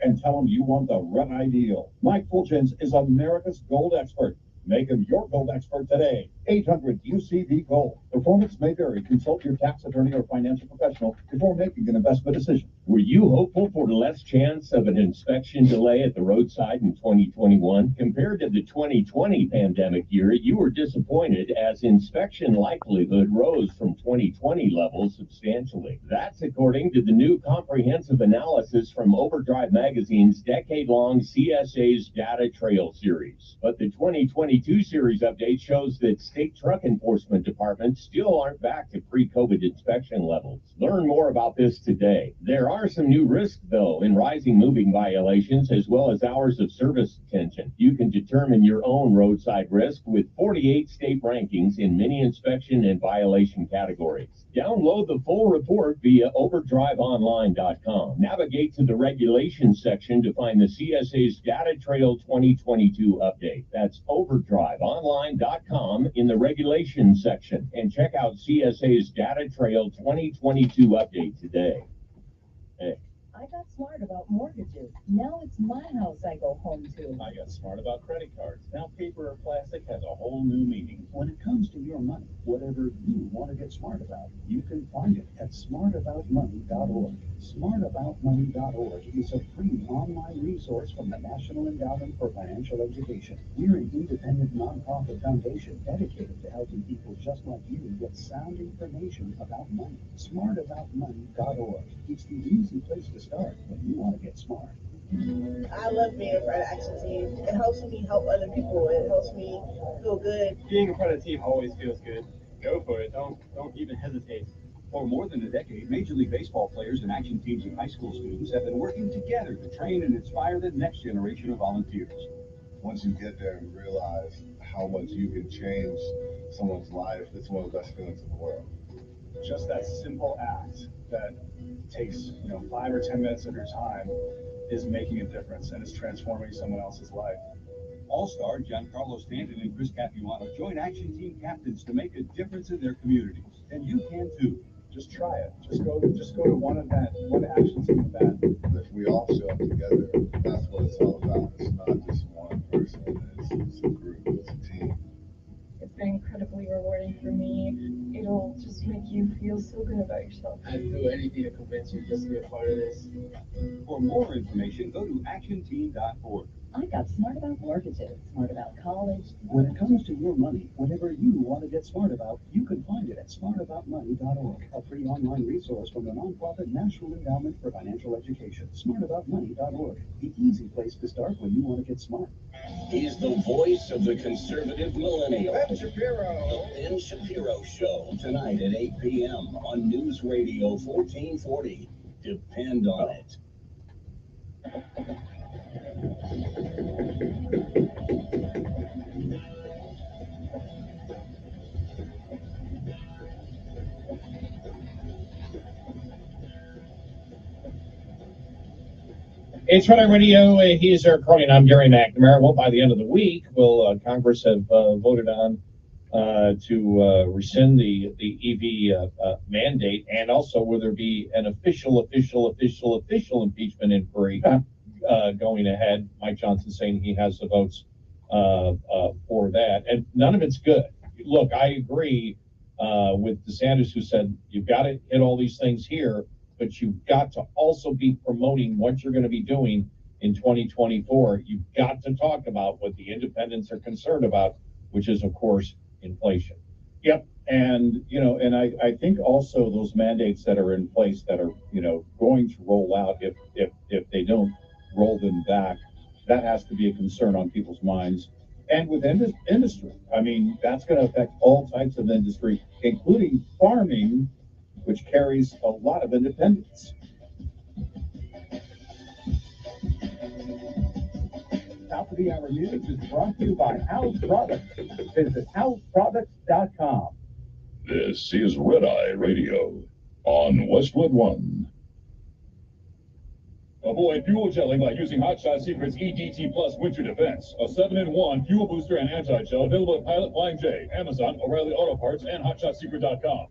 and tell them you want the red eye deal. Mike Fulgens is America's gold expert. Make him your gold expert today. 800-UCD-GOLD. Performance may vary. Consult your tax attorney or financial professional before making an investment decision. Were you hopeful for less chance of an inspection delay at the roadside in 2021? Compared to the 2020 pandemic year, you were disappointed as inspection likelihood rose from 2020 levels substantially. That's according to the new comprehensive analysis from Overdrive Magazine's decade-long CSA's Data Trail series. But the 2022 series update shows that state truck enforcement departments still aren't back to pre-COVID inspection levels. Learn more about this today. There are some new risks, though, in rising moving violations as well as hours of service detention. You can determine your own roadside risk with 48 state rankings in many inspection and violation categories. Download the full report via overdriveonline.com. Navigate to the regulations section to find the CSA's Data Trail 2022 update. That's overdriveonline.com in the regulations section, and check out CSA's Data Trail 2022 update today. Hey. I got smart about mortgages. Now it's my house I go home to. I got smart about credit cards. Now paper or plastic has a whole new meaning. When it comes to your money, whatever you want to get smart about, you can find it at smartaboutmoney.org. Smartaboutmoney.org is a free online resource from the National Endowment for Financial Education. We're an independent nonprofit foundation dedicated to helping people just like you get sound information about money. Smartaboutmoney.org. It's the easy place to start when you want to get smart. I love being a part of Action Team. It helps me help other people. It helps me feel good. Being a part of the team always feels good. Go for it. Don't even hesitate. For more than a decade, Major League Baseball players and action teams of high school students have been working together to train and inspire the next generation of volunteers. Once you get there and realize how much you can change someone's life, it's one of the best feelings in the world. Just that simple act that takes 5 or 10 minutes of your time is making a difference, and it's transforming someone else's life. All-star Giancarlo Stanton and Chris Capuano join action team captains to make a difference in their communities, and you can too. Just try it. Just go to one event, one action team event. If we all show up together, that's what it's all about. It's not just one person. It's a group. It's a team. It's been incredibly rewarding for me. It'll just make you feel so good about yourself. I'd do anything to convince you just to be a part of this. For more information, go to actionteam.org. I got smart about mortgages, smart about college. When it comes to your money, whatever you want to get smart about, you can find it at smartaboutmoney.org, a free online resource from the nonprofit National Endowment for Financial Education. Smartaboutmoney.org, the easy place to start when you want to get smart. He's the voice of the conservative millennial. Ben Shapiro. The Ben Shapiro Show, tonight at 8 p.m. on News Radio 1440. Depend on it. It's Friday Radio. He's Eric Carney, and I'm Gary McNamara. Well, by the end of the week, will Congress have voted on to rescind the EV mandate, and also will there be an official impeachment inquiry going ahead? Mike Johnson saying he has the votes for that, and none of it's good. Look, I agree with DeSantis, who said you've got to hit all these things here, but you've got to also be promoting what you're going to be doing in 2024. You've got to talk about what the independents are concerned about, which is, of course, inflation. Yep. And, and I think also those mandates that are in place that are, going to roll out, if they don't roll them back, that has to be a concern on people's minds. And with industry, I mean, that's going to affect all types of industry, including farming, which carries a lot of independence. Top of the Hour News is brought to you by House Products. Visit houseproducts.com. This is Red Eye Radio on Westwood One. Avoid fuel gelling by using Hot Shot Secret's EDT Plus Winter Defense, a 7-in-1 fuel booster and anti-gel available at Pilot, Flying J, Amazon, O'Reilly Auto Parts, and HotShotSecret.com.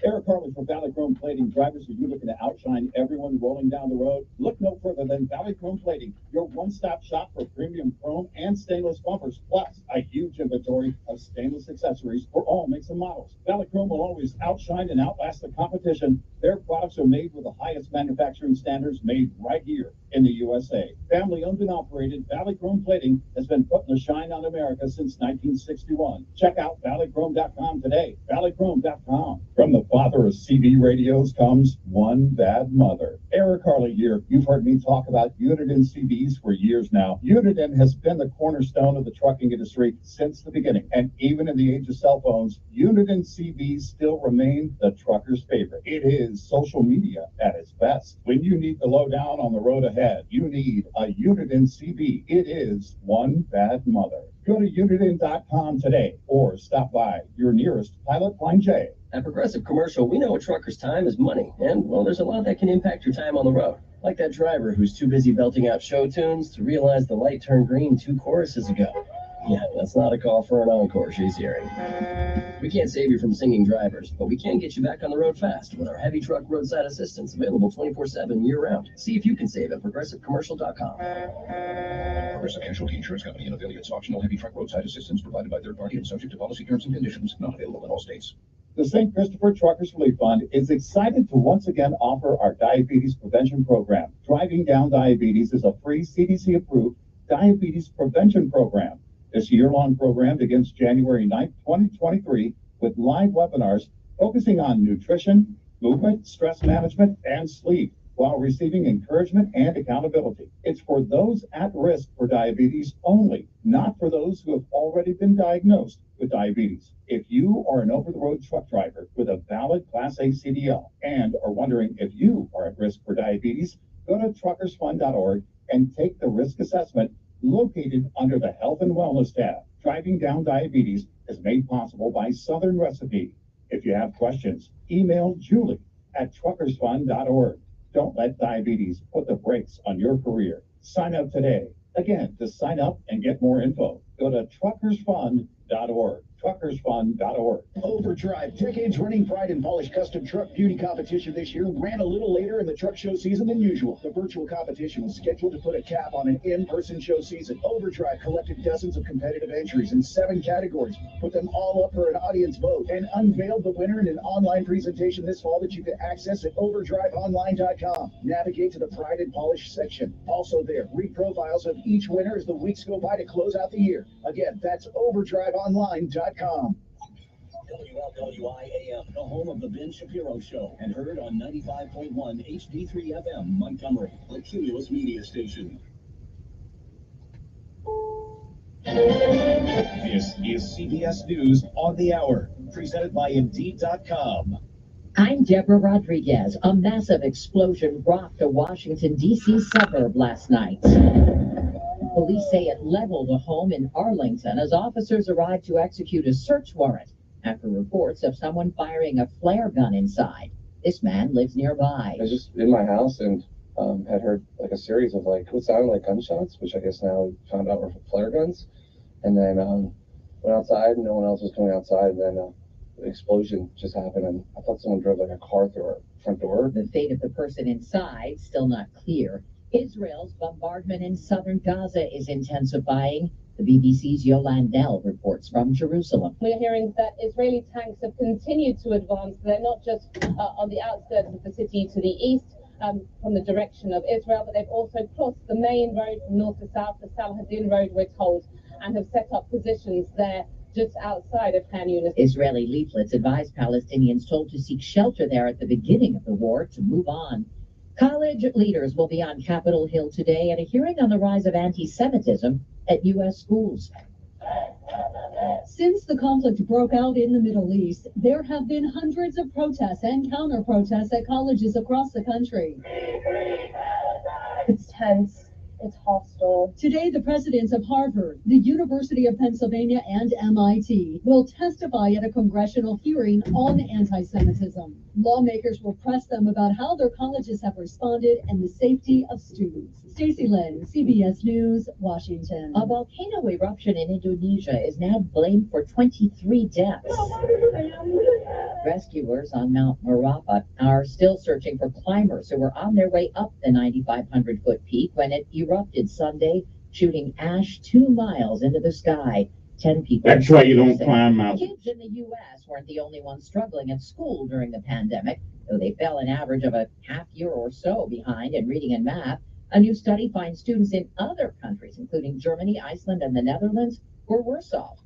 Eric Harley for Valley Chrome Plating. Drivers, are you looking to outshine everyone rolling down the road? Look no further than Valley Chrome Plating, your one-stop shop for premium chrome and stainless bumpers, plus a huge inventory of stainless accessories for all makes and models. Valley Chrome will always outshine and outlast the competition. Their products are made with the highest manufacturing standards, made right here in the USA. Family owned and operated, Valley Chrome Plating has been putting the shine on America since 1961. Check out valleychrome.com today. Valleychrome.com. From the father of CB radios comes one bad mother. Eric Harley here. You've heard me talk about Uniden CBs for years now. Uniden has been the cornerstone of the trucking industry since the beginning. And even in the age of cell phones, Uniden CBs still remain the trucker's favorite. It is social media at its best. When you need the lowdown on the road ahead, you need a Uniden CB. It is one bad mother. Go to uniden.com today or stop by your nearest Pilot Line J. At Progressive Commercial, we know a trucker's time is money, and, well, there's a lot that can impact your time on the road. Like that driver who's too busy belting out show tunes to realize the light turned green 2 choruses ago. Yeah, that's not a call for an encore she's hearing. We can't save you from singing drivers, but we can get you back on the road fast with our heavy truck roadside assistance available 24/7 year-round. See if you can save at progressivecommercial.com. Progressive Casualty Insurance Company and affiliates. Optional heavy truck roadside assistance provided by third party and subject to policy terms and conditions. Not available in all states. The St. Christopher Truckers Relief Fund is excited to once again offer our diabetes prevention program. Driving Down Diabetes is a free CDC-approved diabetes prevention program. This year-long program begins January 9th, 2023, with live webinars focusing on nutrition, movement, stress management, and sleep, while receiving encouragement and accountability. It's for those at risk for diabetes only, not for those who have already been diagnosed with diabetes. If you are an over-the-road truck driver with a valid Class A CDL and are wondering if you are at risk for diabetes, go to truckersfund.org and take the risk assessment located under the Health and Wellness tab. Driving Down Diabetes is made possible by Southern Recipe. If you have questions, email Julie at truckersfund.org. Don't let diabetes put the brakes on your career. Sign up today. Again, to sign up and get more info, go to truckersfund.org. truckersfund.org. Overdrive, decades running Pride and Polish Custom Truck Beauty Competition this year ran a little later in the truck show season than usual. The virtual competition was scheduled to put a cap on an in-person show season. Overdrive collected dozens of competitive entries in 7 categories, put them all up for an audience vote, and unveiled the winner in an online presentation this fall that you can access at overdriveonline.com. Navigate to the Pride and Polish section. Also there, read profiles of each winner as the weeks go by to close out the year. Again, that's overdriveonline.com. WLWI-AM, the home of the Ben Shapiro Show, and heard on 95.1 HD3 FM, Montgomery, the Cumulus Media Station. This is CBS News on the Hour, presented by Indeed.com. I'm Deborah Rodriguez. A massive explosion rocked a Washington, D.C. suburb last night. Police say it leveled a home in Arlington as officers arrived to execute a search warrant after reports of someone firing a flare gun inside. This man lives nearby. I was just in my house and had heard like a series of what sounded like gunshots, which I guess now we found out were flare guns. And then went outside, no one else was coming outside, and then the explosion just happened, and I thought someone drove like a car through our front door. The fate of the person inside still not clear. Israel's bombardment in southern Gaza is intensifying. The BBC's Yolande reports from Jerusalem. We're hearing that Israeli tanks have continued to advance. They're not just on the outskirts of the city to the east from the direction of Israel, but they've also crossed the main road from north to south, the Salhadin Road, we're told, and have set up positions there just outside of Khan Yunis. Israeli leaflets advise Palestinians told to seek shelter there at the beginning of the war to move on. College leaders will be on Capitol Hill today at a hearing on the rise of anti-Semitism at U.S. schools. Since the conflict broke out in the Middle East, there have been hundreds of protests and counter-protests at colleges across the country. It's tense, it's hostile. April. Today, the presidents of Harvard, the University of Pennsylvania, and MIT will testify at a congressional hearing on anti-Semitism. Lawmakers will press them about how their colleges have responded and the safety of students. Stacey Lynn, CBS News, Washington. A volcano eruption in Indonesia is now blamed for 23 deaths. Rescuers on Mount Merapi are still searching for climbers who were on their way up the 9,500-foot peak when it erupted Sunday, shooting ash 2 miles into the sky. 10 people. That's why you don't climb out. Kids in the U.S. weren't the only ones struggling at school during the pandemic, though they fell an average of a half year or so behind in reading and math. A new study finds students in other countries, including Germany, Iceland, and the Netherlands, were worse off.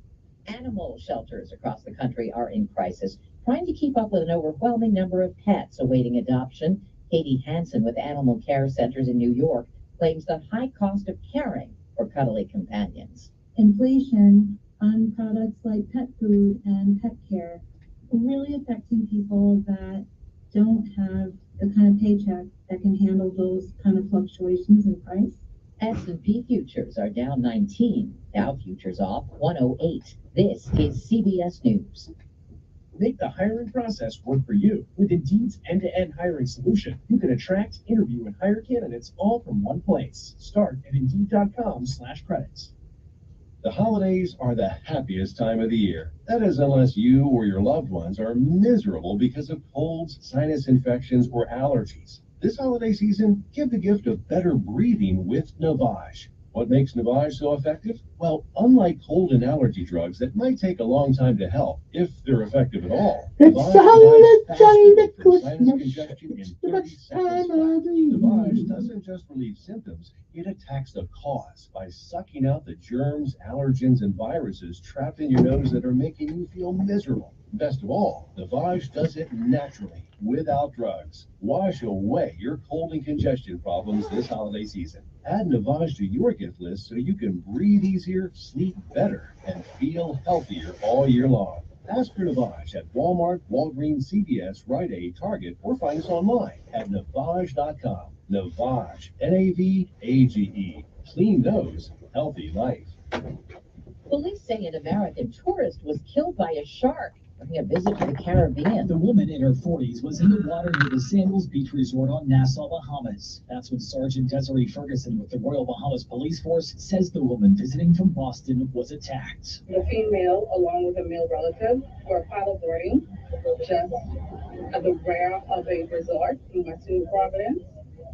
Animal shelters across the country are in crisis, trying to keep up with an overwhelming number of pets awaiting adoption. Katie Hansen with Animal Care Centers in New York claims the high cost of caring for cuddly companions. Inflation on products like pet food and pet care really affecting people that don't have the kind of paycheck that can handle those kind of fluctuations in price. S&P futures are down 19. Dow futures off 108. This is CBS News. Make the hiring process work for you. With Indeed's end-to-end hiring solution, you can attract, interview, and hire candidates all from one place. Start at Indeed.com/credits. The holidays are the happiest time of the year. That is, unless you or your loved ones are miserable because of colds, sinus infections, or allergies. This holiday season, give the gift of better breathing with Navage. What makes Navage so effective? Well, unlike cold and allergy drugs that might take a long time to help, if they're effective at all, It's Navage the holiday provides fast relief from Christmas. sinus congestion in 30 seconds flat. Navage doesn't just relieve symptoms, it attacks the cause by sucking out the germs, allergens, and viruses trapped in your nose that are making you feel miserable. Best of all, Navage does it naturally, without drugs. Wash away your cold and congestion problems this holiday season. Add Navage to your gift list so you can breathe easier, sleep better, and feel healthier all year long. Ask for Navage at Walmart, Walgreens, CVS, Rite Aid, Target, or find us online at Navage.com. Navage, Navage. Clean nose, healthy life. Police say an American tourist was killed by a shark during a visit to the Caribbean. The woman in her 40s was in the water near the Sandals Beach Resort on Nassau, Bahamas. That's when Sergeant Desiree Ferguson with the Royal Bahamas Police Force says the woman visiting from Boston was attacked. The female, along with a male relative, were paddleboarding just at the rear of a resort in Western Providence,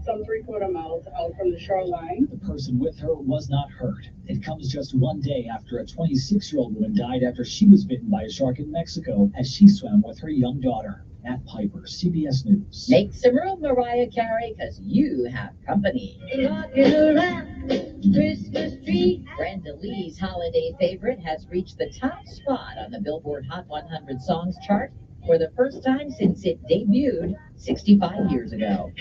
some 3/4 miles out from the shoreline. The person with her was not hurt. It comes just one day after a 26-year-old woman died after she was bitten by a shark in Mexico as she swam with her young daughter. Matt Piper, CBS News. Make some room, Mariah Carey, because you have company. Rockin' around Christmas tree. Brenda Lee's holiday favorite has reached the top spot on the Billboard Hot 100 Songs chart for the first time since it debuted 65 years ago.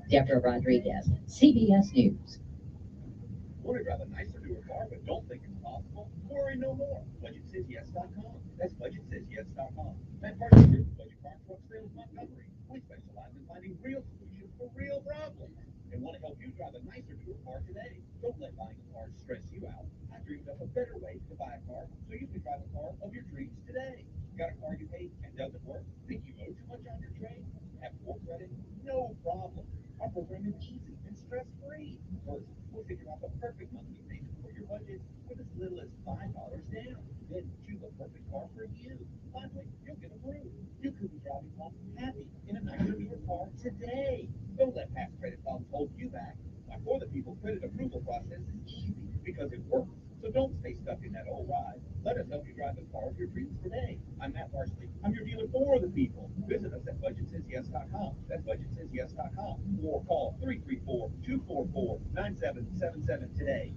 Deborah Rodriguez, CBS News. Want to drive a nicer newer car but don't think it's possible? Worry no more. BudgetSaysYes.com. That's BudgetSaysYes.com. And partner with Budget Car Truck Sales Montgomery. We specialize in finding real solutions for real problems and want to help you drive a nicer newer car today. Don't let buying a car stress you out. I dreamed up a better way to buy a car so you can drive a car of your dreams today. Got a car you hate and doesn't work? Think you owe too much on your trade? Have poor credit? No problem. Our program is easy and stress-free. First, we'll figure out the perfect monthly payment for your budget with as little as $5 down. Then choose a perfect car for you. Finally, you'll get approved. You could be driving home happy in a nicer newer car today. Don't let past credit problems hold you back. Our For the People credit approval process is easy because it works. So don't stay stuck in that old ride. Let us help you drive the car of your dreams today. I'm Matt Parsley. I'm your dealer for the people. Visit us at BudgetSaysYes.com. That's BudgetSaysYes.com. Or call 334-244-9777 today.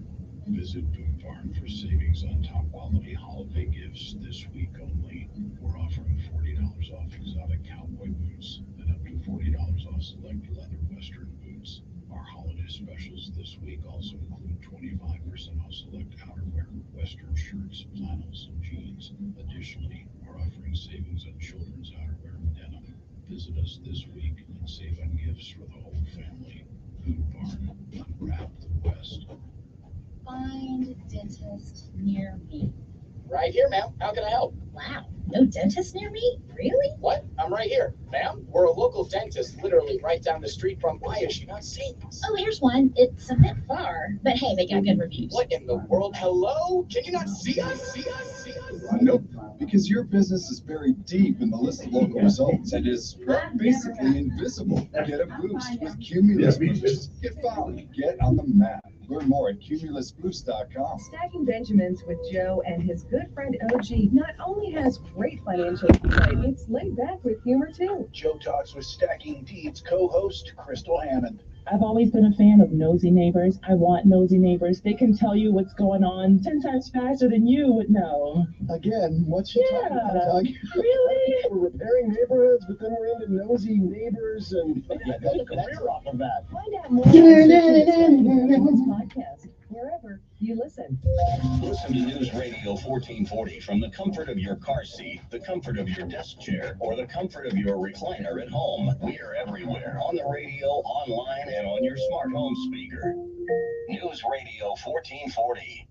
Visit Boot Barn for savings on top quality holiday gifts this week only. We're offering $40 off exotic cowboy boots and up to $40 off select leather western boots. Our holiday specials this week also include 25% off select outerwear, western shirts, flannels, and jeans. Additionally, we're offering savings on children's outerwear and denim. Visit us this week and save on gifts for the whole family. Boot Barn, unwrap the dentist near me? Right here, ma'am. How can I help? Wow, no dentist near me? Really? What? I'm right here. Ma'am, we're a local dentist literally right down the street from. Why is she not seeing us? Oh, here's one. It's a bit far, but hey, they got good reviews. What in the world? Hello? Can you not see us? See us? See us? Nope, because your business is buried deep in the list of local results and is basically invisible. Get a boost with Cumulus Boost. Get found. Get on the map. Learn more at cumulusboost.com. Stacking Benjamins with Joe and his good friend OG not only has great financial insight, it's laid back with humor too. Joe talks with Stacking Deeds co-host Crystal Hammond. I've always been a fan of nosy neighbors. I want nosy neighbors. They can tell you what's going on 10 times faster than you would know. Again, what's she talking about, Doug? Really? We're repairing neighborhoods, but then we're into nosy neighbors and that's a career off of that. Find out more on this podcast, wherever you listen. Listen to News Radio 1440 from the comfort of your car seat, the comfort of your desk chair, or the comfort of your recliner at home. We are everywhere, on the radio, online, and on your smart home speaker. News Radio 1440.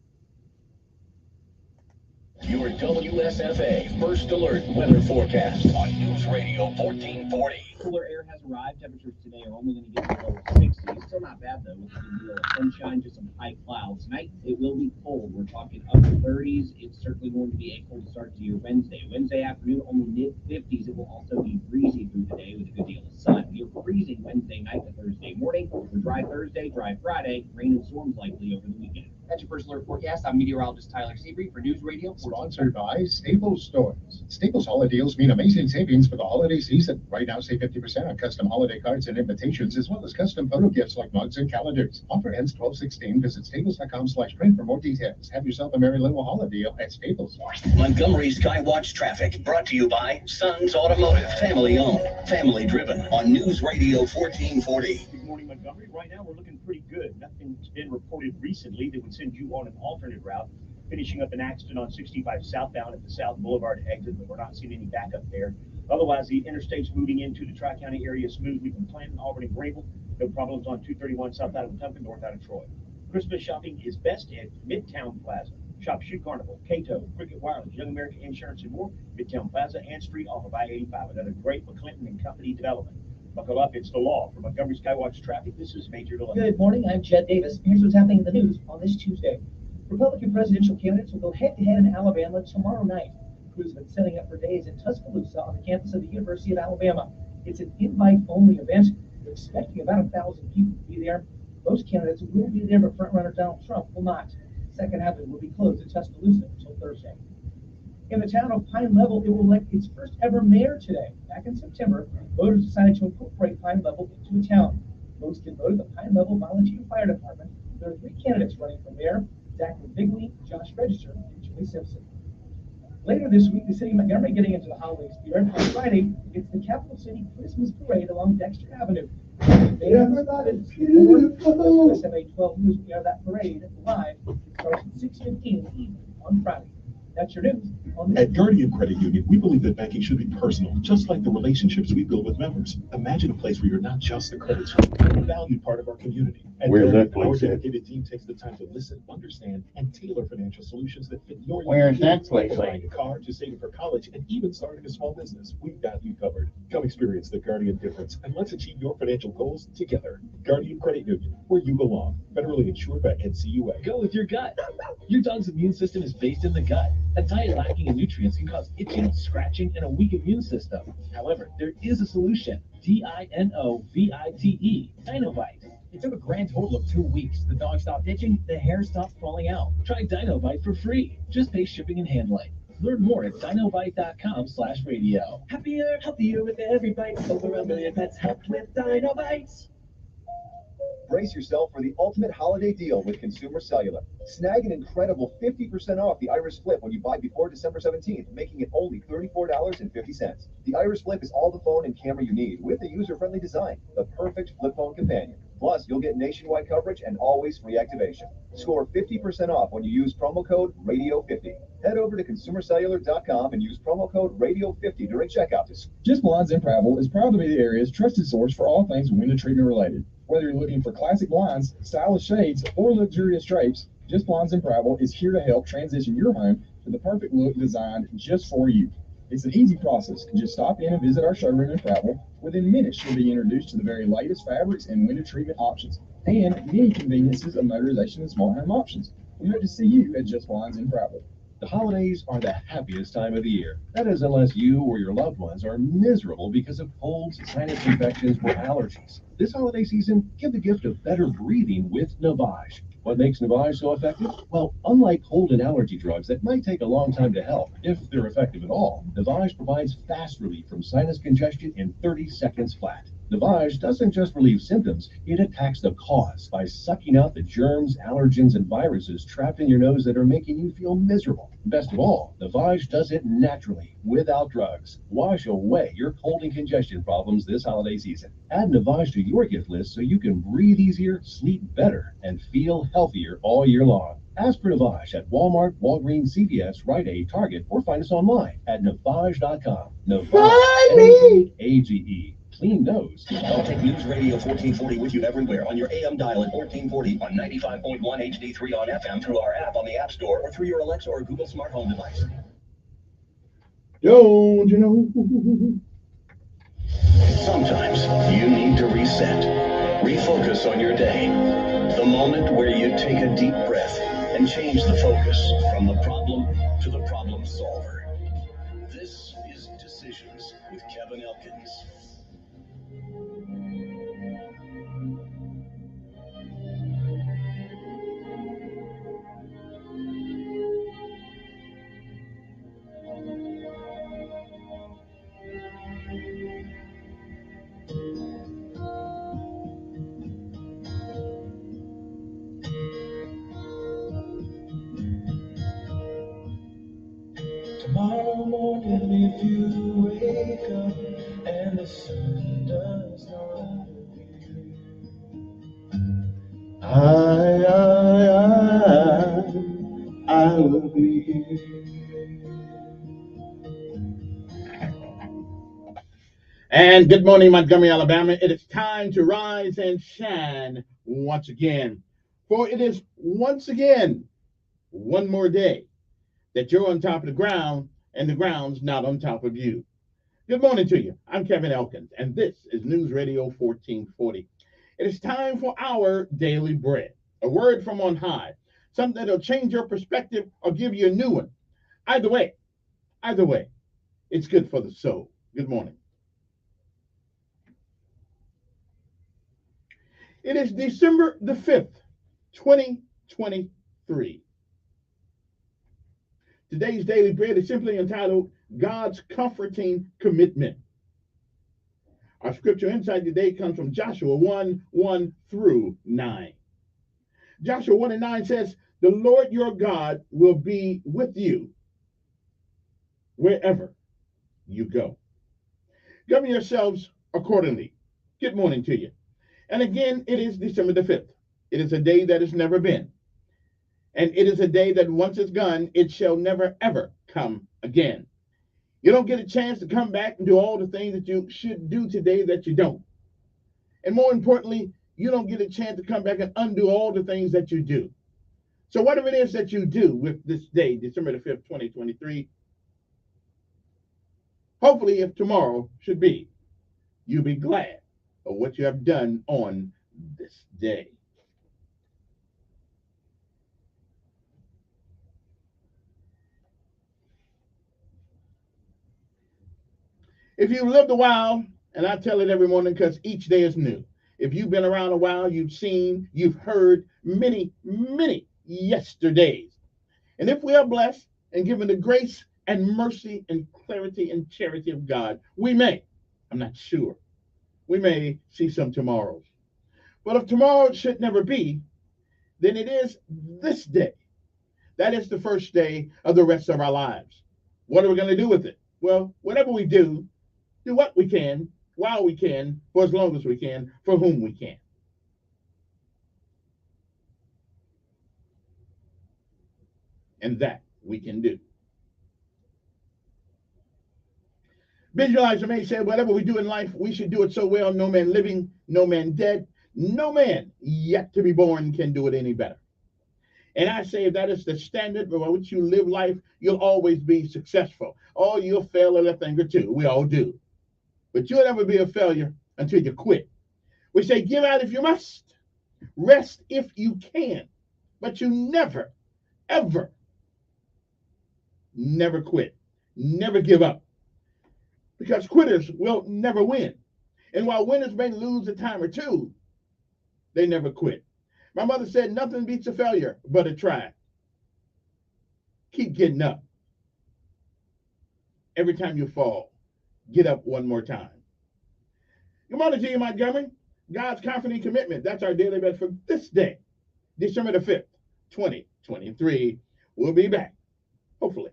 Your WSFA First Alert Weather Forecast on News Radio 1440. Cooler air has arrived. Temperatures today are only going to get below 60. Still not bad, though, with a good deal of sunshine to some high clouds. Tonight, it will be cold. We're talking upper 30s. It's certainly going to be a cold start to your Wednesday. Wednesday afternoon, only mid-50s. It will also be breezy through the day with a good deal of sun. You're freezing Wednesday night to Thursday morning. For dry Thursday, dry Friday, rain and storms likely over the weekend. That's your First Alert forecast. I'm meteorologist Tyler Seabury for News Radio. Sponsored by Staples Stores. Staples holiday deals mean amazing savings for the holiday season. Right now, save 50% on custom holiday cards and invitations, as well as custom photo gifts like mugs and calendars. Offer ends 12/16. Visit staples.com/print for more details. Have yourself a merry little holiday deal at Staples. Montgomery Skywatch Traffic, brought to you by Sons Automotive. Family owned, family driven on News Radio 1440. Good morning, Montgomery. Right now, we're looking pretty good. Nothing's been reported recently that would send you on an alternate route. Finishing up an accident on 65 southbound at the South Boulevard exit, but we're not seeing any backup there. Otherwise, the interstate's moving into the Tri-County area smoothly from Clanton, Auburn, and Greenville. No problems on 231 south out of Wetumpka, north out of Troy. Christmas shopping is best at Midtown Plaza. Shop Shoe Carnival, Cato, Cricket Wireless, Young American Insurance, and more. Midtown Plaza and Street off of I-85. Another great McClinton and Company development. Buckle up, it's the law. For Montgomery Skywatch Traffic, this is Major Delay. Good morning, I'm Chad Davis. Here's what's happening in the news on this Tuesday. Republican presidential candidates will go head-to-head in Alabama tomorrow night. Crews have been setting up for days in Tuscaloosa on the campus of the University of Alabama. It's an invite-only event. They're expecting about 1,000 people to be there. Most candidates will be there, but frontrunner Donald Trump will not. Second half will be closed in Tuscaloosa until Thursday. In the town of Pine Level, it will elect its first ever mayor today. Back in September, voters decided to incorporate Pine Level into a town. Votes get voted the Pine Level Volunteer Fire Department. There are 3 candidates running for mayor: Zachary Bigley, Josh Register, and Joy Simpson. Later this week, the city of Montgomery getting into the holiday spirit. On Friday, it's the Capital City Christmas Parade along Dexter Avenue. Everybody's beautiful. USA 12 News will air that parade live. It starts at 6:15 in the evening on Friday. That's your news. At Guardian Credit Union, we believe that banking should be personal, just like the relationships we build with members. Imagine a place where you're not just a credit score, but a valued part of our community. At Where's Guardian, that place our at? dedicated team takes the time to listen, understand, and tailor financial solutions that fit your Where's unique that needs. place From at? buying a car to saving for college and even starting a small business, we've got you covered. Come experience the Guardian difference and let's achieve your financial goals together. Guardian Credit Union, where you belong. Federally insured by NCUA. Go with your gut. Your dog's immune system is based in the gut. A diet lacking in nutrients can cause itching, scratching, and a weak immune system. However, there is a solution. DINOVITE. Dinovite. It took a grand total of 2 weeks. The dog stopped itching, the hair stopped falling out. Try Dinovite for free. Just pay shipping and handling. Learn more at dinovite.com/radio. Happier, healthier with every bite. Over 1 million pets helped with Dinobites. Brace yourself for the ultimate holiday deal with Consumer Cellular. Snag an incredible 50% off the Iris Flip when you buy before December 17th, making it only $34.50. The Iris Flip is all the phone and camera you need with a user-friendly design, the perfect flip phone companion. Plus, you'll get nationwide coverage and always free activation. Score 50% off when you use promo code RADIO50. Head over to consumercellular.com and use promo code RADIO50 during checkout. Just Blondes and Travel is proud to be the area's trusted source for all things winter treatment related. Whether you're looking for classic blinds, stylish shades, or luxurious drapes, Just Blinds and Travel is here to help transition your home to the perfect look designed just for you. It's an easy process. Just stop in and visit our showroom in Travel. Within minutes, you'll be introduced to the very latest fabrics and window treatment options, and many conveniences of motorization and smart home options. We hope to see you at Just Blinds and Travel. The holidays are the happiest time of the year. That is, unless you or your loved ones are miserable because of colds, sinus infections, or allergies. This holiday season, give the gift of better breathing with Navage. What makes Navage so effective? Well, unlike cold and allergy drugs that might take a long time to help, if they're effective at all, Navage provides fast relief from sinus congestion in 30 seconds flat. Navage doesn't just relieve symptoms, it attacks the cause by sucking out the germs, allergens, and viruses trapped in your nose that are making you feel miserable. Best of all, Navage does it naturally, without drugs. Wash away your cold and congestion problems this holiday season. Add Navage to your gift list so you can breathe easier, sleep better, and feel healthier all year long. Ask for Navage at Walmart, Walgreens, CVS, Rite Aid, Target, or find us online at Navage.com. Navage, N-A-V-A-G-E. Clean nose. I'll take News Radio 1440 with you everywhere on your AM dial at 1440 on 95.1 HD3 on FM through our app on the App Store or through your Alexa or Google smart home device. Don't you know? Sometimes you need to reset, refocus on your day. The moment where you take a deep breath and change the focus from the problem to the problem solver. This is Decisions with Kevin Elkins. Tomorrow morning, if you wake up and the sun does not appear, I will be here. And good morning, Montgomery, Alabama. It is time to rise and shine once again. For it is once again, one more day that you're on top of the ground and the ground's not on top of you. Good morning to you. I'm Kevin Elkins, and this is News Radio 1440. It is time for our daily bread, a word from on high, something that'll change your perspective or give you a new one. Either way, it's good for the soul. Good morning. It is December the 5th, 2023. Today's daily bread is simply entitled God's Comforting Commitment. Our scripture insight today comes from Joshua 1:1 through 9. Joshua 1:9 says, "The Lord your God will be with you wherever you go." Govern yourselves accordingly. Good morning to you. And again, it is December the 5th. It is a day that has never been. And it is a day that once it's gone, it shall never, ever come again. You don't get a chance to come back and do all the things that you should do today that you don't. And more importantly, you don't get a chance to come back and undo all the things that you do. So whatever it is that you do with this day, December the 5th, 2023, hopefully if tomorrow should be, you'll be glad of what you have done on this day. If you've lived a while, and I tell it every morning because each day is new. If you've been around a while, you've seen, you've heard many, many yesterdays. And if we are blessed and given the grace and mercy and clarity and charity of God, we may, I'm not sure, we may see some tomorrows. But if tomorrow should never be, then it is this day. That is the first day of the rest of our lives. What are we going to do with it? Well, whatever we do what we can, while we can, for as long as we can, for whom we can. And that we can do. Visualizer May said, whatever we do in life, we should do it so well, no man living, no man dead, No man yet to be born can do it any better. And I say if that is the standard by which you live life, you'll always be successful. Oh, you'll fail at a thing or two. We all do. But you'll never be a failure until you quit. We say give out if you must, rest if you can, but you never, ever, never quit. Never give up. Because quitters will never win. And while winners may lose a time or two, they never quit. My mother said nothing beats a failure but a try. Keep getting up. Every time you fall, get up one more time. Good morning to you, Montgomery. God's confident commitment. That's our daily bet for this day, December the 5th, 2023. We'll be back, hopefully.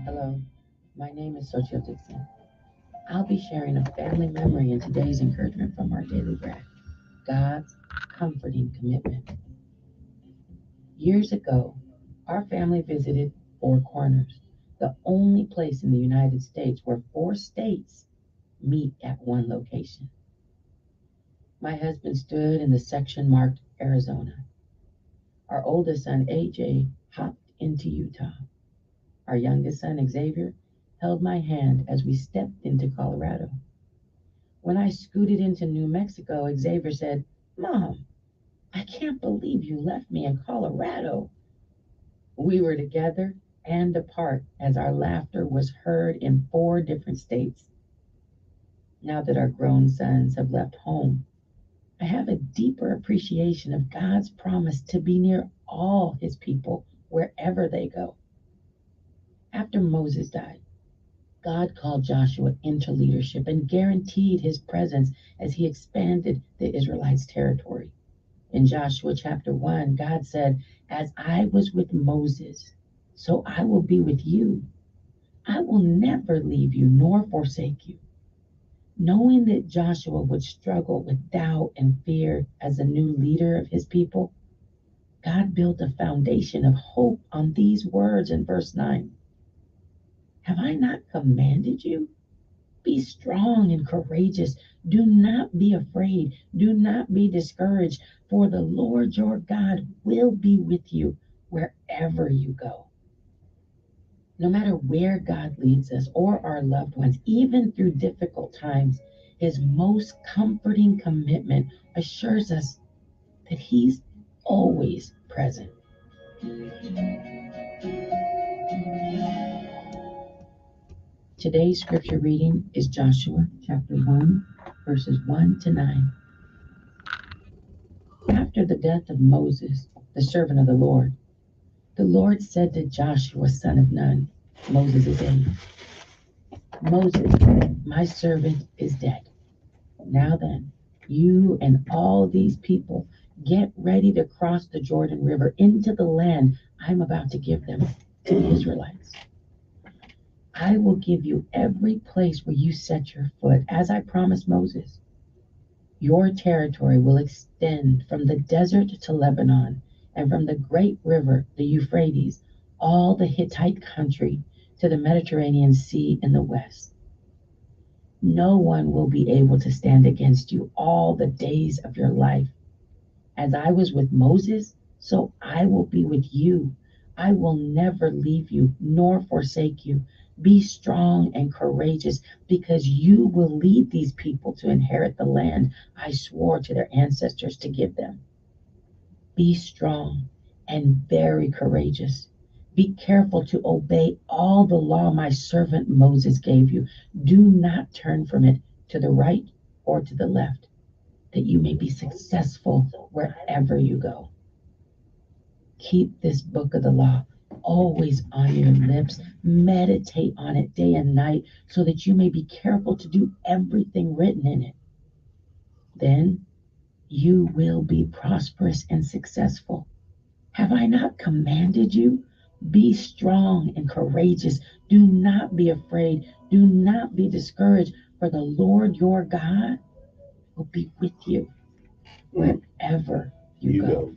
Hello, my name is Sochil Dixon. I'll be sharing a family memory in today's encouragement from our daily bread, God's comforting commitment. Years ago, our family visited Four Corners, the only place in the United States where 4 states meet at one location. My husband stood in the section marked Arizona. Our oldest son, AJ, hopped into Utah. Our youngest son, Xavier, held my hand as we stepped into Colorado. When I scooted into New Mexico, Xavier said, "Mom, I can't believe you left me in Colorado." We were together and apart as our laughter was heard in 4 different states. Now that our grown sons have left home, I have a deeper appreciation of God's promise to be near all his people wherever they go. After Moses died, God called Joshua into leadership and guaranteed his presence as he expanded the Israelites' territory. In Joshua chapter 1, God said, "As I was with Moses, so I will be with you. I will never leave you nor forsake you." Knowing that Joshua would struggle with doubt and fear as a new leader of his people, God built a foundation of hope on these words in verse 9. "Have I not commanded you? Be strong and courageous. Do not be afraid. Do not be discouraged, for the Lord your God will be with you wherever you go." No matter where God leads us or our loved ones, even through difficult times, his most comforting commitment assures us that he's always present. Today's scripture reading is Joshua chapter 1, verses 1 to 9. After the death of Moses, the servant of the Lord said to Joshua, son of Nun, Moses' aide, "Moses, my servant, is dead. Now then, you and all these people get ready to cross the Jordan River into the land I'm about to give them, to the Israelites. I will give you every place where you set your foot, as I promised Moses. Your territory will extend from the desert to Lebanon, and from the great river, the Euphrates, all the Hittite country, to the Mediterranean Sea in the west. No one will be able to stand against you all the days of your life. As I was with Moses, so I will be with you. I will never leave you nor forsake you. Be strong and courageous, because you will lead these people to inherit the land I swore to their ancestors to give them. Be strong and very courageous. Be careful to obey all the law my servant Moses gave you. Do not turn from it to the right or to the left, that you may be successful wherever you go. Keep this book of the law always on your lips. Meditate on it day and night, so that you may be careful to do everything written in it. Then you will be prosperous and successful. Have I not commanded you? Be strong and courageous. Do not be afraid. Do not be discouraged, for the Lord your God will be with you wherever you go.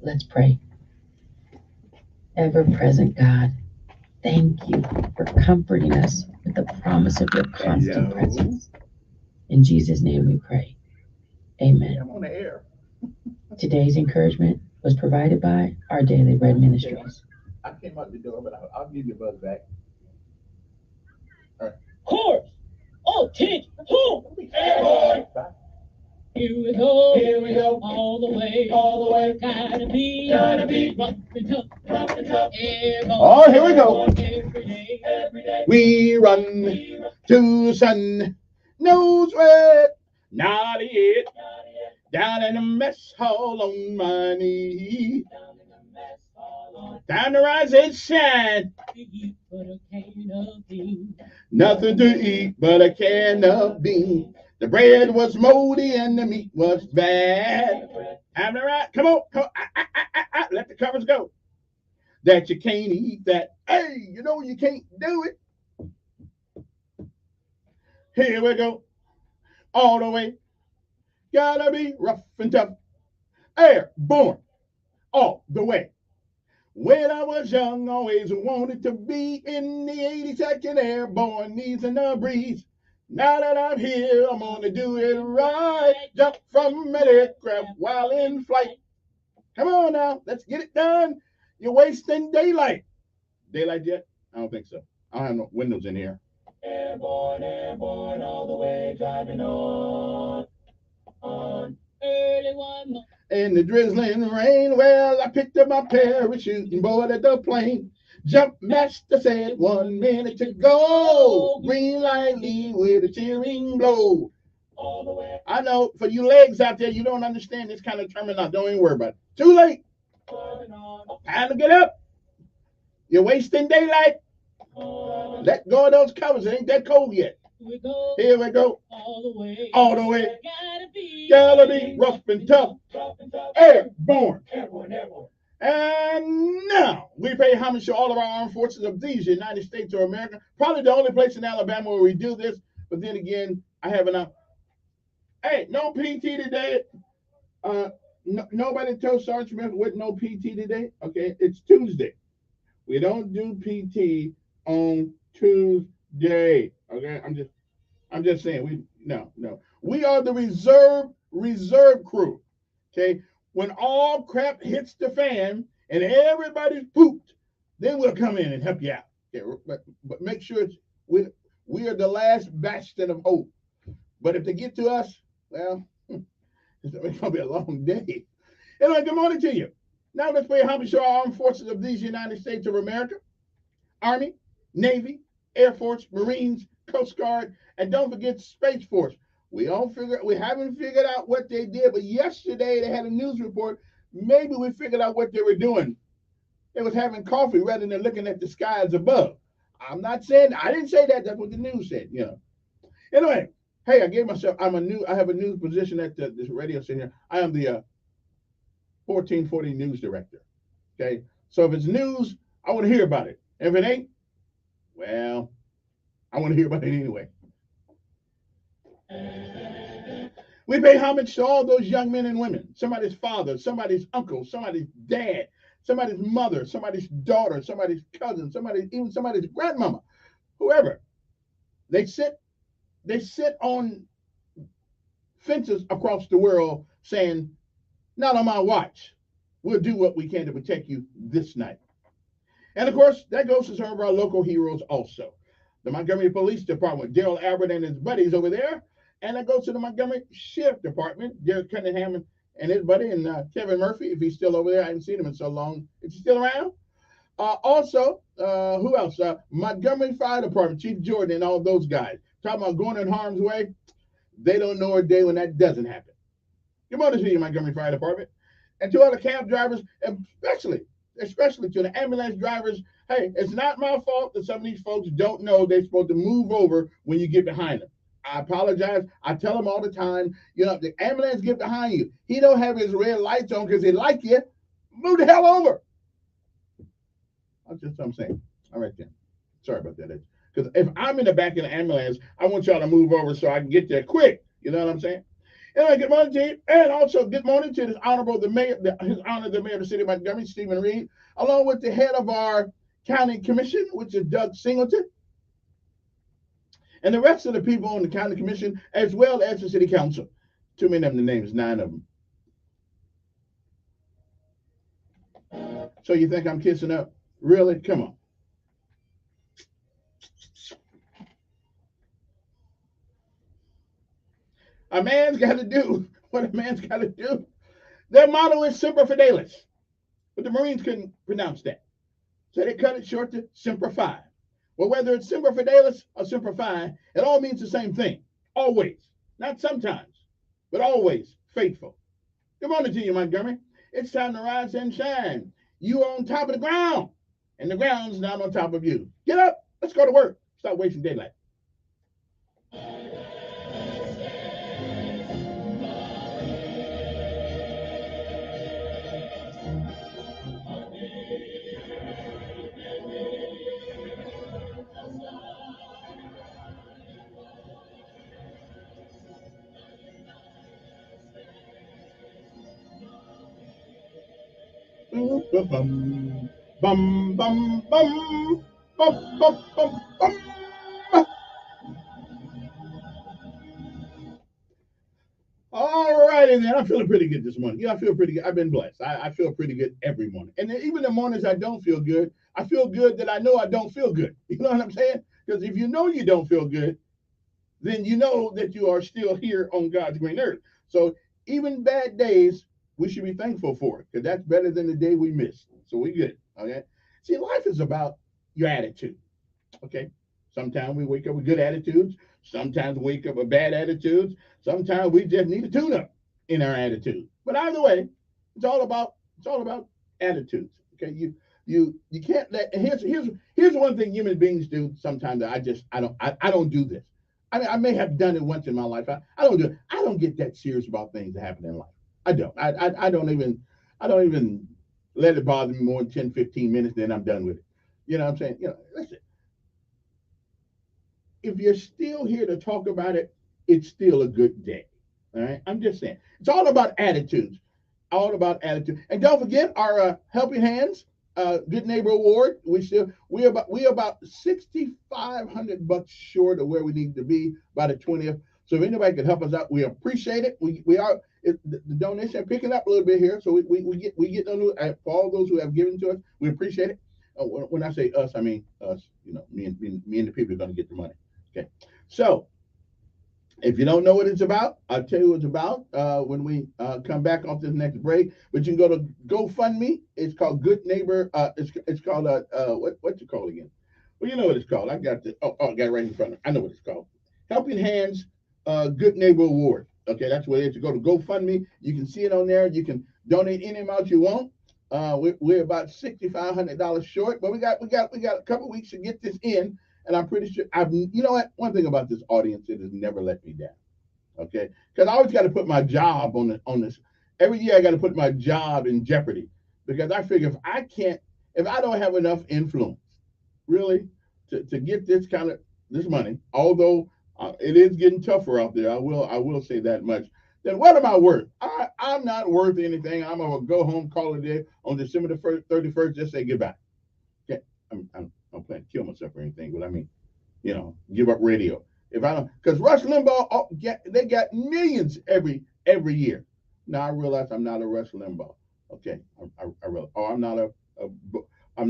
Let's pray. Ever-present God, thank you for comforting us with the promise of your constant presence. In Jesus' name we pray. Amen. I'm on the air. Today's encouragement was provided by Our Daily Bread Ministries. I came out the door, but I'll give you a buzz back. All right. Horse! Oh, teach! Who? Airborne! Here we go, all the way, gotta be rough and tough, airborne. Oh, here we go. Every day. We run to the sun, no sweat, not yet. Down in the mess hall on my knee. Time to rise and shine. Nothing to eat but a can of beans. The bread was moldy and the meat was bad. Time to rise. Come on. Let the covers go. That you can't eat that. Hey, you know you can't do it. Here we go. All the way. Gotta be rough and tough. Airborne. All the way. When I was young, always wanted to be in the 82nd Airborne, easing the breeze. Now that I'm here, I'm gonna do it right. Jump from an aircraft while in flight. Come on now, let's get it done. You're wasting daylight. Daylight yet? I don't think so. I don't have no windows in here. Airborne, all the way, driving on early one morning. In the drizzling rain, well, I picked up my parachute and boarded the plane. Jump master said 1 minute to go. Green light lead with a cheering blow. All the way. I know for you legs out there, you don't understand this kind of terminology. Don't even worry about it. Too late. Time to get up. You're wasting daylight. Let go of those covers. It ain't that cold yet. Here we go. All the way. All the way. Gotta be rough and tough. Airborne. And now we pay homage to all of our armed forces of these United States of America. Probably the only place in Alabama where we do this. But then again, I have enough. Hey, no PT today. Nobody told Sergeant Smith with no PT today. Okay, it's Tuesday. We don't do PT on Tuesday. Okay, I'm just saying no. We are the reserve crew. Okay, when all crap hits the fan and everybody's pooped, then we'll come in and help you out. Okay, but make sure we are the last bastion of hope. But if they get to us, well, it's gonna be a long day. Anyway, good morning to you. Now let's pay homage to our armed forces of these United States of America: Army, Navy, Air Force, Marines, Coast Guard, and don't forget Space Force. We haven't figured out what they did, but yesterday they had a news report. Maybe we figured out what they were doing. They was having coffee rather than looking at the skies above. I'm not saying I didn't say that. That's what the news said. You know. Anyway, hey, I have a news position at this radio station. I am the 1440 news director. Okay, so if it's news, I want to hear about it. If it ain't, well, I want to hear about it anyway. We pay homage to all those young men and women, somebody's father, somebody's uncle, somebody's dad, somebody's mother, somebody's daughter, somebody's cousin, even somebody's grandmama, whoever. They sit on fences across the world saying, not on my watch. We'll do what we can to protect you this night. And of course, that goes to some of our local heroes also. The Montgomery Police Department, Daryl Albert and his buddies over there. And that goes to the Montgomery Sheriff Department, Derek Cunningham and his buddy, and Kevin Murphy, if he's still over there. I haven't seen him in so long. Is he still around? Also, who else? Montgomery Fire Department, Chief Jordan and all those guys. Talking about going in harm's way. They don't know a day when that doesn't happen. Good morning to you, Montgomery Fire Department. And to all the cab drivers, especially to the ambulance drivers, hey, it's not my fault that some of these folks don't know they're supposed to move over when you get behind them. I apologize. I tell them all the time, the ambulance get behind you. He don't have his red lights on because he like you. Move the hell over. That's just what I'm saying. All right, then. Sorry about that. Because if I'm in the back of the ambulance, I want y'all to move over so I can get there quick. You know what I'm saying? Anyway, good morning to you. And also good morning to His Honorable the Mayor, His Honor the Mayor of the City of Montgomery, Stephen Reed, along with the head of our county commission, which is Doug Singleton, and the rest of the people on the county commission, as well as the city council. Too many of them, the names, 9 of them. So you think I'm kissing up? Really? Come on. A man's got to do what a man's got to do. Their motto is Semper Fidelis, but the Marines couldn't pronounce that. So they cut it short to Semper Fi. Well, whether it's Semper Fidelis or Semper Fi, it all means the same thing. Always. Not sometimes, but always faithful. Good morning to you, Montgomery. It's time to rise and shine. You are on top of the ground, and the ground's not on top of you. Get up. Let's go to work. Stop wasting daylight. Bum, bum, bum, bum, bum, bum, bum, bum. All righty then. I'm feeling pretty good this morning. Yeah, I feel pretty good. I've been blessed. I feel pretty good every morning. And then even the mornings I don't feel good, I feel good that I know I don't feel good. You know what I'm saying? Because if you know you don't feel good, then you know that you are still here on God's green earth. So even bad days, we should be thankful for it, because that's better than the day we missed. So we good. Okay. See, life is about your attitude. Okay. Sometimes we wake up with good attitudes. Sometimes we wake up with bad attitudes. Sometimes we just need a tune-up in our attitude. But either way, it's all about attitudes. Okay. You can't let. And here's one thing human beings do sometimes that I don't do this. I may have done it once in my life. I don't do it. I don't get that serious about things that happen in life. I don't. I don't even let it bother me more than 10, 15 minutes, then I'm done with it. You know what I'm saying? You know, listen. If you're still here to talk about it, it's still a good day. All right. I'm just saying. It's all about attitudes. All about attitude. And don't forget our Helping Hands Good Neighbor Award. We're about $6,500 short of where we need to be by the 20th. So if anybody can help us out, we appreciate it. The donation picking up a little bit here, so we get for all those who have given to us. We appreciate it. When I say us, I mean us. You know, me and the people are going to get the money. Okay, so if you don't know what it's about, I'll tell you what it's about when we come back off this next break. But you can go to GoFundMe. It's called Good Neighbor. It's called what's it called again? Well, you know what it's called. I got it right in front of me. I know what it's called. Helping Hands Good Neighbor Award. Okay, that's where you go to GoFundMe. You can see it on there. You can donate any amount you want. We're about $6,500 short, but we got a couple weeks to get this in. And I'm pretty sure you know what? One thing about this audience, it has never let me down. Okay, because I always got to put my job on this. Every year I got to put my job in jeopardy, because I figure if I don't have enough influence, really, to get this money, although it is getting tougher out there, I will say that much. Then what am I worth? I'm not worth anything. I'm gonna go home, call it a day on December the 31st, just say goodbye. Okay, I'm planning to kill myself or anything, but I mean, you know, give up radio. If I don't, because Rush Limbaugh, they got millions every year. Now I realize I'm not a Rush Limbaugh. Okay, I realize. Oh, I'm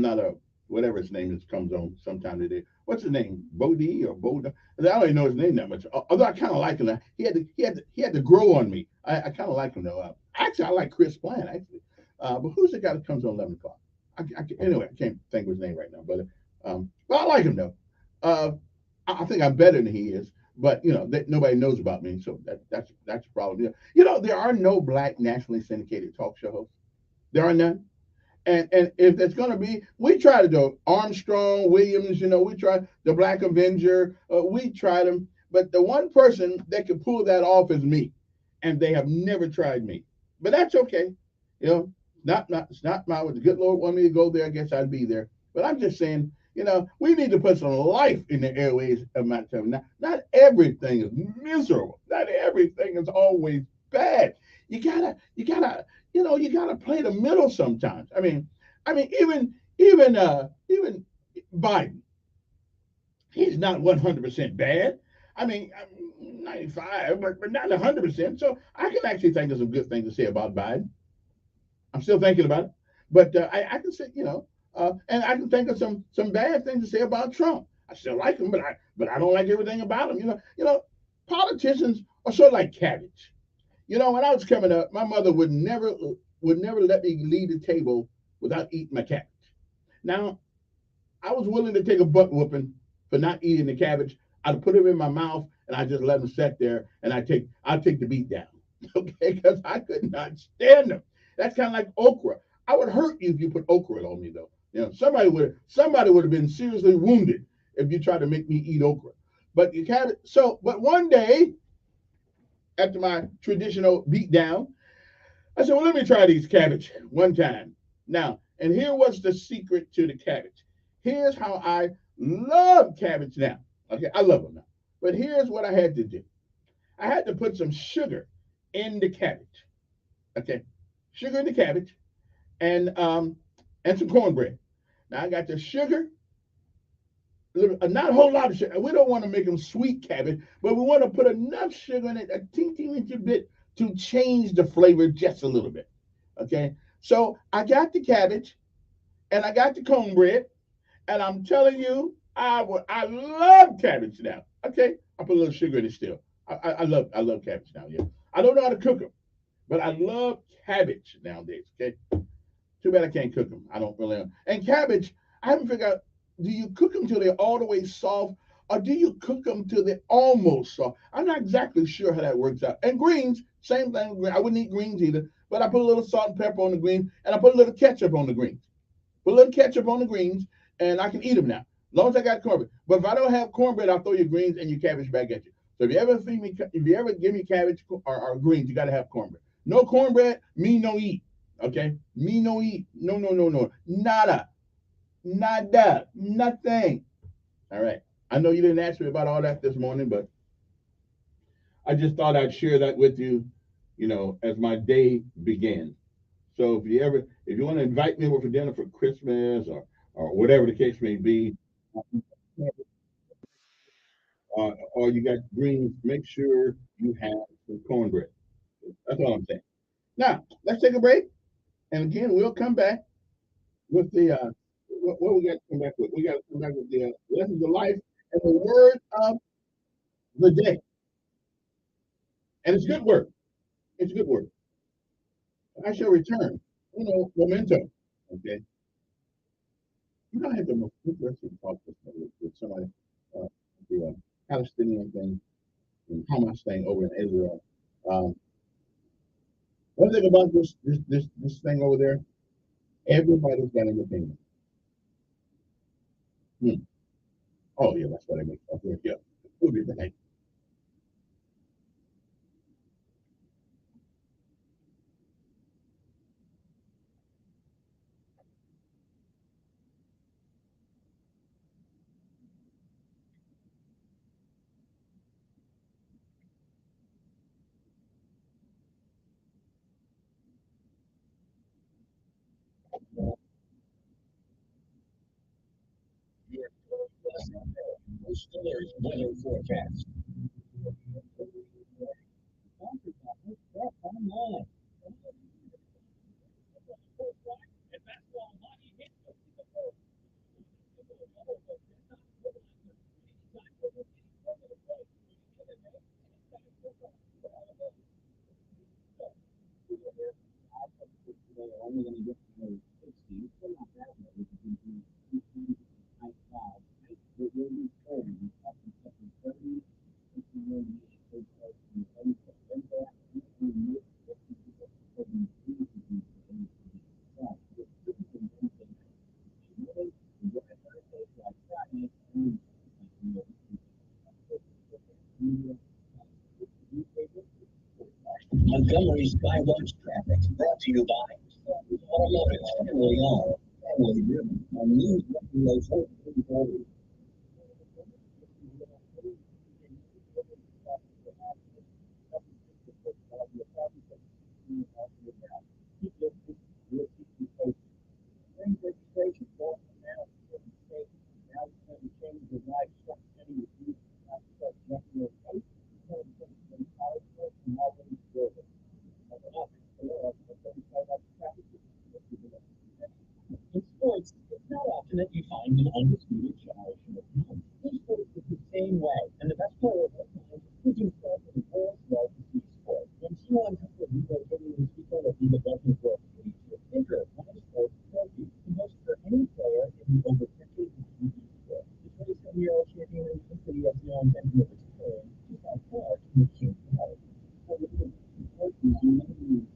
not a whatever his name is comes on sometime today. What's his name? Bodie or Boda? I don't even know his name that much. Although I kind of like him. He had to grow on me. I kind of like him though. Actually, I like Chris Plant actually. But who's the guy that comes on 11 o'clock? Anyway, I can't think of his name right now. But I like him though. I think I'm better than he is. But you know, nobody knows about me, so that's a problem. You know, there are no black nationally syndicated talk show hosts. There are none. And if it's going to be, we tried to do Armstrong, Williams, you know, we tried the Black Avenger, we tried them. But the one person that could pull that off is me. And they have never tried me. But that's okay. You know, it's not my, the good Lord wanted me to go there, I guess I'd be there. But I'm just saying, You know, we need to put some life in the airways of my time. Not everything is miserable. Not everything is always bad. You gotta play the middle sometimes. Even Biden, he's not 100% bad. I'm 95, but not 100%. So I can actually think of some good things to say about Biden. I'm still thinking about it, but I can say, and I can think of some bad things to say about Trump. I still like him, but I don't like everything about him. Politicians are sort of like cabbage. When I was coming up, my mother would never let me leave the table without eating my cabbage. Now, I was willing to take a butt whooping for not eating the cabbage. I'd put them in my mouth and I just let them sit there, and I'd take the beat down, okay? Because I could not stand them. That's kind of like okra. I would hurt you if you put okra on me, though. Somebody would have been seriously wounded if you tried to make me eat okra. But you cabbage. But one day, after my traditional beat down, I said, well, let me try these cabbage one time. Now, and here was the secret to the cabbage. Here's how I love cabbage now. Okay, I love them now. But here's what I had to do. I had to put some sugar in the cabbage. Okay, sugar in the cabbage, and some cornbread. Now I got the sugar, not a whole lot of sugar. We don't want to make them sweet cabbage, but we want to put enough sugar in it, a teeny bit, to change the flavor just a little bit. Okay, so I got the cabbage and I got the cornbread, and I'm telling you, I love cabbage now. Okay, I put a little sugar in it still. I love cabbage now. Yeah, I don't know how to cook them, but I love cabbage nowadays. Okay, too bad I can't cook them. I don't really know. And cabbage, I haven't figured out. Do you cook them till they're all the way soft, or do you cook them till they're almost soft? I'm not exactly sure how that works out. And greens, same thing. I wouldn't eat greens either, but I put a little salt and pepper on the greens, and I put a little ketchup on the greens. Put a little ketchup on the greens, and I can eat them now, as long as I got cornbread. But if I don't have cornbread, I'll throw your greens and your cabbage back at you. So if you ever give me cabbage or greens, you got to have cornbread. No cornbread, me no eat. Okay, me no eat. No, no, no, no, nada, nada, nothing. All right. I know you didn't ask me about all that this morning, but I just thought I'd share that with you, as my day began. So if you want to invite me over for dinner for Christmas or whatever the case may be, or you got greens, make sure you have some cornbread. That's all I'm saying. Now, let's take a break. And again, we'll come back with the, what we got to come back with? We got to come back with the lessons of life and the word of the day. And it's good work. It's good work. I shall return. Memento. Okay. I had the most interesting talk with somebody, the Palestinian thing, and Hamas thing over in Israel. One thing about this thing over there, everybody's got an opinion. Oh yeah, that's what I make up here. Yeah, we'll be back. Steelers weather forecast. Only going to get to 60. Still not bad though. We can do high clouds. It will be cold. Up to 30. It's going to be Montgomery's Skywatch Traffic, brought to you by Automotive, family owned, family driven, and news In sports, it's not often that you find an undisputed generation of talent. Esports is the same way, and the best player of all time is himself in the world's largest sport. When T1 relocated his people that he doesn't work to a bigger live sports trophy the most for any player in the over 50 sport. The 27-year-old champion in the city of Leon and in particular is by far the king of health. So it is important to many live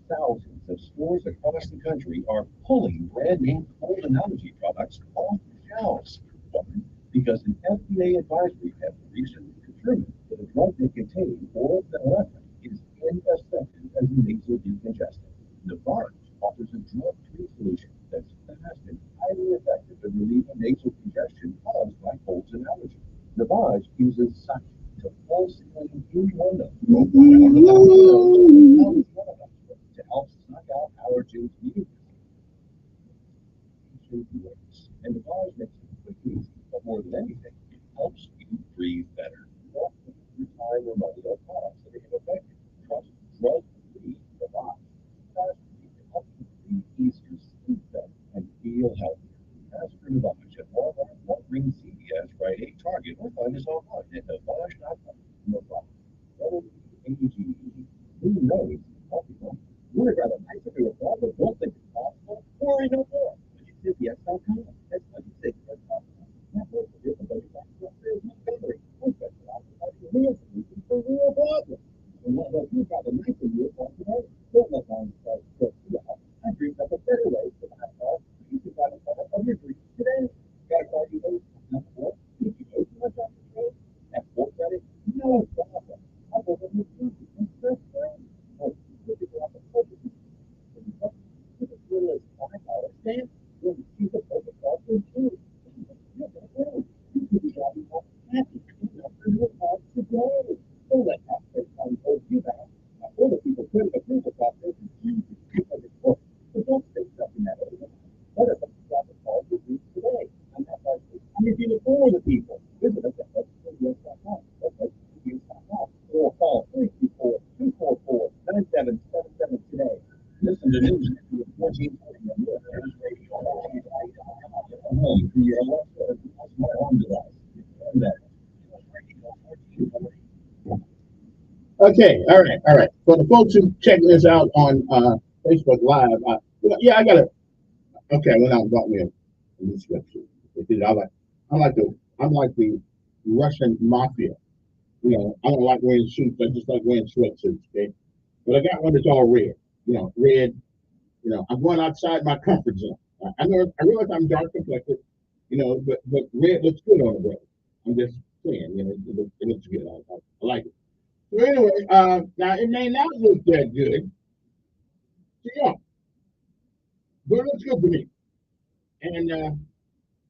Thousands of stores across the country are pulling brand name cold and allergy products off the shelves. Why? Because an FDA advisory has recently determined that a drug that contains oral phenylephrine is ineffective as a nasal decongestant. Novartis offers a drug-free solution that's fast and highly effective at relieving nasal congestion caused by colds and allergies. Novartis uses suction to force clean in one nose to help suck out allergens mucus. And the bars makes it quick and easy, but more than anything, it helps you breathe better. Don't waste your time or money on products that are ineffective. Trust drug-free Novartis. Fast-free to help you breathe easier, sleep better, and feel healthier. Ask for Novartis at Walmart, Walgreens, CVS, Rite Aid, Target, or find us online at Novartis.com. Novartis. W-A-G-E. Who knows? Healthy. Would it rather nice if your father don't think it's possible? Worry no more. CVS.com. That's CVS.com. That works for everybody. There's no memory. We specialize in finding real solutions for real problems. And what help you got a nicer year for today? Don't let on start to I dreamed up a better way to buy a car. You can buy a car of your dreams today. Got a car you own? Not work? Did you know too much on the trade? Have full credit? No problem. I'll go with you and stress free. Oh, you can go out the focus. As little as $5 stamp, you'll receive a perfect offer too. You're going to win. You could be driving home happy and not for your car today. Don't let that first time hold you back. Other people could have approved the process and you could have it work. But don't stay stuck in that area. Let us stop the call with you today. I'm not like this. I'm here for the people. Visit us at website.com. Or call 324-244-9777 today. Listen to news at 1440. Alexa, my home device. And that. Okay, all right. For the folks who checking this out on Facebook Live, yeah, I got it. Okay, when I got me a new sweatshirt. Because I'm like the Russian mafia. You know, I don't like wearing suits. I just like wearing sweatshirts. Okay, but I got one that's all red. You know, red. You know, I'm going outside my comfort zone. I realize I'm dark complected. You know, but red looks good on the red. I'm just saying. You know, it looks good. I like it. So anyway, now it may not look that good to you, but it looks good to me. And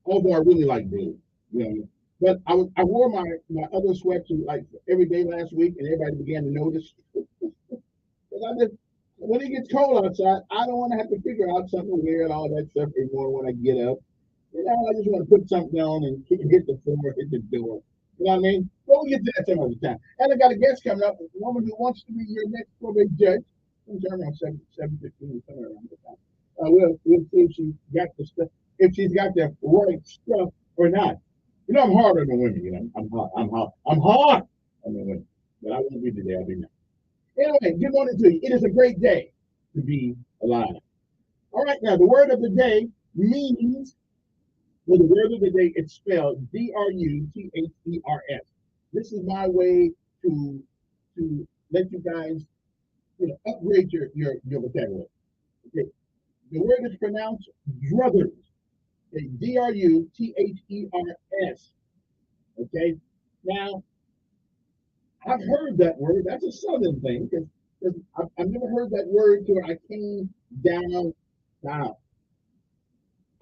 although I really like blue, you know, but I wore my other sweatshirt like every day last week, and everybody began to notice. Because I just when it gets cold outside, I don't want to have to figure out something to wear and all that stuff anymore when I get up. You know, I just want to put something on and hit the floor, hit the door. You know what I mean? We'll get to that some other time. And I got a guest coming up, a woman who wants to be your next probate judge. Sometime around 7:15, somewhere around that time. We'll see if she's got the stuff, if she's got the right stuff or not. You know, I'm harder than women. You know, I'm hard on the women, but I won't be today. I'll be now. Anyway, good morning to you. It is a great day to be alive. All right, now the word of the day means. Well, the word of the day, it's spelled Druthers. This is my way to let you guys, you know, upgrade your vocabulary. Okay. The word is pronounced druthers. Okay. Druthers. Okay. Now, I've heard that word. That's a southern thing because I've never heard that word till I came down south.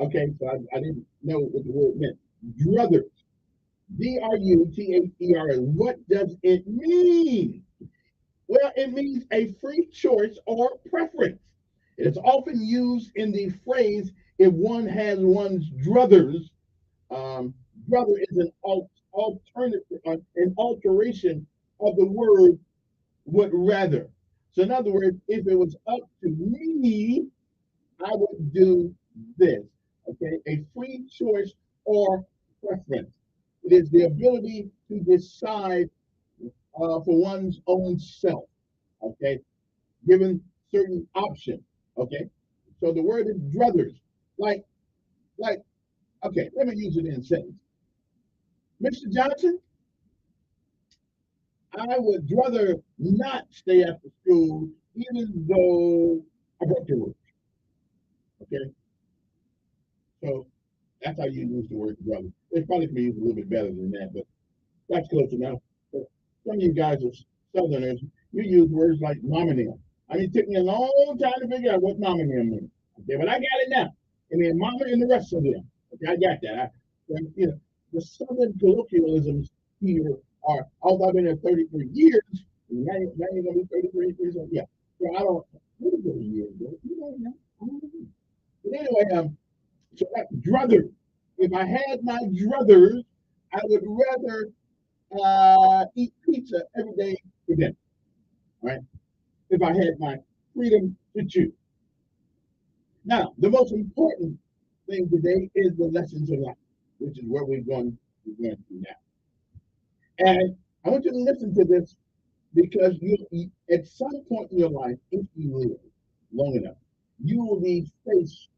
Okay, so I didn't know what the word meant. Druthers. Druthers. What does it mean? Well, it means a free choice or preference. It's often used in the phrase if one has one's druthers. Brother is an alternative, an alteration of the word would rather. So, in other words, if it was up to me, I would do this. Okay, a free choice or preference. It is the ability to decide for one's own self. Okay, given certain options. Okay, so the word is druthers. Like, okay, let me use it in a sentence. Mr. Johnson, I would rather not stay after school, even though I broke the rules. Okay, so that's how you use the word brother. It's probably can be used a little bit better than that, but that's close enough. But some of you guys are Southerners. You use words like mama and them. I mean, it took me a long time to figure out what mama and them mean. Okay, but I got it now. And then mama and the rest of them. Okay, I got that. You know, the Southern colloquialisms here are, although I've been here 33 years, now you're going to be 33 years old. Yeah. So I don't, what is it a year ago? You don't know. I don't know. But anyway, so that druther. If I had my druthers, I would rather eat pizza every day for dinner. Right? If I had my freedom to choose. Now, the most important thing today is the lessons of life, which is where we're going through now. And I want you to listen to this because you, at some point in your life, if you live long enough, you will be faced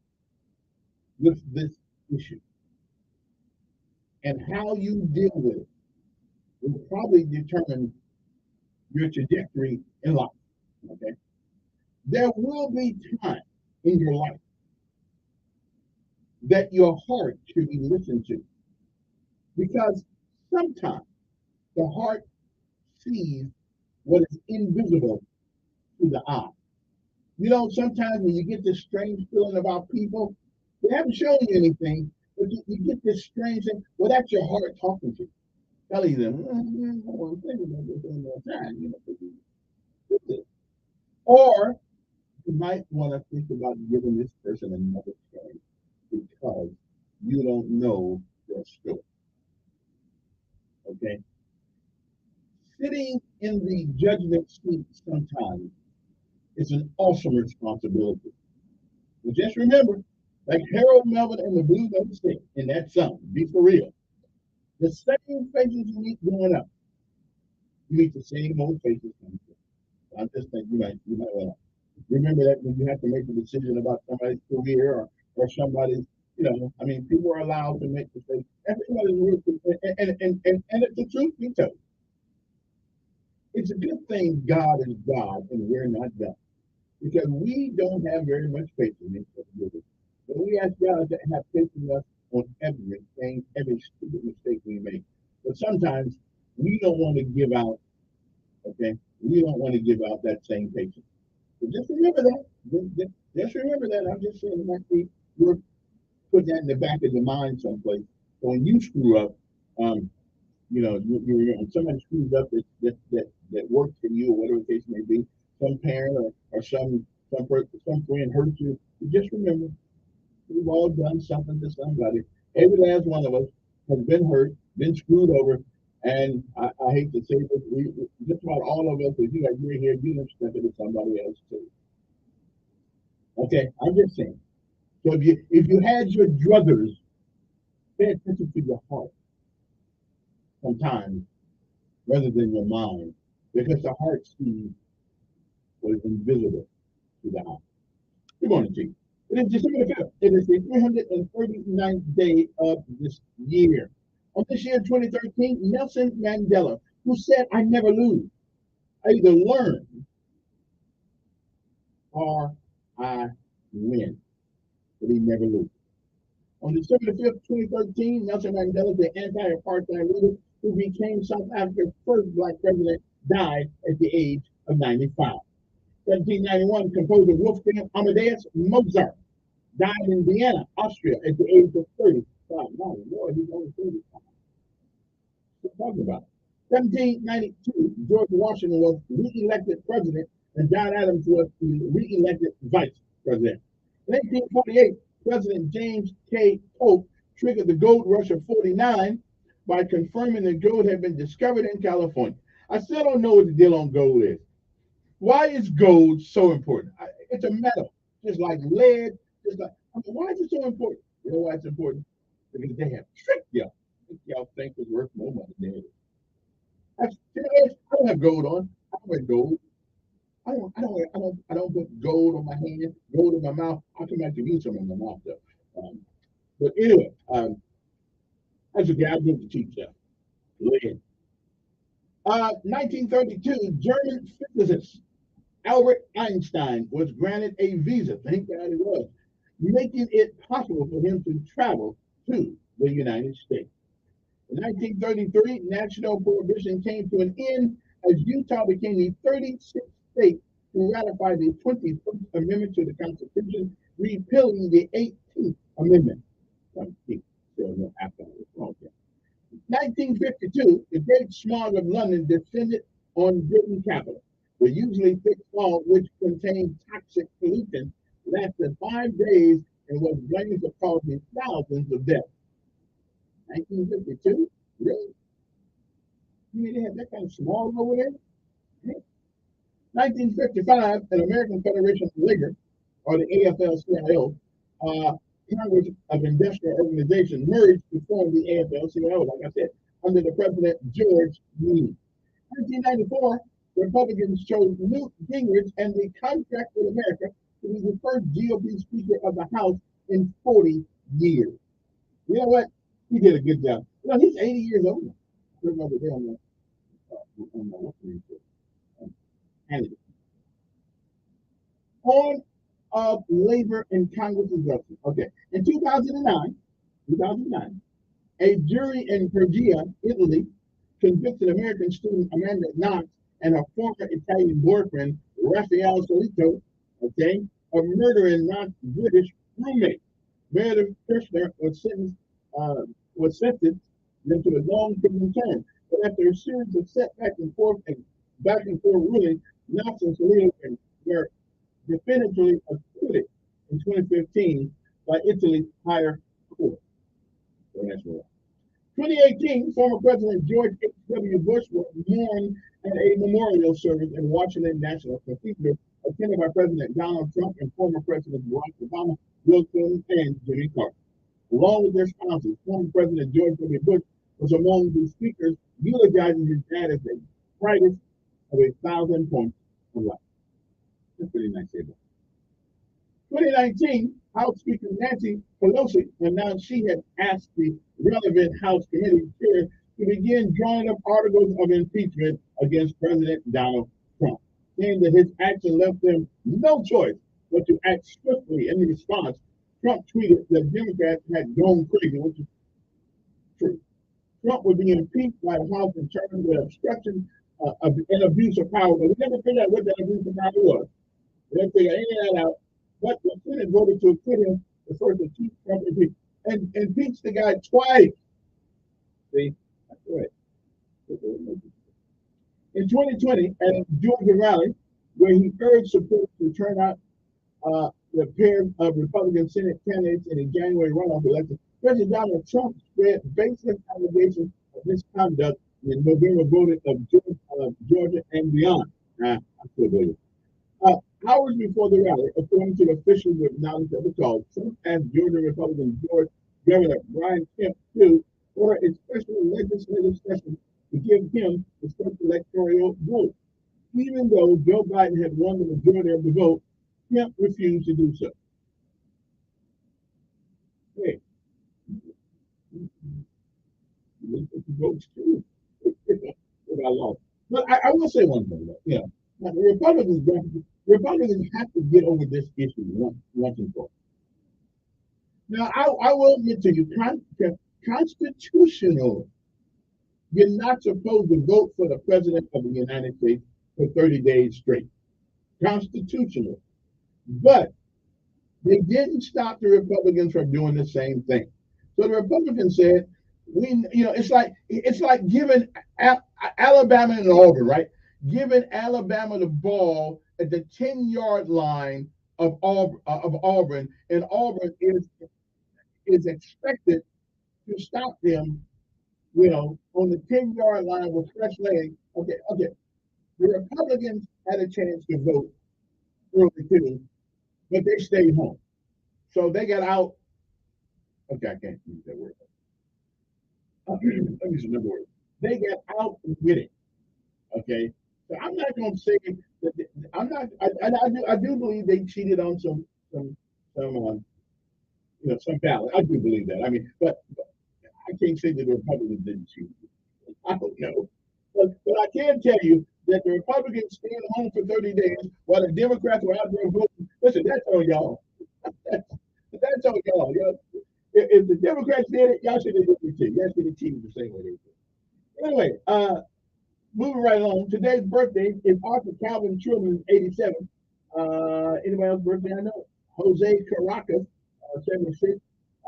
with this issue. And how you deal with it will probably determine your trajectory in life. Okay? There will be time in your life that your heart should be listened to. Because sometimes the heart sees what is invisible to the eye. You know, sometimes when you get this strange feeling about people, they haven't shown you anything, but you get this strange thing. Well, that's your heart talking to you. Telling them, I want to think about this one more time. You know, or you might want to think about giving this person another chance because you don't know their story. Okay? Sitting in the judgment seat sometimes is an awesome responsibility. But just remember, Like Harold Melvin and the Blue Note State in that song. Be for real. The same faces you meet growing up. You meet the same old faces coming through. I just think you might want to remember that when you have to make a decision about somebody's career or somebody's, I mean, people are allowed to make mistakes. Everybody's real, and the truth be told, it's a good thing God is God and we're not God. Because we don't have very much faith in each other. But we ask God to have faith in us on everything, every stupid mistake we make. But sometimes we don't want to give out, okay? We don't want to give out that same patience. So just remember that. Just remember that. I'm just saying, you're putting that in the back of your mind someplace. So when you screw up, when somebody screws up that works for you or whatever the case may be, some parent or some friend hurt you, just remember, we've all done something to somebody. Every last one of us has been hurt, been screwed over, and I hate to say this, just about all of us, if you got gray hair, you have to somebody else too. Okay, I'm just saying. So if you had your druthers, pay attention to your heart sometimes rather than your mind, because the heart sees what is invisible to the eye. Good morning, Chief. It is December the 5th. It is the 339th day of this year. On this year, 2013, Nelson Mandela, who said, I never lose. I either learn or I win. But he never loses. On December the 5th, 2013, Nelson Mandela, the anti-apartheid leader who became South Africa's first black president, died at the age of 95. 1791, composer Wolfgang Amadeus Mozart died in Vienna, Austria, at the age of 35. My Lord, he's only 35. What are talking about? 1792, George Washington was re-elected president, and John Adams was re-elected vice president. In 1848, President James K. Polk triggered the gold rush of '49 by confirming that gold had been discovered in California. I still don't know what the deal on gold is. Why is gold so important? It's a metal, just like lead, why is it so important? You know why it's important? Because they have tricked y'all. Y'all think it's worth more money than it is. I don't have gold on. I don't wear gold. I don't put gold on my hand, gold in my mouth. I'll come back to use some in my mouth though. But anyway, that's okay. I'll give it to cheap stuff. Lead. 1932, German physicist Albert Einstein was granted a visa, thank God it was, making it possible for him to travel to the United States. In 1933, national prohibition came to an end as Utah became the 36th state to ratify the 21st Amendment to the Constitution, repealing the 18th Amendment. 1952, the Great Smog of London descended on Britain capital. The usually thick fog, which contained toxic pollutant, lasted 5 days and was blamed for causing thousands of deaths. 1952? Really? You mean they had that kind of smog over there? 1955, an American Federation of Labor, or the AFL-CIO, Congress of Industrial Organization, merged to form the AFL-CIO, like I said, under the President George Meany. 1994, Republicans chose Newt Gingrich and the Contract with America to be the first GOP Speaker of the House in 40 years. You know what? He did a good job. You know, he's 80 years old now. I remember there on Horn of Labor in Congress of Justice. Okay. In 2009, a jury in Perugia, Italy, convicted American student Amanda Knox and her former Italian boyfriend, Raphael Solito, okay, of murdering Knox's British roommate. Meredith Kirshner was sentenced into a long prison term. But after a series of back and forth rulings, Knox and Solito were definitively acquitted in 2015 by Italy's higher court. So that's right. 2018, former President George H.W. Bush was mourned at a memorial service in Washington National Cathedral, attended by President Donald Trump and former President Barack Obama, Bill Clinton, and Jimmy Carter. Along with their sponsors, former President George W. Bush was among the speakers eulogizing his dad as the brightest of 1,000 points of light. That's pretty nice, Abel. 2019, House Speaker Nancy Pelosi announced she had asked the relevant House committee chair to begin drawing up articles of impeachment against President Donald Trump, saying that his action left them no choice but to act swiftly. In response, Trump tweeted that Democrats had gone crazy, which is true. Trump would be impeached by the House in terms of obstruction and abuse of power, but we never figured out what that abuse of power was. We didn't figure any of that out. But the Senate voted to acquit him, the first of two Trump impeached, and impeached the guy twice. See, that's right. In 2020, at a Georgia rally, where he urged supporters to turn out the pair of Republican Senate candidates in a January runoff election, President Donald Trump spread baseless allegations of misconduct in November voting of Georgia and beyond. I still believe it. Hours before the rally, according to the officials with knowledge of the call, Trump asked Georgia Republican Governor Brian Kemp to order a special legislative session to give him the first electoral vote. Even though Joe Biden had won the majority of the vote, Kemp refused to do so. Hey, votes too. I lost. But I will say one thing though. Yeah, now, the Republicans have to get over this issue once and for all. Now, I will admit to you, constitutional, you're not supposed to vote for the President of the United States for 30 days straight. Constitutional. But they didn't stop the Republicans from doing the same thing. So the Republicans said, it's like giving Alabama and Auburn, right? Giving Alabama the ball at the 10-yard line of Auburn, and Auburn is expected to stop them, on the 10-yard line with fresh legs. Okay. The Republicans had a chance to vote early too, but they stayed home. So they got out. Okay, I can't use that word. Let me use another word. They got out with it. Okay. So I'm not going to say that I do believe they cheated on some ballot. I do believe that. I mean, but I can't say that the Republicans didn't cheat. I don't know. But I can tell you that the Republicans stayed home for 30 days while the Democrats were out there voting. Listen, that's on y'all. That's on y'all. If the Democrats did it, y'all should have done it too. Y'all should have cheated the same way they did. Anyway, moving right along. Today's birthday is Arthur Calvin Truman, 87. Anybody else's birthday I know? Jose Caracas, 76.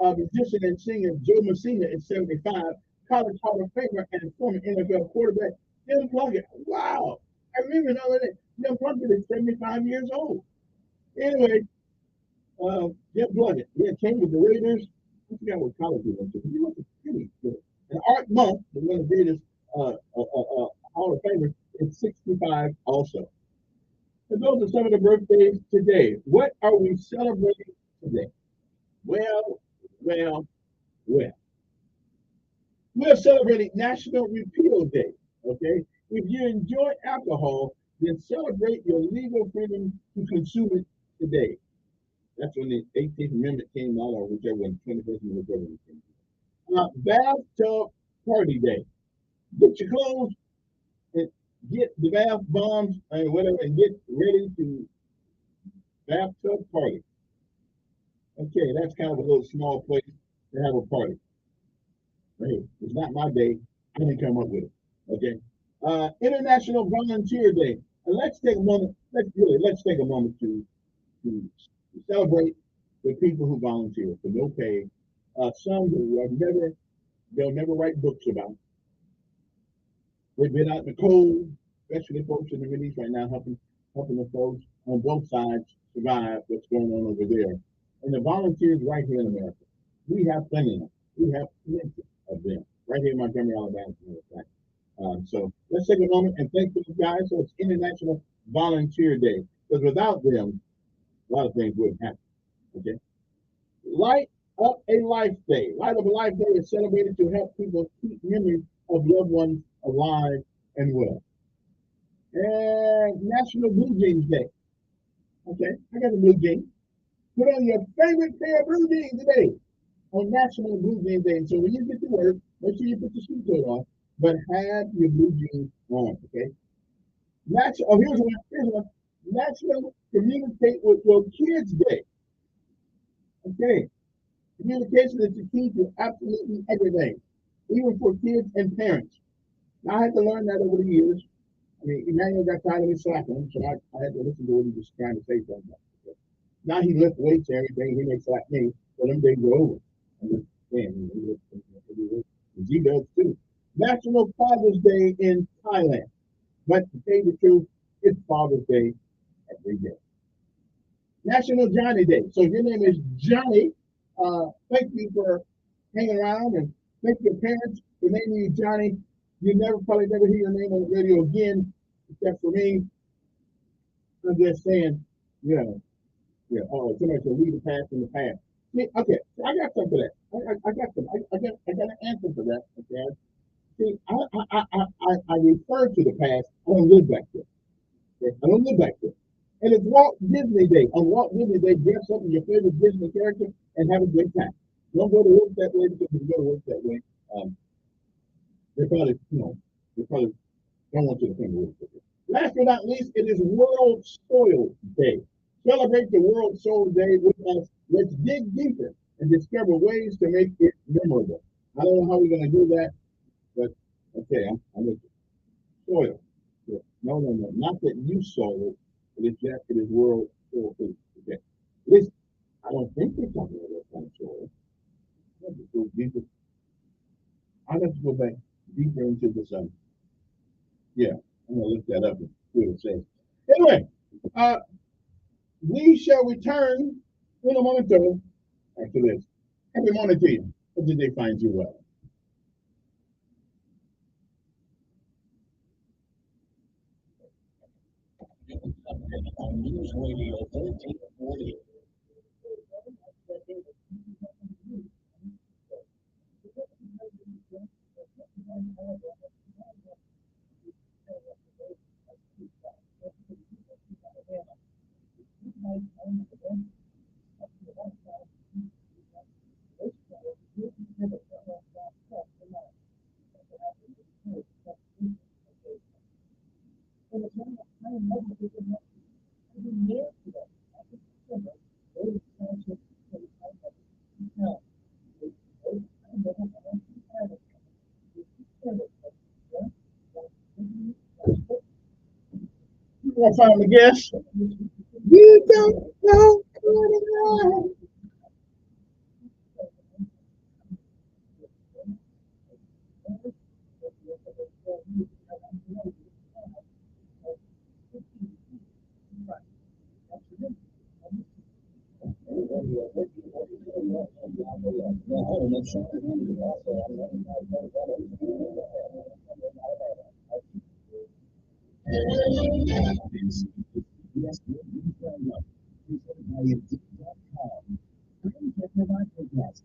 Musician and singer Joe Messina is 75. College Hall of Famer and former NFL quarterback Jim Plunkett. Wow, I remember now that Jim Plunkett is 75 years old. Anyway, Jim Plunkett, came with the Raiders. I forgot what college he went to. He went to City. And Art Monk, one of the greatest Hall of Famers, is 65 also. And those are some of the birthdays today. What are we celebrating today? Well. We're celebrating National Repeal Day, okay? If you enjoy alcohol, then celebrate your legal freedom to consume it today. That's when the 18th Amendment came out, or whichever one, 21st Amendment, whichever one came out. Bathtub Party Day. Get your clothes and get the bath bombs and whatever, and get ready to bathtub party. Okay, that's kind of a little small place to have a party. Hey, it's not my day. I didn't come up with it. Okay. International Volunteer Day. And let's take a moment. Let's take a moment to celebrate the people who volunteer for no pay. Some who they'll never write books about. They've been out in the cold, especially folks in the Middle East right now, helping the folks on both sides survive what's going on over there. And the volunteers right here in America, we have plenty of them. We have plenty of them right here in Montgomery, Alabama. So let's take a moment and thank these guys. So it's International Volunteer Day, because without them, a lot of things wouldn't happen. Okay. Light Up a Life Day. Light Up a Life Day is celebrated to help people keep memories of loved ones alive and well. And National Blue Jeans Day. Okay, I got a blue jean. Put on your favorite pair of blue jeans today on National Blue Jeans Day. So when you get to work, make sure you put your suit coat on, but have your blue jeans on, okay? Here's one. National Communicate with Your Kids Day. Okay. Communication is the key to absolutely everything, even for kids and parents. Now, I had to learn that over the years. I mean, Emmanuel got tired of me slapping him, so I had to listen to what he was trying to say something about. Now he lifts weights and everything, he may slap me, but them days are over. I'm just saying, he does too. National Father's Day in Thailand. But to tell you the truth, it's Father's Day every day. National Johnny Day. So if your name is Johnny, thank you for hanging around, and thank your parents for naming you Johnny. You probably never hear your name on the radio again, except for me. I'm just saying, yeah. Oh, somebody said leave the past in the past. See, okay, so I got something for that. I got an answer for that. Okay. See, I refer to the past. I don't live back there. Okay? I don't live back there. And it's Walt Disney Day. On Walt Disney Day, dress up in your favorite Disney character and have a good time. Don't go to work that way, because if you go to work that way, they probably don't want you to come to work. Last but not least, it is World Soil Day. Celebrate the World Soil Day with us. Let's dig deeper and discover ways to make it memorable. I don't know how we're going to do that, but okay, I'm with you. Soil. Yeah. No, not that you soil it. It is World Soil Day. Okay. Listen, I don't think they're talking about that kind of soil. I have to go back deeper into the sun. Yeah, I'm gonna look that up and see what it says. Anyway, we shall return in a moment after this. Happy morning to you. Hope the day finds you well. On News Radio 1340. We'll find the guest. You don't know what it is.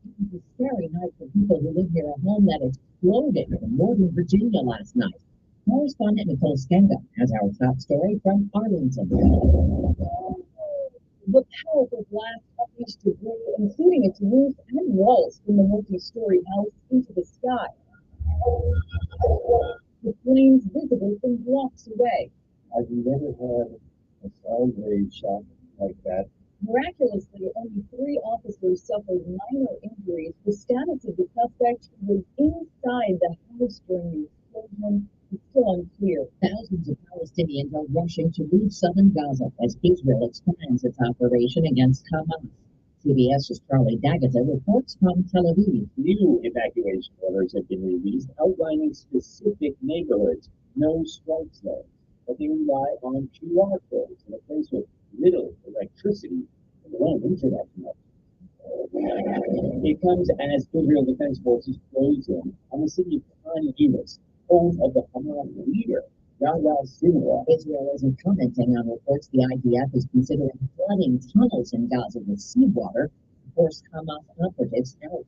It was a scary night for people who live near a home that exploded in Northern Virginia last night. Correspondent Nicole Stanga has our top story from Arlington. The powerful blast unleashed debris, including its roof and walls, from the multi-story house into the sky. The flames visible from blocks away. I've never had a sound wave shock like that. Miraculously, only 3 officers suffered minor injuries. The status of the suspect who was inside the house during the explosion is still unclear. Thousands of Palestinians are rushing to leave southern Gaza as Israel expands its operation against Hamas. CBS's Charlie D'Agata reports from Tel Aviv. New evacuation orders have been released outlining specific neighborhoods, no strike zones, but they rely on QR codes in a place with little electricity and no internet connection. It comes as Israel Defense Forces close in on the city of Khan Yunis, home of the Hamas leader, Yahya Sinwar. Israel isn't commenting on reports the IDF is considering flooding tunnels in Gaza with seawater. force Hamas operatives out.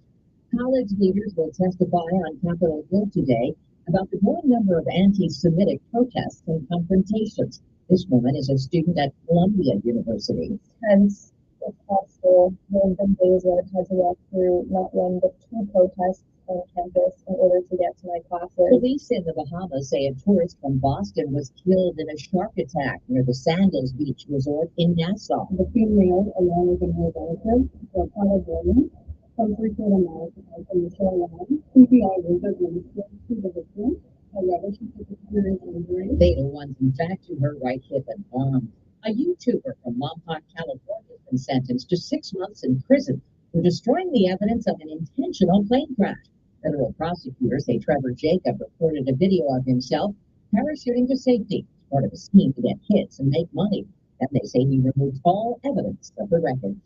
College leaders will testify on Capitol Hill today about the growing number of anti-Semitic protests and confrontations. This woman is a student at Columbia University. Hence, it's possible there have been days where I've had to walk through not one but two protests on campus in order to get to my classes. Police in the Bahamas say a tourist from Boston was killed in a shark attack near the Sandals Beach Resort in Nassau. The female, along with another relative, were California, from 3 miles from the shoreline. CPI was administered to the victim. However, she took a serious injury. Fatal ones, in fact, to her right hip and arm. A YouTuber from Lompoc, California, has been sentenced to 6 months in prison for destroying the evidence of an intentional plane crash. Federal prosecutors say Trevor Jacob recorded a video of himself parachuting to safety as part of a scheme to get hits and make money. And they say he removed all evidence of the wreckage.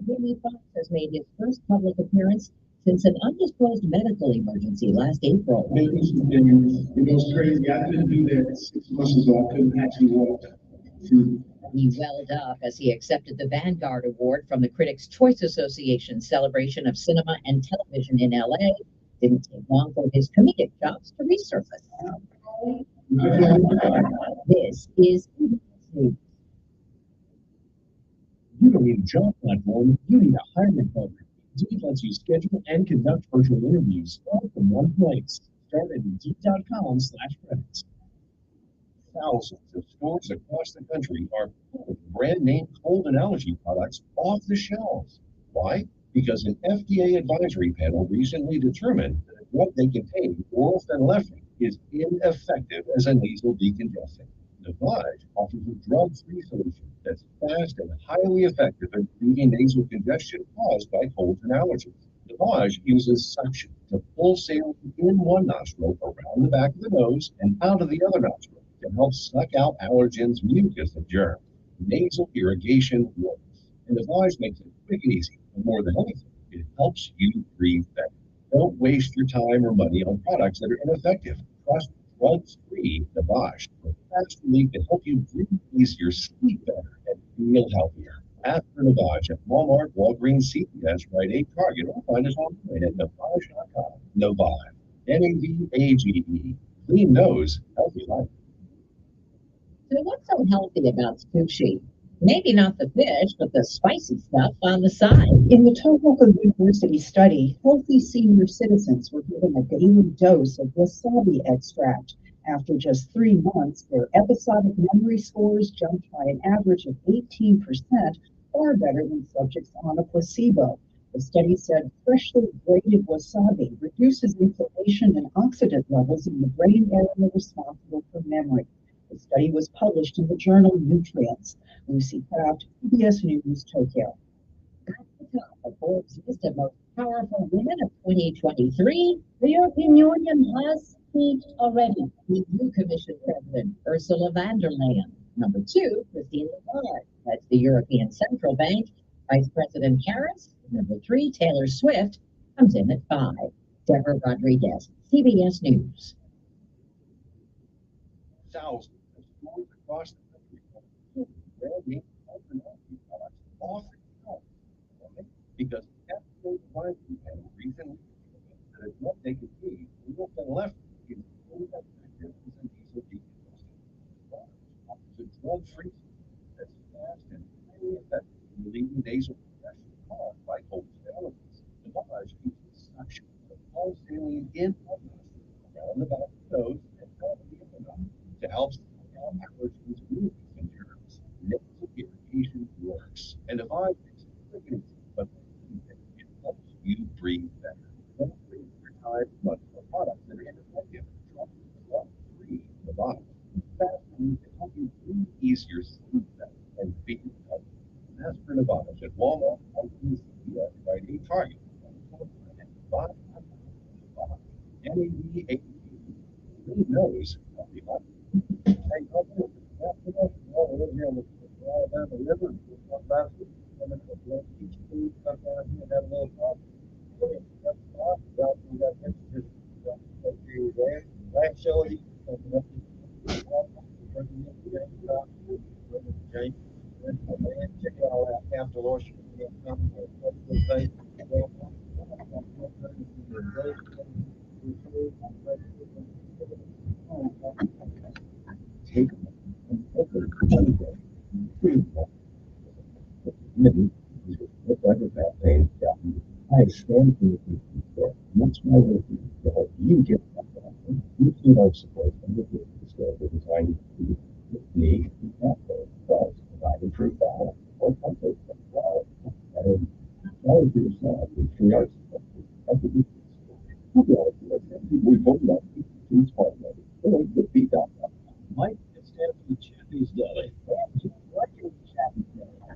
Jamie Foxx has made his first public appearance since an undisclosed medical emergency last April. It goes crazy. I couldn't do that 6 months ago. I couldn't actually walk. He welled up as he accepted the Vanguard Award from the Critics' Choice Association celebration of cinema and television in LA. Didn't take long for his comedic chops to resurface. This is You don't need a job platform, you need a hiring program. Indeed lets you schedule and conduct virtual interviews all from one place. Start at Indeed.com/credits. Thousands of stores across the country are pulling brand name cold and allergy products off the shelves. Why? Because an FDA advisory panel recently determined that what they contain, oral phenylephrine, is ineffective as a nasal decongestant. Navage offers a drug-free solution that's fast and highly effective at treating nasal congestion caused by colds and allergies. Navage uses suction to pull saline in one nostril around the back of the nose and out of the other nostril to help suck out allergens, mucus, and germs. Nasal irrigation works. And Navage makes it quick and easy. And more than anything, it helps you breathe better. Don't waste your time or money on products that are ineffective. Trust drugs-free Navage for fast relief to help you breathe easier, sleep better, and feel healthier. Ask for Navage at Walmart, Walgreens, CVS, Rite Aid, Target, or find us online at Navage.com. Navage. Navage. Clean nose, healthy life. So what's so healthy about sushi? Maybe not the fish, but the spicy stuff on the side. In the Tohoku University study, healthy senior citizens were given a daily dose of wasabi extract. After just 3 months, their episodic memory scores jumped by an average of 18%, far better than subjects on a placebo. The study said freshly grated wasabi reduces inflammation and oxidant levels in the brain area responsible for memory. The study was published in the journal Nutrients. Lucy Kraft, PBS News, Tokyo. At the top of Forbes' list of most powerful women of 2023, the European Union has peaked already. EU Commission President Ursula von der Leyen. Number 2, Christine Lagarde. That's the European Central Bank. Vice President Harris. Number 3, Taylor Swift, comes in at 5. Deborah Rodriguez, CBS News. Thousands of stores across the country are brand name cold and allergy products off the shelves. Why? Because the FDA advisory panel recently determined that what they contain, oral phenylephrine, is ineffective as a nasal decongestant. Offers a drug-free solution that's fast and highly effective in relieving nasal congestion caused by colds and allergies. Navage uses suction to pull saline in one nostril around the back of the nose and out of the other nostril to help suck out allergens, mucus, and germs. Nasal irrigation works. And Navage makes it quick and easy, but it helps you breathe better. Don't waste your time and money on products that are ineffective. Trust drug-free Navage. Fast relief to help you breathe easier, sleep better, and feel healthy. Ask for Navage at Walmart, Elkins, CVS, Rite Aid, Target. Navage. Clean nose, healthy life. Take and over maybe look like a bad pain. I stand for the people. That's my way to help you get that. You need our support from the store design need but provide improved balance or comfort as well. And knowledge yourself with 3 hours of the we both love these partners. So the feedback. Mike, it's time for the Chappie's Deli.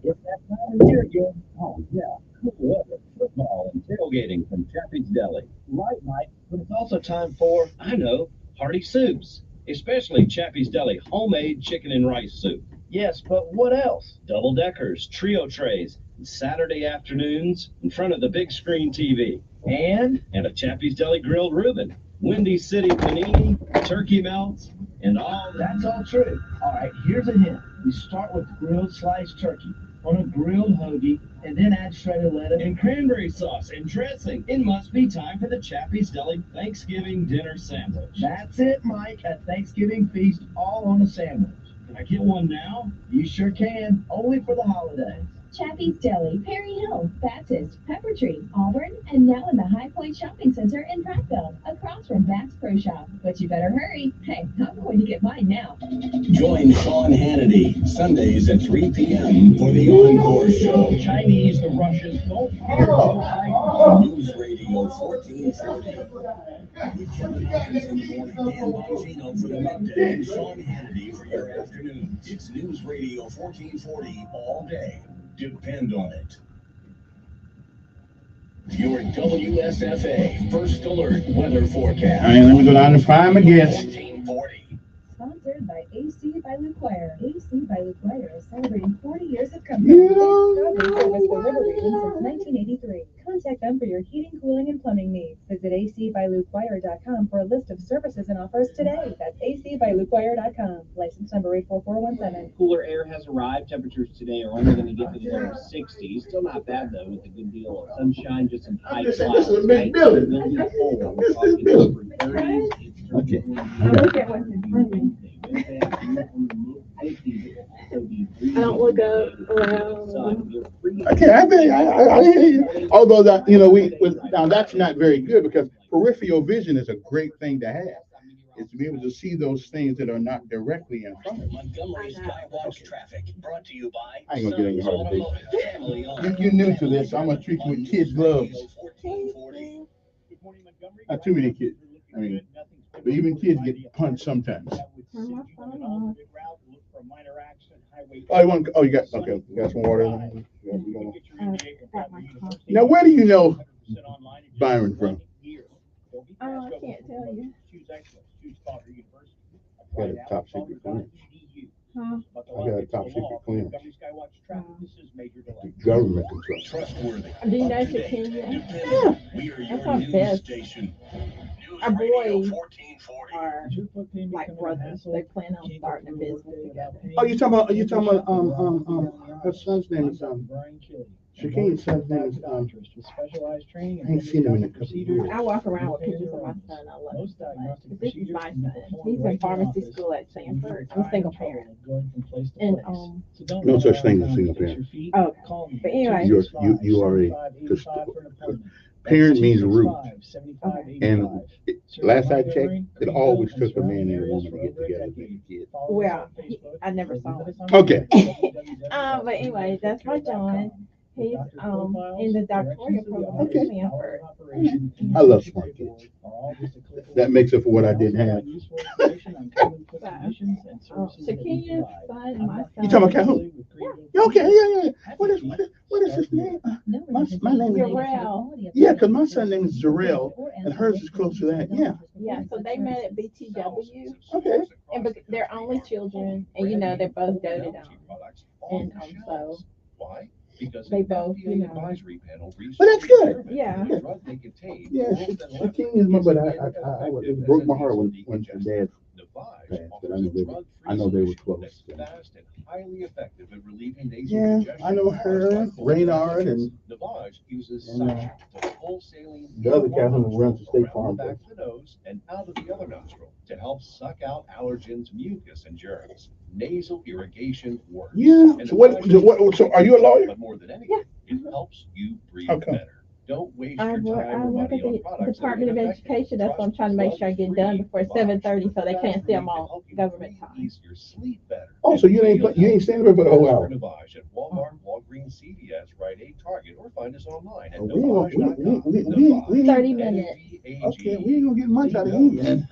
If that's not a year ago. Oh, yeah. Cool weather, football, and tailgating from Chappie's Deli. Right, Mike. But it's also time for, I know, hearty soups. Especially Chappie's Deli homemade chicken and rice soup. Yes, but what else? Double deckers, trio trays, Saturday afternoons in front of the big screen TV. And a Chappie's Deli grilled Reuben, Windy City panini, turkey melts, and all. That's all true. All right, here's a hint. We start with grilled sliced turkey on a grilled hoagie, and then add shredded lettuce and cranberry sauce and dressing. It must be time for the Chappie's Deli Thanksgiving dinner sandwich. That's it, Mike. A Thanksgiving feast all on a sandwich. Can I get one now? You sure can. Only for the holidays. Chappie's Deli, Perry Hill, Baptist, Pepper Tree, Auburn, and now in the High Point Shopping Center in Prattville, across from Bass Pro Shop. But you better hurry. Hey, I'm going to get mine now. Join Sean Hannity Sundays at 3 p.m. for the Encore Show. Chinese, the Russians, don't News Radio 1440. With John Elkins in the morning, Dan Bongino for the midday, and Sean Hannity for your afternoon. It's News Radio 1440 all day. Depend on it. Your WSFA First Alert Weather Forecast. All right, let me go down and find my guest. Sponsored by AC by LeClaire. AC by LeClaire is celebrating 40 years of comfort. Strawberry service for River Region since 1983. Contact them for your heating, cooling, and plumbing needs. Visit acbyluquire.com for a list of services and offers today. That's acbyluquire.com. License number 84417. Cooler air has arrived. Temperatures today are only going to get to the lower 60s. Still not bad, though, with a good deal of sunshine, just some high clouds. This is a big building. Will be cold. This is a building. Okay. Look at what's in front of me. I don't look up around. Okay, I hear you. Although that, now that's not very good because peripheral vision is a great thing to have. Is to be able to see those things that are not directly in front of you. Montgomery Skywatch traffic brought to you by I ain't gonna get in your heart today. You're new to this, so I'm gonna treat you with kids' gloves. Not too many kids. I mean, but even kids get punched sometimes. Oh, you got okay. You got some water. Now, where do you know Byron from? I can't tell you. Got a top secret clearance. Huh? I got a top secret clearance. The government controls. Trustworthy. Do you know Shaquille? Yeah. That's our best. Our boys are like brothers. They plan on starting a business together. Oh, you talking about her son's name is Shaquille's son's name is I ain't seen him in a couple of years. I walk around with pictures of my son. I love him. This is my son. He's in pharmacy school at Sanford. I'm a single parent. And No such thing as single parent. oh, but anyway. You are a parent means root. Okay. And last I checked, it always took a man and a woman to get together to make a kid. Well, I never saw him. Okay. But anyway, that's my John. He's in the doctoral program at Sanford. I love smart kids. That makes up for what I didn't have. Shaquille's son and my son. You talking about Calhoun? Yeah. Okay, yeah. What is his name? My name is Jarrell. Yeah, because my son's name is Jarrell, and hers is close to that. Yeah. Yeah, so they met at BTW. Okay. And they're only children, and they're both doted on. And so they both, But that's good. Yeah. Yeah, Shaquille is my, but it broke my heart when her dad passed, but I know they were close. Fast and highly effective at relieving nasal Yeah, congestion. I know her, Raynard, and Navage uses and, suction to pull saline the other cat who runs the State around Farm the back place. of the nose and out of the other nostril to help suck out allergens, mucus, and germs. Nasal irrigation works. Yeah. And So so are you a lawyer? But more than anything, it helps you breathe Okay. better. Don't waste I your work, time I or work money at on the products Department of Education. That's what I'm trying to make sure I get done before 7:30, so they can't see them on government time. Easier sleep better. Oh, so you ain't standing there for the whole hour. Navage at Walmart, Walgreens, CVS, Rite Aid, Target, or find us online at Oh, we 30 minutes. Okay, we ain't gonna get much out of you, man.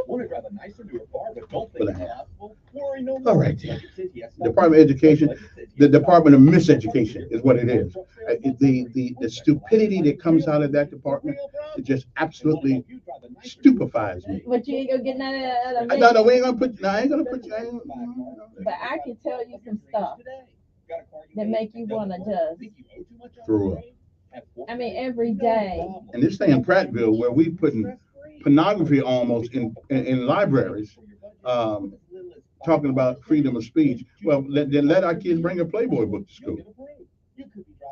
Want to grab a nicer, newer car, but don't For think the it's half. possible? Worry no All more. right. Budget says yes. Department of Education, the Department of Miseducation is what it is. The stupidity that comes out of that department, it just absolutely stupefies me. But you ain't gonna get none of that. No, we ain't gonna put. No, I ain't gonna put you. But I can tell you some stuff that make you wanna just Throw up. I mean, every day. And this thing in Prattville, where we putting pornography almost in libraries, talking about freedom of speech. Well, then let our kids bring a Playboy book to school.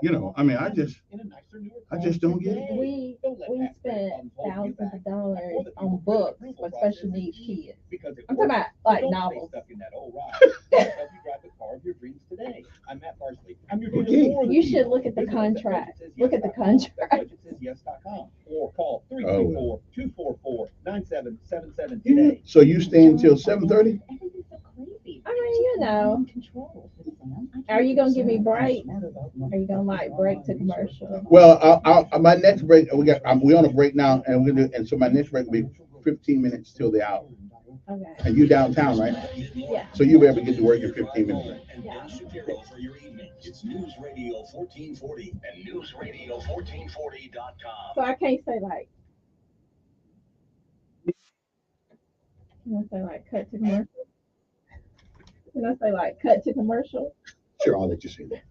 You know, I mean, I just don't get it. We spent thousands of dollars on books for special needs kids. I'm talking about like novels. You should look at the contract. Look at the contract. Or call 324-244-9777 Yeah. today. So you stay until 7:30? I mean, you know. Are you gonna give me breaks? Are you gonna like break to commercial? Well, my next break, we on a break now, and so my next break will be 15 minutes till the hour. Okay. And you downtown, right? Yeah. So you'll be able to get to work in 15 minutes. Yeah. For your evening, it's News Radio 1440 and NewsRadio1440.com. So I can't say like. Can I say like cut to commercial? Can I say like cut to commercial? Sure, I'll let you say that.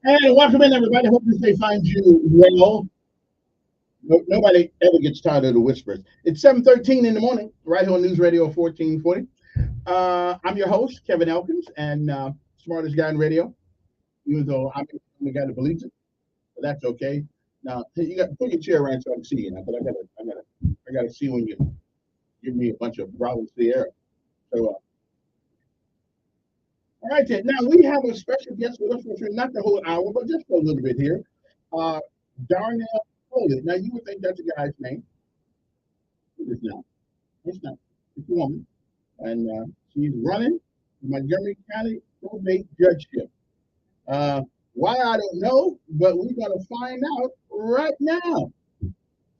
Hey, welcome in, everybody. Hope this day finds you well. Nobody ever gets tired of the whispers. It's 7:13 in the morning, right here on News Radio 1440. I'm your host, Kevin Elkins, and smartest guy in radio, even though I'm the guy that believes it. But that's okay. Now, you got put your chair around so I can see you now, but I gotta see when you give me a bunch of problems to the air. So, all right, then. Now we have a special guest with us for not the whole hour, but just for a little bit here. Darnell. Now you would think that's a guy's name. It is not. It's not. It's a woman. And she's running for Montgomery County probate judgeship. Why, I don't know, but we're going to find out right now.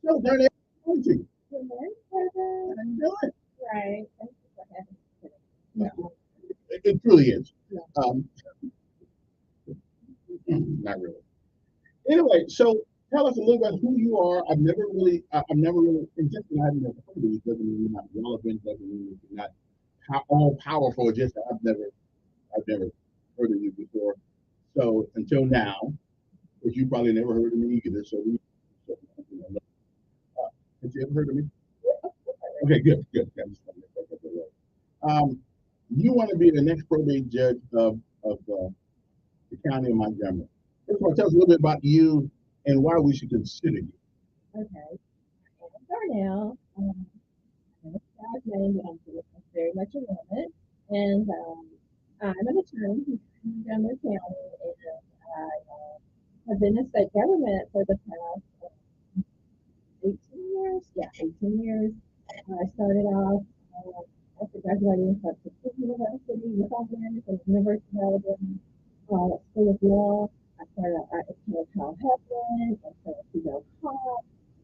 So, Darnell, how are you? Good morning, Kevin. How you doing? Right. No, it truly is. Not really. Anyway, so tell us a little about who you are. I've never really, and just because I haven't never heard of you doesn't mean you're not relevant, doesn't mean you're not all powerful. Just that I've never heard of you before. So until now, because you probably never heard of me either. So have you ever heard of me? Okay, good. You want to be the next probate judge of the county of Montgomery. First of all, tell us a little bit about you and why we should consider you. Okay. Darnell, God's name, I'm very much a woman, and I'm an attorney in Montgomery County, and I have been in state government for the past 18 years. Yeah, 18 years. I started off after graduating from Texas University with honors from the University of Alabama School of Law. I started out at Carl Heflin, and so Fidel Cobb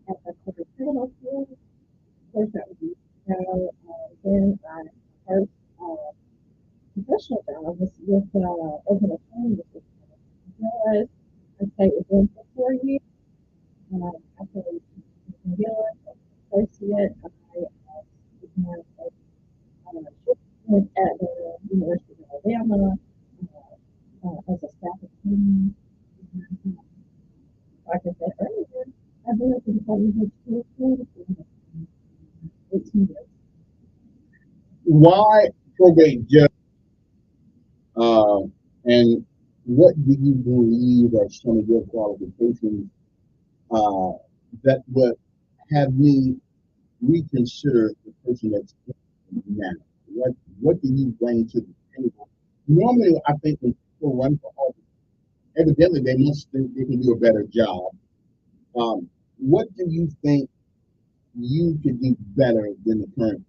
at the Corporate Criminal School. First, that was then I first professional job was with open attorney with Gillis. I stayed with them for 4 years. After Gillis, associate, I was my assistant at the University of Alabama as a staff attorney. Like I said earlier, I've been at the Department of Education 18 years. Why probate judge? And what do you believe are some of your qualifications that would have me reconsider the person that's in now? What do you bring to the table? Normally, I think when people run for office, evidently they must think they can do a better job. What do you think you could do better than the current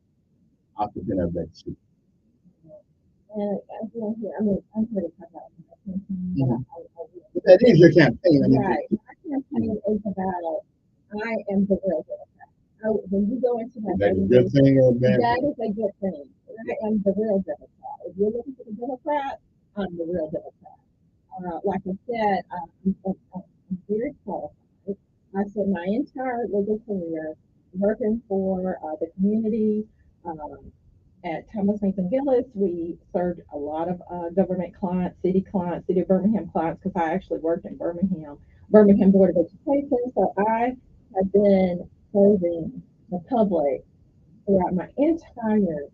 occupant of that seat? And as you know here, I mean, I'm pretty cut out. But that is your campaign. I mean, Right. My campaign is about I am the real Democrat. When you go into that, is that a good thing or a bad that thing? is a good thing. I am the real Democrat. If you're looking for the Democrat, I'm the real Democrat. Like I said, I'm very qualified. I spent my entire legal career working for the community. At Thomas Mason Gillis, we served a lot of government clients, city of Birmingham clients, because I actually worked in Birmingham Board of Education. So I have been serving the public throughout my entire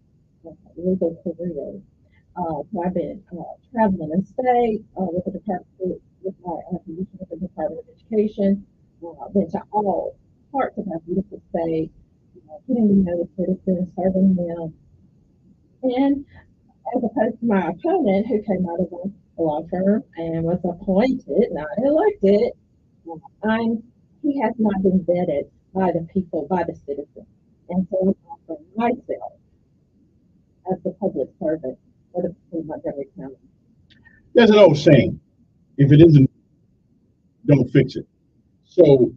legal career. So I've been traveling in state with the department, with my position with the Department of Education. Been to all parts of our beautiful state, getting to know the citizens, serving them. And as opposed to my opponent, who came out of a law firm and was appointed, not elected, I'm he has not been vetted by the people, by the citizens. And so I'm offering myself as the public servant for the people of Montgomery County. There's an old saying: if it isn't, don't fix it. So,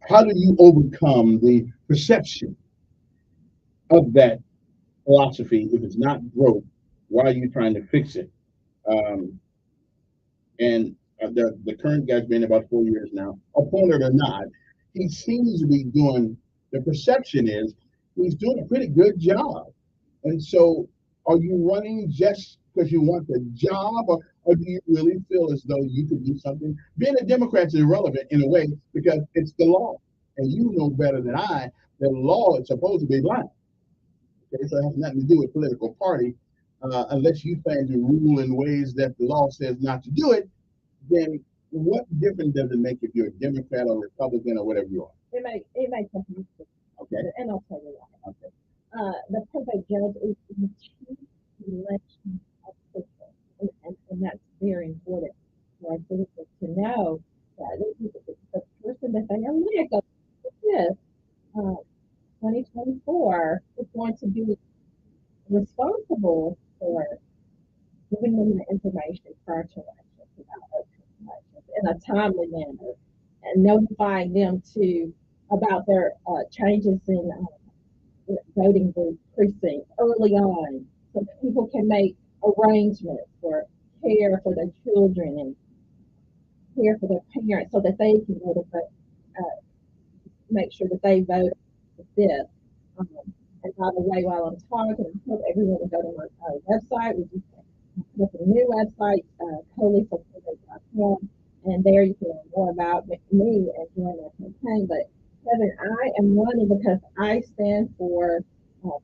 how do you overcome the perception of that philosophy? If it's not broke, why are you trying to fix it? Um, and the current guy's been about 4 years now. Opponent or not, he seems to be doing. The perception is he's doing a pretty good job. And so, are you running just because you want the job, or do you really feel as though you could do something? Being a Democrat is irrelevant in a way because it's the law, and you know better than I that law is supposed to be blind. Okay, so it has nothing to do with political party, unless you plan to rule in ways that the law says not to do it. Then what difference does it make if you're a Democrat or Republican or whatever you are? It makes a huge difference. Okay. And I'll tell you why. Okay. The probate judge is the chief election official, and that's very important for our citizens to know that the person that they elect with 2024 is going to be responsible for giving them the information prior to elections about elections in a timely manner and notifying them about their changes in voting booth precincts early on so that people can make arrangements for care for their children and care for their parents so that they can go to vote, make sure that they vote the 5th. And by the way, while I'm talking, I hope everyone will go to my website. We just put up a new website, coalitionforprobate.com, and there you can learn more about me and join our campaign. But Kevin, I am running because I stand for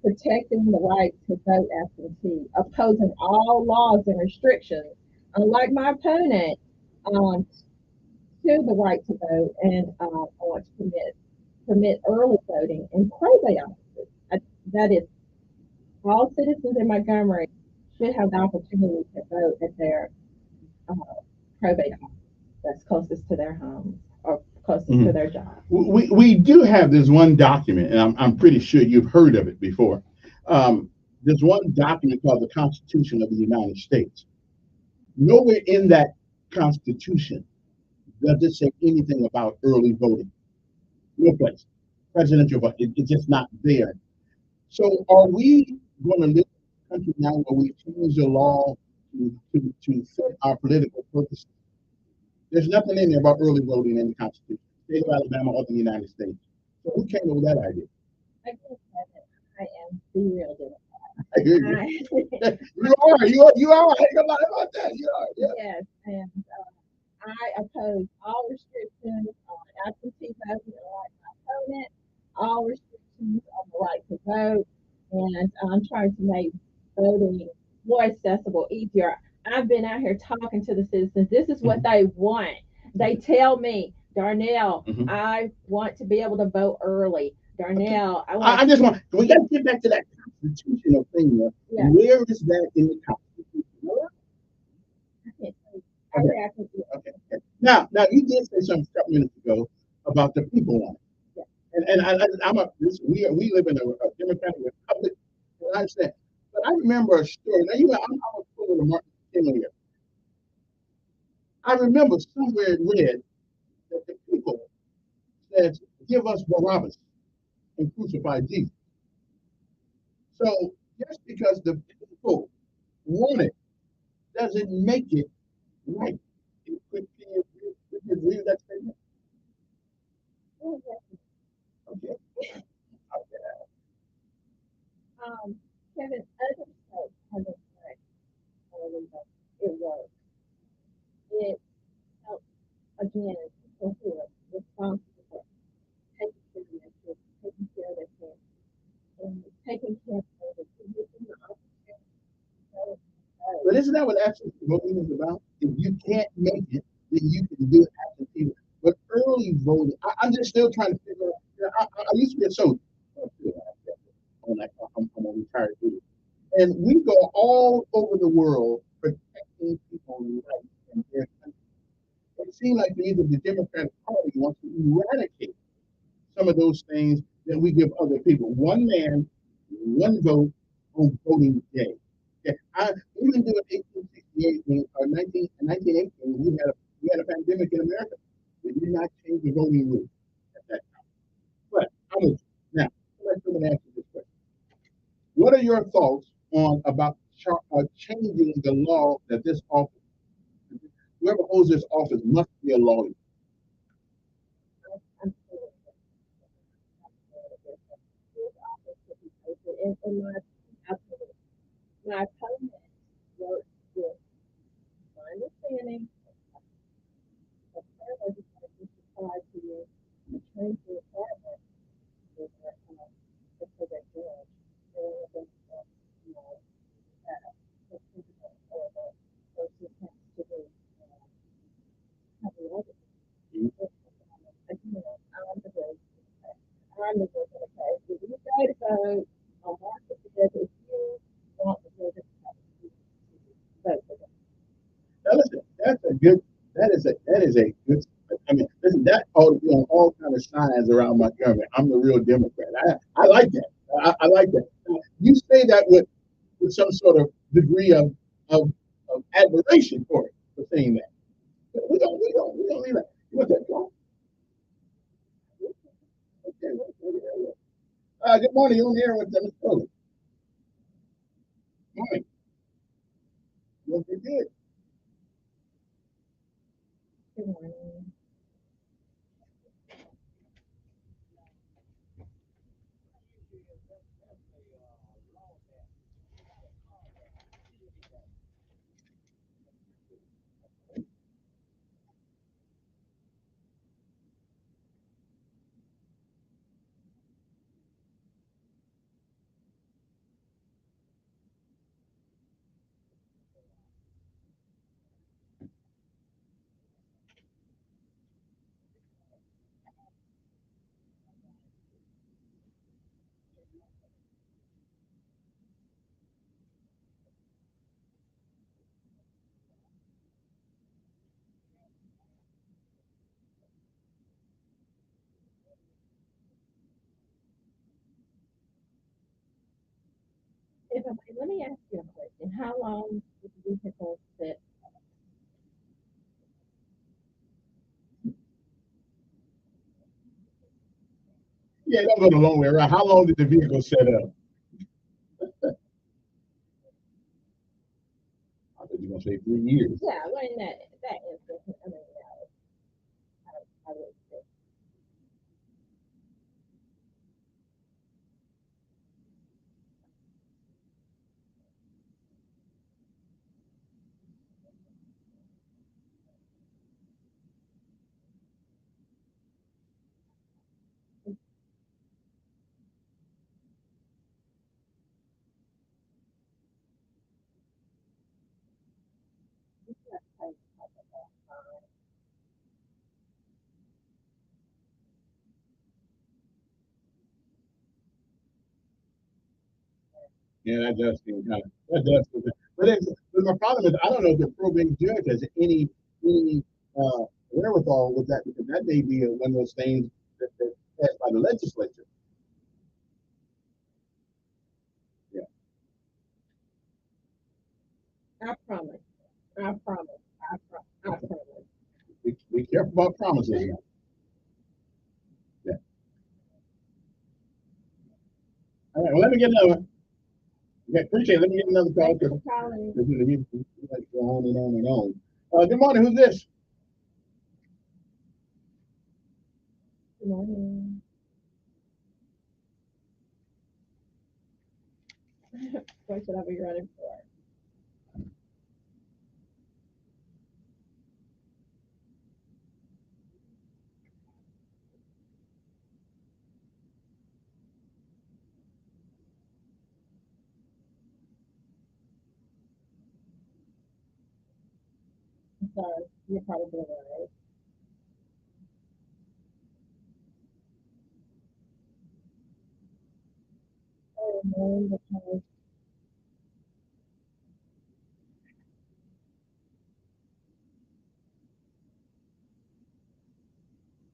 protecting the right to vote absentee, opposing all laws and restrictions, unlike my opponent, to the right to vote, and I want to permit early voting in probate offices. That is, all citizens in Montgomery should have the opportunity to vote at their probate office that's closest to their home or closest to their job. We do have this one document, and I'm pretty sure you've heard of it before. There's one document called the Constitution of the United States. Nowhere in that Constitution does it say anything about early voting. No place. Presidential vote, it's just not there. So are we going to live in a country now where we change the law to fit our political purposes? There's nothing in there about early voting in the Constitution, state of Alabama or the United States. So who came up with that idea? I guess I am the real Democrat. I hear you. You are. I ain't gonna lie about that. You are. Yeah. Yes, and I oppose all restrictions on absentee voting, like my opponent, all restrictions on vote, and I'm trying to make voting more accessible, easier. I've been out here talking to the citizens. This is what they want. They tell me, Darnell, I want to be able to vote early. Darnell, I just want, we got to get back to that constitutional thing. Yeah. Where is that in the Constitution? Okay. Now, you did say something a couple minutes ago about the people on it. We live in a democratic republic, and I understand. But I remember a story. Now, I'm a full of Martin Luther King here. I remember somewhere it read that the people said, "Give us Barabbas and crucify Jesus." So just because the people want it doesn't make it right. Can you agree with that statement? Okay. Kevin, other states have been correct. It works. It helps, again, people who are responsible for taking care of their kids, taking care of their parents, and taking care of others, and giving the opportunity. But isn't that what absentee voting is about? If you can't make it, then you can do absentee. But early voting, I'm just still trying to figure out. I used to be a soldier. I'm a retired dude. And we go all over the world protecting people's rights in their country. It seems like either the Democratic Party wants to eradicate some of those things that we give other people. One man, one vote on voting day. Okay. Even during 1868, when 1918, we had a pandemic in America. We did not change the voting rules at that time. But I'm with you. Now, let's ask you this question. What are your thoughts on about changing the law that this office, whoever holds this office must be a lawyer? In my opponent works with my understanding of fair legislation applied to you, the change the requirement with the correct judge, or the the physical or the person has to be have the other. Again, I'm the judge in the case. If you go to vote on March the fifth, if you want the judge to vote for them. Now listen, that is a good. I mean, listen, that ought to be on all kind of signs around Montgomery. I'm the real Democrat. I like that. I like that. You say that with some sort of degree of admiration for saying that. But we don't need that. You want that, John? Okay. Good morning. You're on the air with Mr. Cody. Morning. Well, you good. Good morning. Let me ask you a question. How long does the vehicle sit? Yeah, don't go the long way around. How long did the vehicle set up? I thought you were going to say 3 years. Yeah, well, in that instance, I mean, I would say. Yeah, that does seem kind of that does. But my problem is I don't know if the probate judge has any wherewithal with that because that may be one of those things that's passed by the legislature. Yeah. I promise. I promise. I promise. Be careful about promises now. Yeah. All right. Well, let me get another one. Okay, appreciate it. Let me get another call because we like to go on and on and on. Good morning. Who's this? Good morning. What should I be running for? I'm sorry. You're probably right. Oh, no, because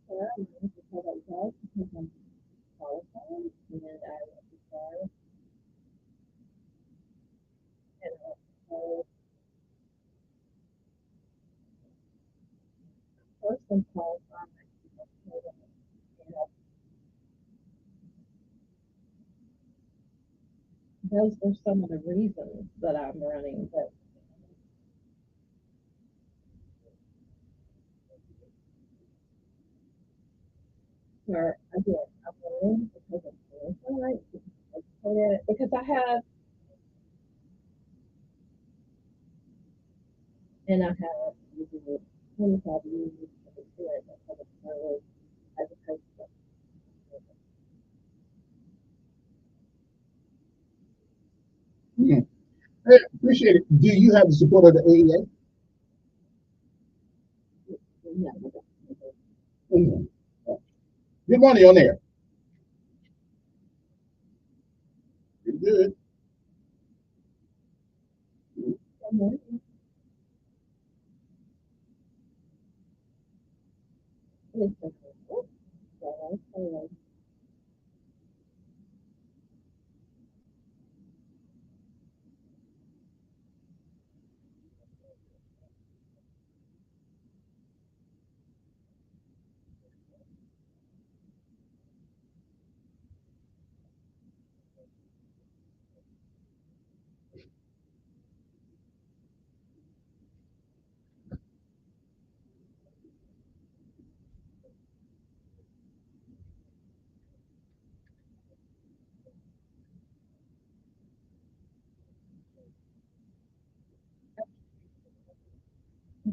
because I was because I'm qualified and I went to start and also first I'm qualified and those were some of the reasons that I'm running. But sir, again, I'm running because I'm qualified, because I'm educated, because I have and I have 25 years of experience in public service as a coach. Hmm. Hey, appreciate it. Do you have the support of the AEA? Mhm. Good morning on there. Pretty good.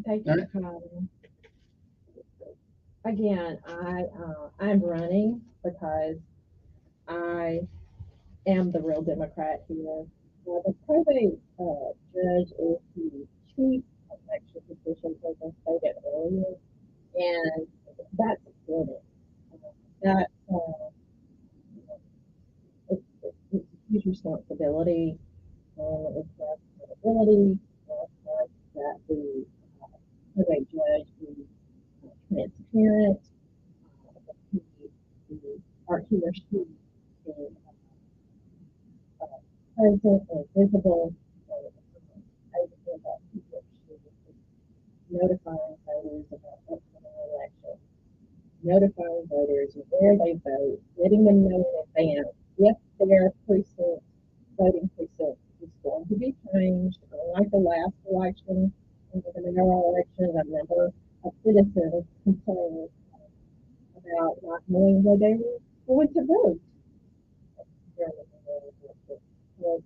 Thank you for calling. Again, I'm running because I am the real Democrat here. The probate judge is the chief election position, as I stated earlier, and that's important. That it's a huge responsibility, and it's a responsibility that the probate judge is transparent, he, he, or he or she is present and visible, notifying voters about upcoming elections, notifying voters where they vote, letting them know in advance if their precinct, voting precinct is going to be changed. Unlike the last election, in the mayoral election, I remember a citizen complained about not knowing where they were going to vote during the mayoral election. So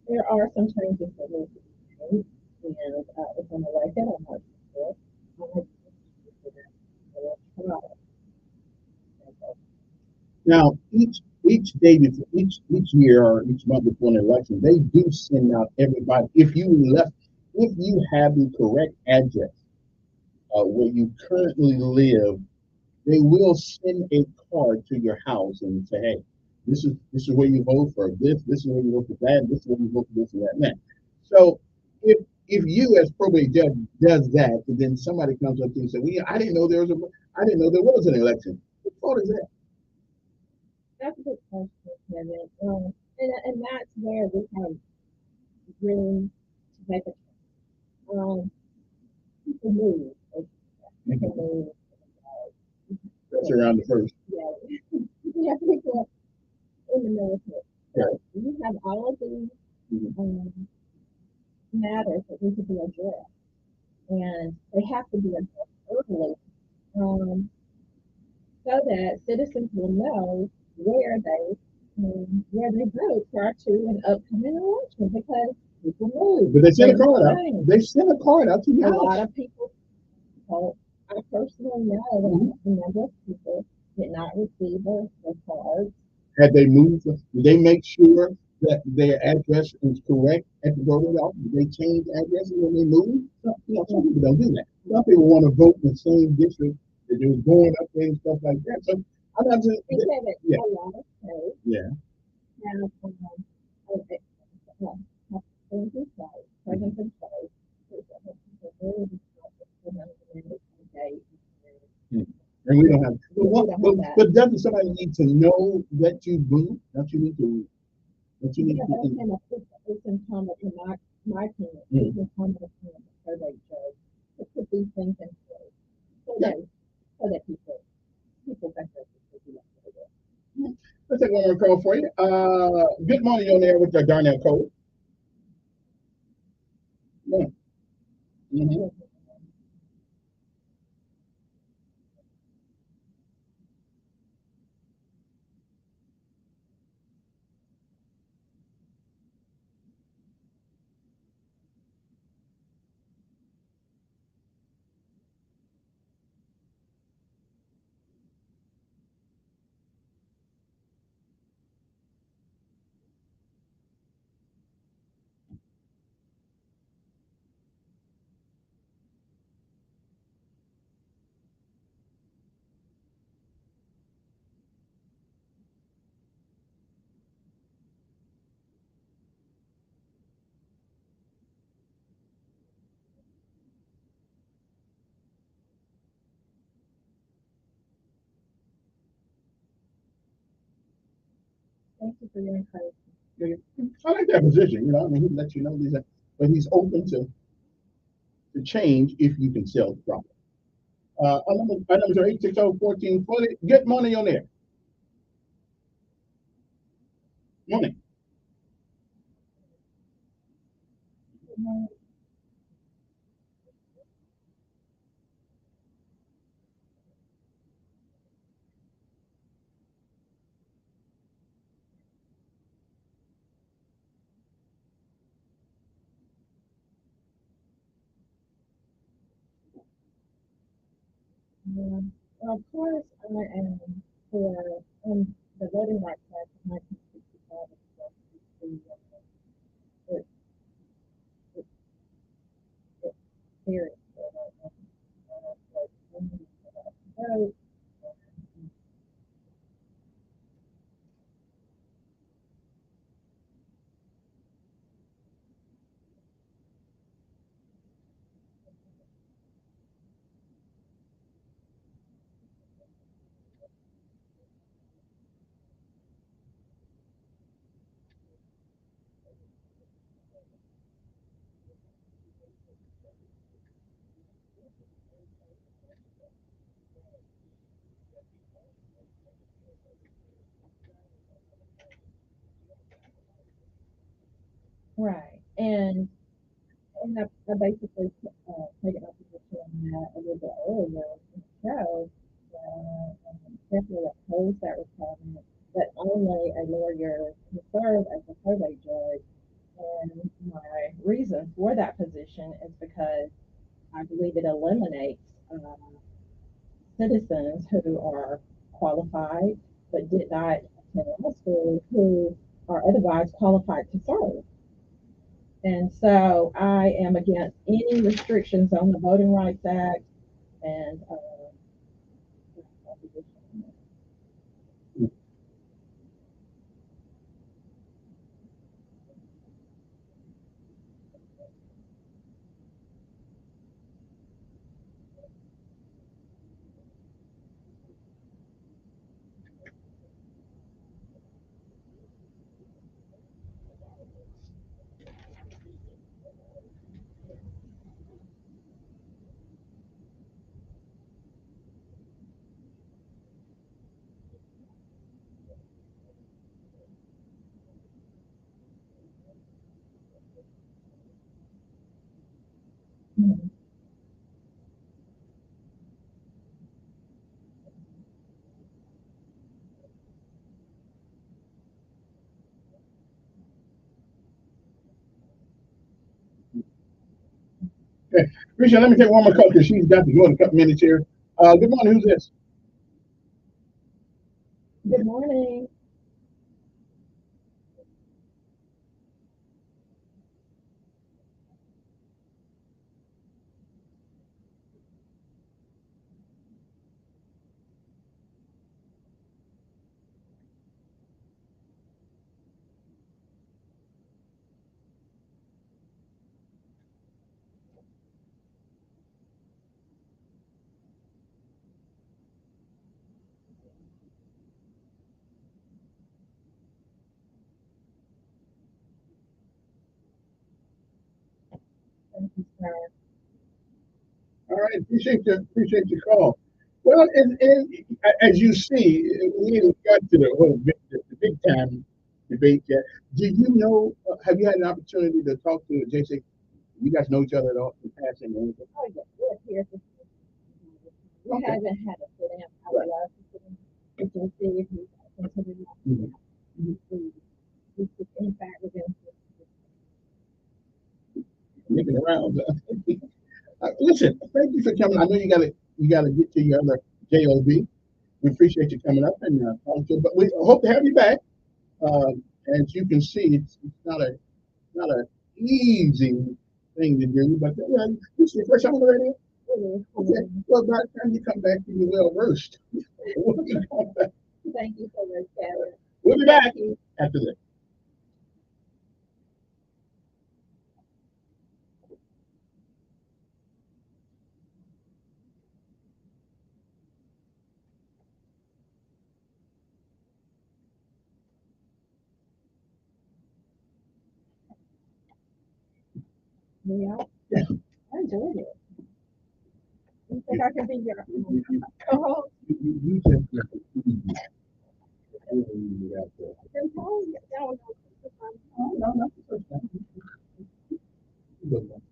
there are some changes that need to be made, and if I'm elected, I'm not sure. Now, each day before each year or each month before an election, they do send out everybody. If you have the correct address where you currently live, they will send a card to your house and say, "Hey, This is where you vote for this. This is where you vote for that. This is where you vote for this and that. And that. So if you as probate judge does that, and then somebody comes up to you and says, "Well, yeah, I didn't know there was an election." What fault is that? That's a good question, Kevin. And that's where we have room to make a people move. People move. That's around the first. Yeah. Yeah, people in the military. So you have all of these matters that need to be addressed, and they have to be addressed early, so that citizens will know where they vote prior to an upcoming election, because people move. But they send a They card out. change. They send a card out to your A house. lot of people, well, I personally know that a number of people did not receive the cards. Had they moved? Did they make sure that their address is correct at the voting office? Did they change addresses when they moved? Some people don't do that. Some people want to vote in the same district that they're going up there and stuff like that. So I'm not just They said that yeah. a lot of states Yeah. have things in place, programs in place, that people really And we don't have. We don't have that. But doesn't somebody need to know that you moved? Don't you need to? Don't you need Yeah, to? it's incumbent in my opinion, it's incumbent upon the probate judge to put these things in place, so that people better do that. Let's take one more call for you. Good morning, on there with the Darnell code. Yeah. Mm-hmm. Thank you for your encouragement. I like that position. I mean, he lets you know these, but he's open to change if you can sell the property. Our numbers are 860-1440. Good morning, on there. Morning. Of course, I am for the Voting Rights Act of 1965. It's very right. And I basically taken up a position on that a little bit earlier in the show. Definitely oppose that requirement that only a lawyer can serve as a probate judge. And my reason for that position is because I believe it eliminates citizens who are qualified but did not attend law school who are otherwise qualified to serve. And so I am against any restrictions on the Voting Rights Act and Risha, let me take one more call because she's got to go in a couple minutes here. Good morning. Who's this? Good morning. Thank you, sir. All right, appreciate your call. Well, and as you see, we ain't got to the big time debate yet. Do you know? Have you had an opportunity to talk to JC? You guys know each other at all in passing or anything? Oh, yeah, we're here. We Okay. haven't had a sit down. I would love to sit down. We can see if he's considering in fact we're going Looking around. Listen, thank you for coming. I know you gotta get to your other job. We appreciate you coming up and talking to us, but we hope to have you back. As you can see, it's not a easy thing to do, but this is your first time on the radio. Okay. Well, by the time you come back, you'll be well versed. Thank you so much, Kevin. We'll be back after this. Yeah. I enjoyed it. You think I can be your co-host? You just Then Paul, that was no.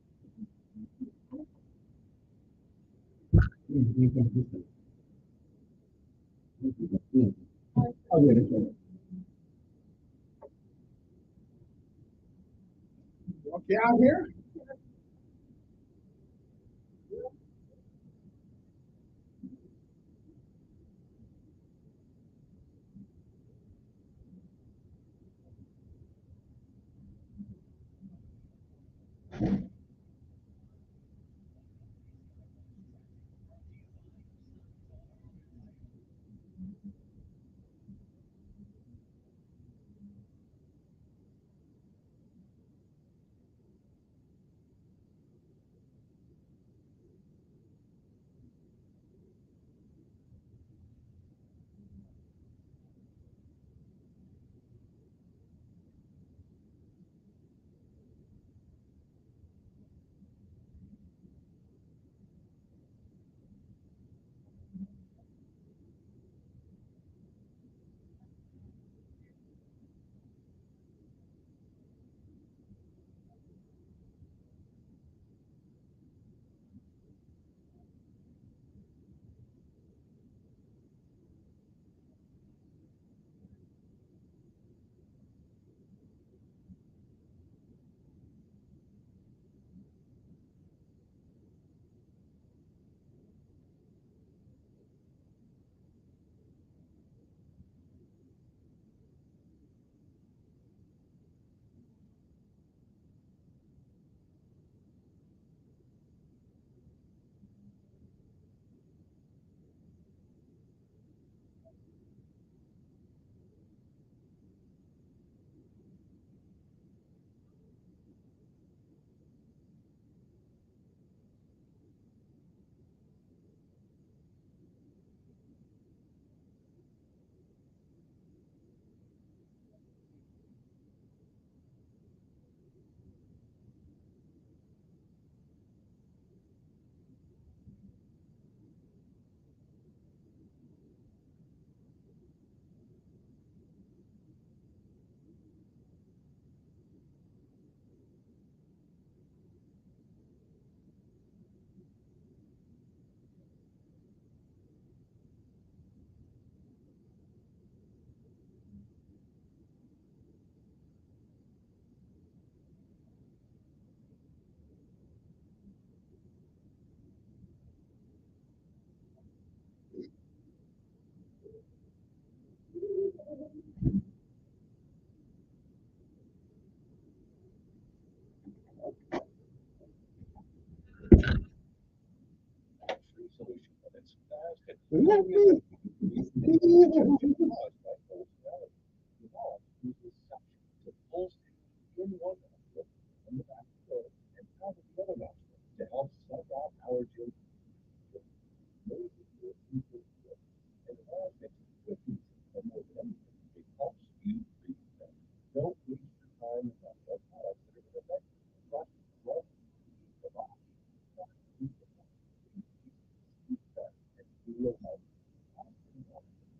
Okay, out here. Let me to help suck out allergens. And all fixes cookies, and more than anything, it helps you breathe better. Don't waste your time with other products that are going to affect you. Trust the box. And feel healthy.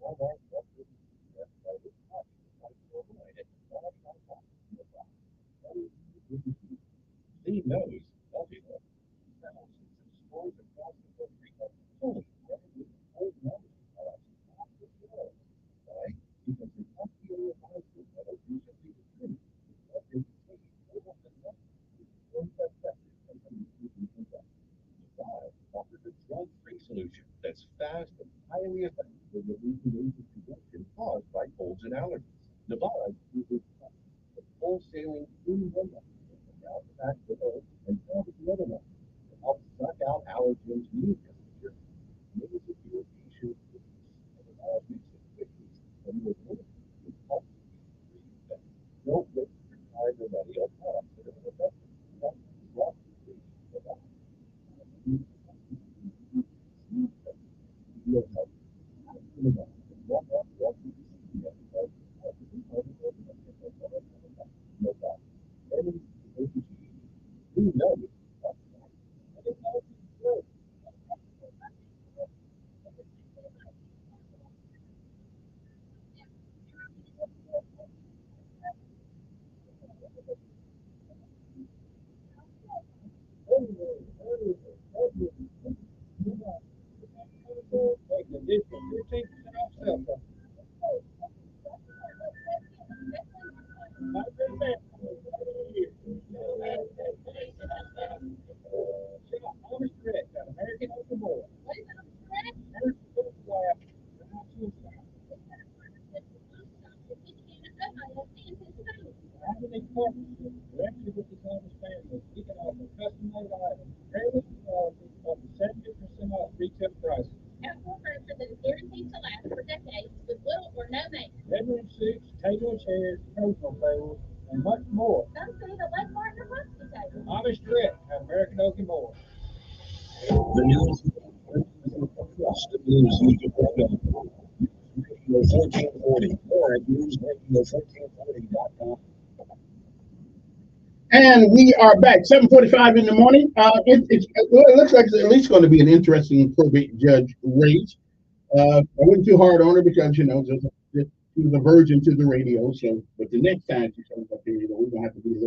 Walmart doctors suggest that it's not formulated. Clean nose, healthy look. Thousands of stores across the country have fully regulated old nose products off the shelves. Why? Because the FDA advises that are recently approved that they contain more than effective as a disinfectant. The vial offers a drug-free solution that's fast and highly effective in reducing agent congestion caused by colds and allergies. Nevada uses the full-sailing clean one out the back of the hole and out the other one to help suck out allergens, mucus, and nasal irritation, and it all makes it quickly when you're moving. It helps you breathe better. Don't waste your time with any other products that are effective. Trust the box. Feel healthy. Who knows? Bedroom suits, table chairs, personal tables, and much more. Amish Direct at American Oak and More. The news across the news you can go. Radio 1440 or at newsradio1440.com. And we are back, 7:45 in the morning. It looks like it's at least going to be an interesting probate judge race. I wasn't too hard on her because, she was a virgin to the radio. So, but the next time she comes up here, we're going to have to be a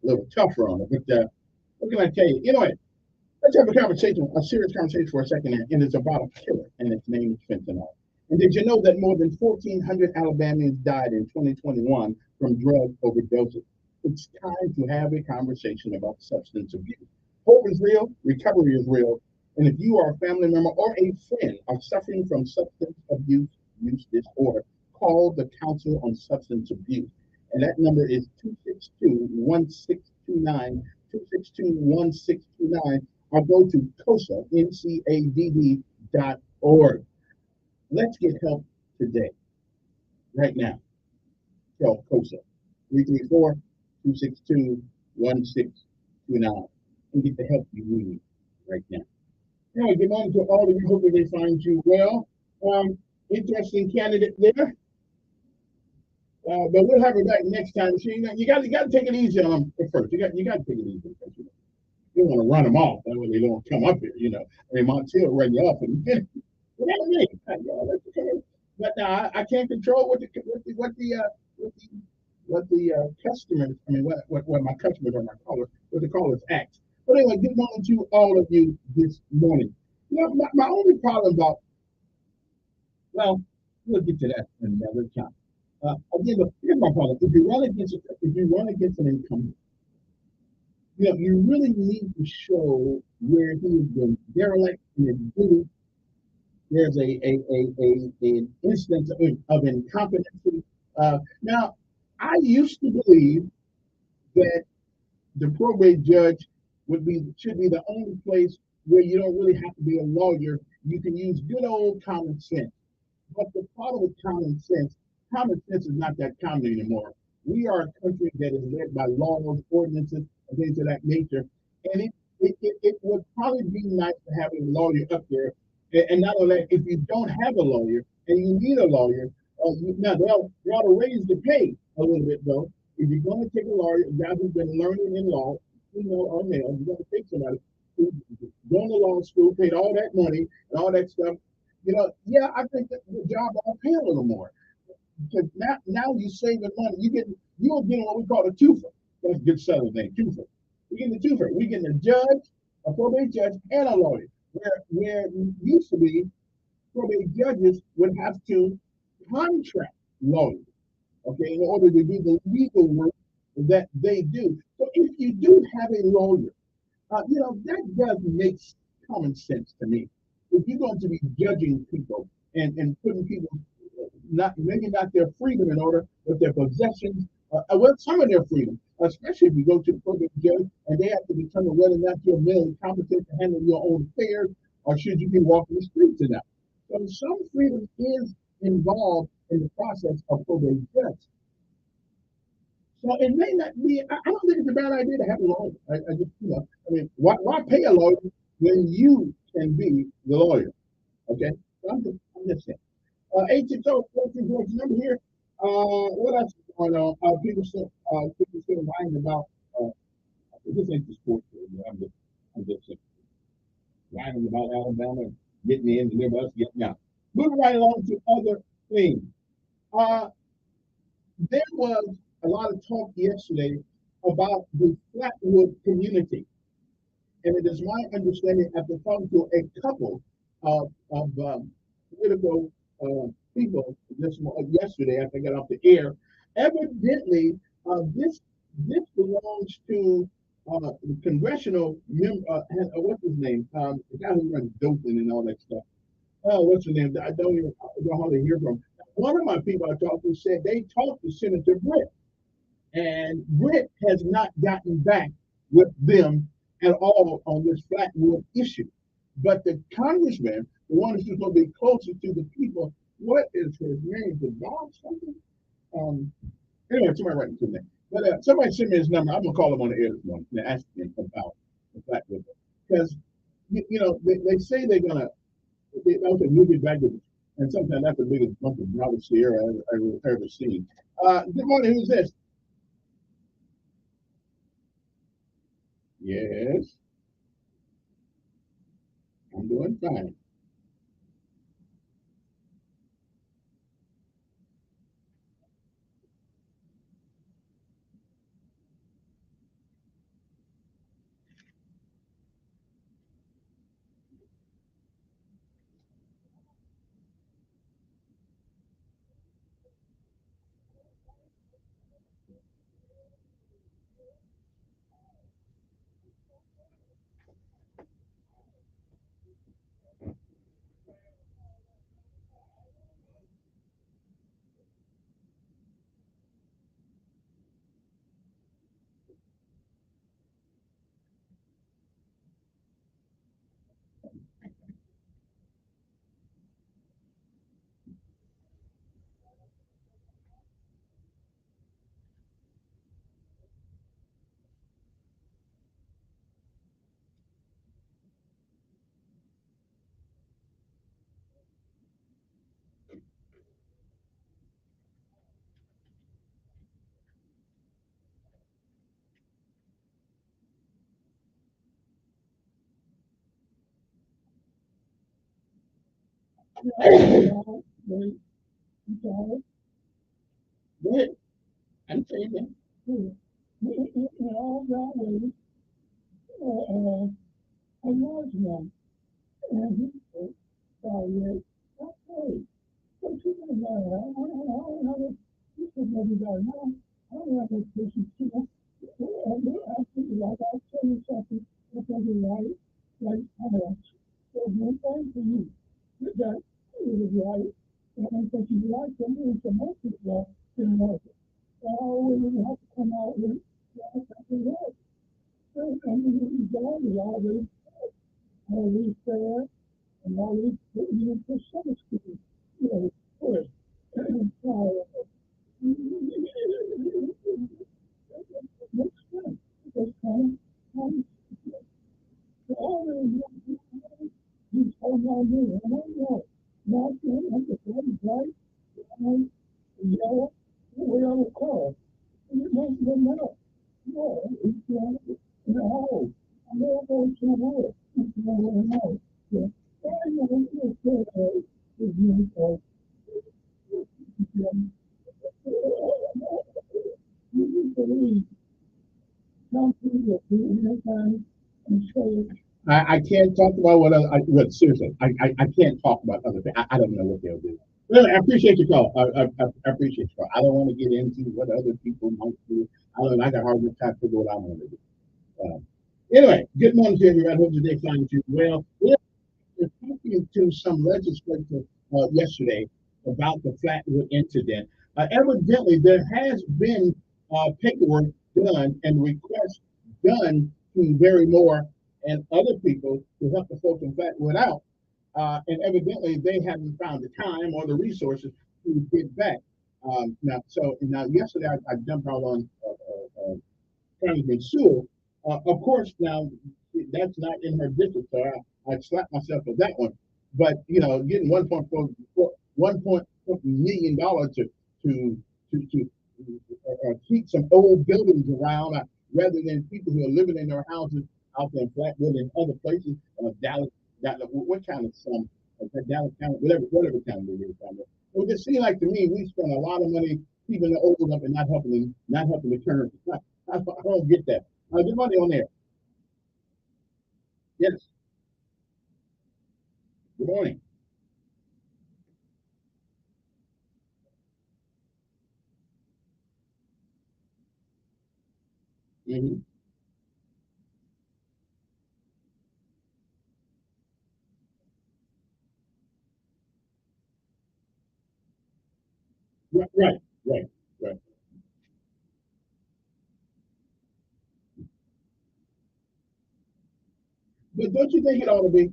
little tougher on her. But what can I tell you? Let's have a serious conversation for a second, and it's about a killer, and its name is fentanyl. And did you know that more than 1,400 Alabamians died in 2021 from drug overdoses? It's time to have a conversation about substance abuse. Hope is real, recovery is real, and if you are a family member or a friend are suffering from substance abuse use disorder, call the Council on Substance Abuse. And that number is 262-1629, 262-1629, or go to COSA, NCADD.org. Let's get help today, right now. Tell COSA, 334-262-1629, and get the help you need right now. Anyway, good morning to all of you. Hopefully they find you well. Interesting candidate there. But we'll have her back next time. So, you got to take it easy on them at first. You got to take it easy. You don't want to run them off. That way they don't come up here. I mean, Montiel run you off and you know what I mean? But I can't control what the customers. I mean, what my customers or my callers, what the callers act. But anyway, good morning to all of you this morning. My only problem about, well, we'll get to that another time. Again, here's my problem. If you run against an incumbent, you really need to show where he has been derelict in his duty. There's an instance of incompetency. Now, I used to believe that the probate judge should be the only place where you don't really have to be a lawyer you can use good old common sense. But the problem with common sense is not that common anymore. We are a country that is led by laws, ordinances, and things of that nature. And it would probably be nice to have a lawyer up there. And not only that, if you don't have a lawyer and you need a lawyer, now they ought to raise the pay a little bit though. If you're going to take a lawyer, a guy who's been learning in law, female or male, you're going to take somebody who's going to law school, paid all that money and all that stuff. Yeah, I think that the job ought to pay a little more. Because now you're saving money. You're getting what we call a twofer. That's a good southern thing, twofer. We're getting a twofer. We're getting a judge, a probate judge, and a lawyer. Where used to be probate judges would have to contract lawyers, okay, in order to do the legal work that they do. So if you do have a lawyer, that does make common sense to me. If you're going to be judging people and putting people maybe not their freedom in order, but their possessions, well, some of their freedom, especially if you go to the probate judge and they have to determine whether or not you're mentally competent to handle your own affairs or should you be walking the streets enough. So some freedom is involved in the process of probate judge. So it may not be, I don't think it's a bad idea to have a lawyer. I just, why pay a lawyer when you can be the lawyer? Okay? So I'm just saying. 860-1414 number here. What else is going on? People still whining about, this ain't the sports radio. I'm just whining about Alabama getting in, deliver us, getting out. Moving right along to other things. There was a lot of talk yesterday about the Flatwood community. And it is my understanding after talking to a couple of political people yesterday after I got off the air, evidently this belongs to the congressional member, what's his name? The guy who runs Dothan and all that stuff. Oh, what's his name? I don't hardly hear from. One of my people I talked to said they talked to Senator Britt, and Britt has not gotten back with them at all on this Flatwood issue. But the congressman, the one who's going to be closer to the people, what is his name? The dog something? Anyway, somebody write it to me. But somebody send me his number. I'm going to call him on the air this morning and ask him about the Flatwood. Because, they say they're going to, okay, we'll get back to it. And sometimes that's the biggest bunch of Bravo Sierra I've ever seen. Good morning, who's this? Yes. I'm doing fine. Good. I'm saying that. In all that way, a large one. And he said, okay. So she's going to go, I don't have a, you should maybe go, no, I don't have a patient too. And they actually, like, I'll tell you something, because you're right, like, so one thing for you, that he was right, and so she's right, and doing some more people in America. So we have to come out with, exactly right. So, and we go, we always fair, and all these you for some school, you know, first. So, makes sense. Because come, to all the he's holding on here. I don't know. Not him, I'm just one bright, white, yellow, we're on the car. And it makes them know. No, it's no. I'm not going to work. It's no. Yeah. I know it's okay. It's you, you believe something that you anytime and say, I can't talk about what other, well, seriously, I can't talk about other things. I don't know what they'll do. Really, I appreciate your call. I appreciate your call. I don't want to get into what other people might do. I got hard enough time to figure what I want to do. Anyway, good morning to everybody. Hope today finds you well. We're talking to some legislators yesterday about the Flatwood incident. Evidently, there has been paperwork done and requests done to Barry Moore and other people to help the folks in Flatwood out. And evidently, they haven't found the time or the resources to get back. Now yesterday, I jumped out on Congressman Sewell. Of course, now that's not in her district, so I slapped myself for that one. But getting $1.4 million to keep some old buildings around, rather than people who are living in their houses out there in Flatwood and other places, Dallas, what kind of some Dallas County, whatever county it is down there. It just seems like to me we spend a lot of money keeping the old up and not helping the current. I don't get that. Good money on there. Yes. Good morning. Mm-hmm. Right, right, right. But don't you think it ought to be?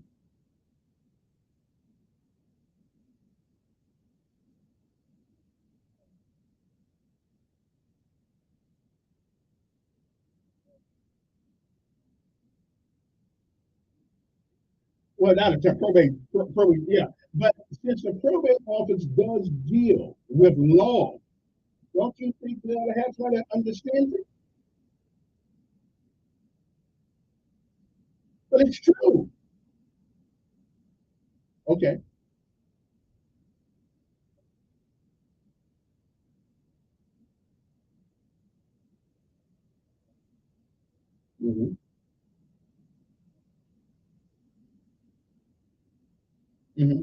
Well, not a probate, yeah. But since the probate office does deal with law, don't you think they ought to have somebody that understands it? But it's true. Okay. Mm-hmm. Mm-hmm.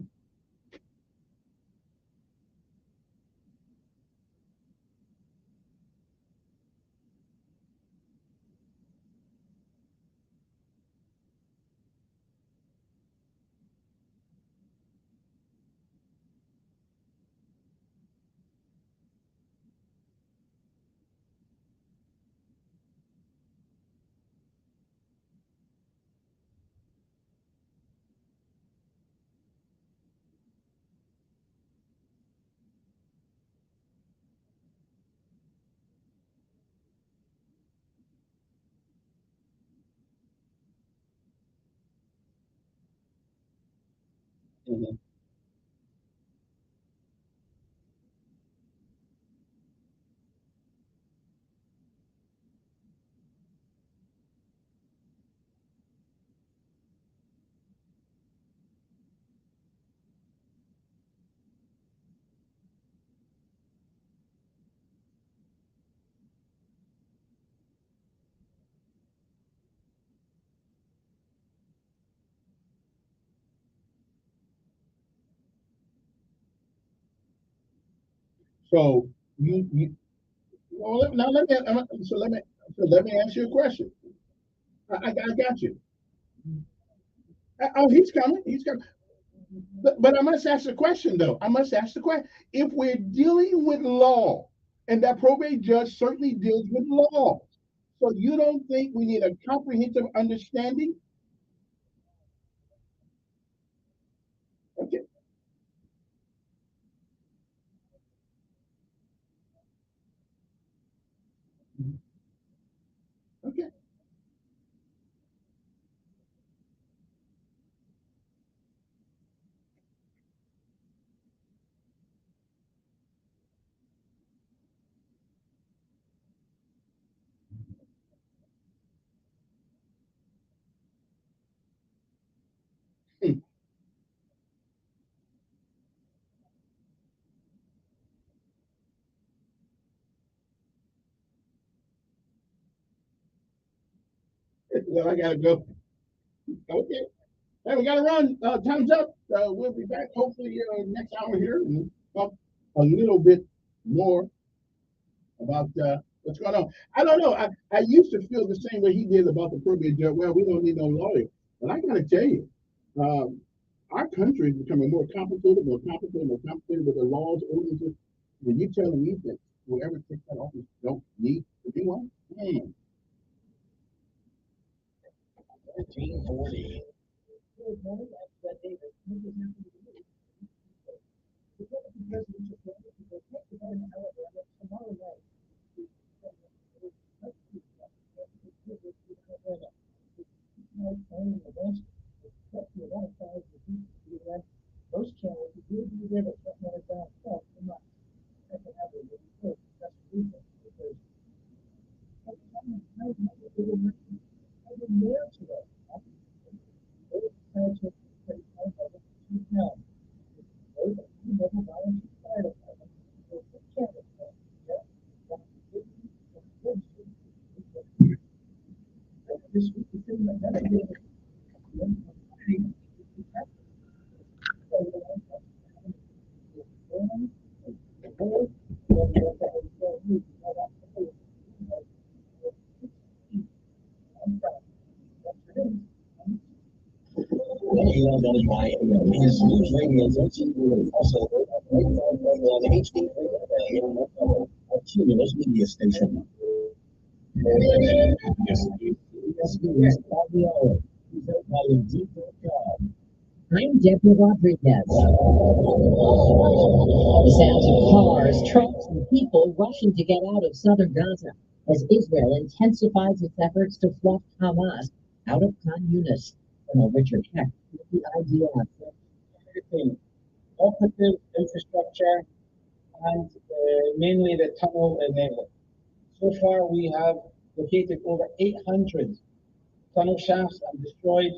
Mm-hmm. So you well, now let me ask you a question. I got you. Oh, he's coming. He's coming. But I must ask the question, though. I must ask the question. If we're dealing with law, and that probate judge certainly deals with law, so you don't think we need a comprehensive understanding? Okay. Well, I gotta go. Okay. Hey, we gotta run. Time's up. We'll be back hopefully next hour here and talk a little bit more about what's going on. I don't know. I used to feel the same way he did about the probate judge. Well, we don't need no lawyer. But I gotta tell you, our country is becoming more complicated, more complicated, more complicated with the laws, ordinances. When you tell me that whoever takes that office don't need to be one, 1340. Most channels will be there, but not matter down stuff. I'm not checking out the report. That's the reason. Because I was there today. WIAM is News Radio 1340, also on HD a Cumulus media station. I'm Deborah Rodriguez. The sounds of cars, trucks, and people rushing to get out of southern Gaza as Israel intensifies its efforts to flush Hamas out of Khan Yunis. Colonel Richard Heck, the IDF. Everything, operative infrastructure, and mainly the tunnel network. So far, we have located over 800 tunnel shafts and destroyed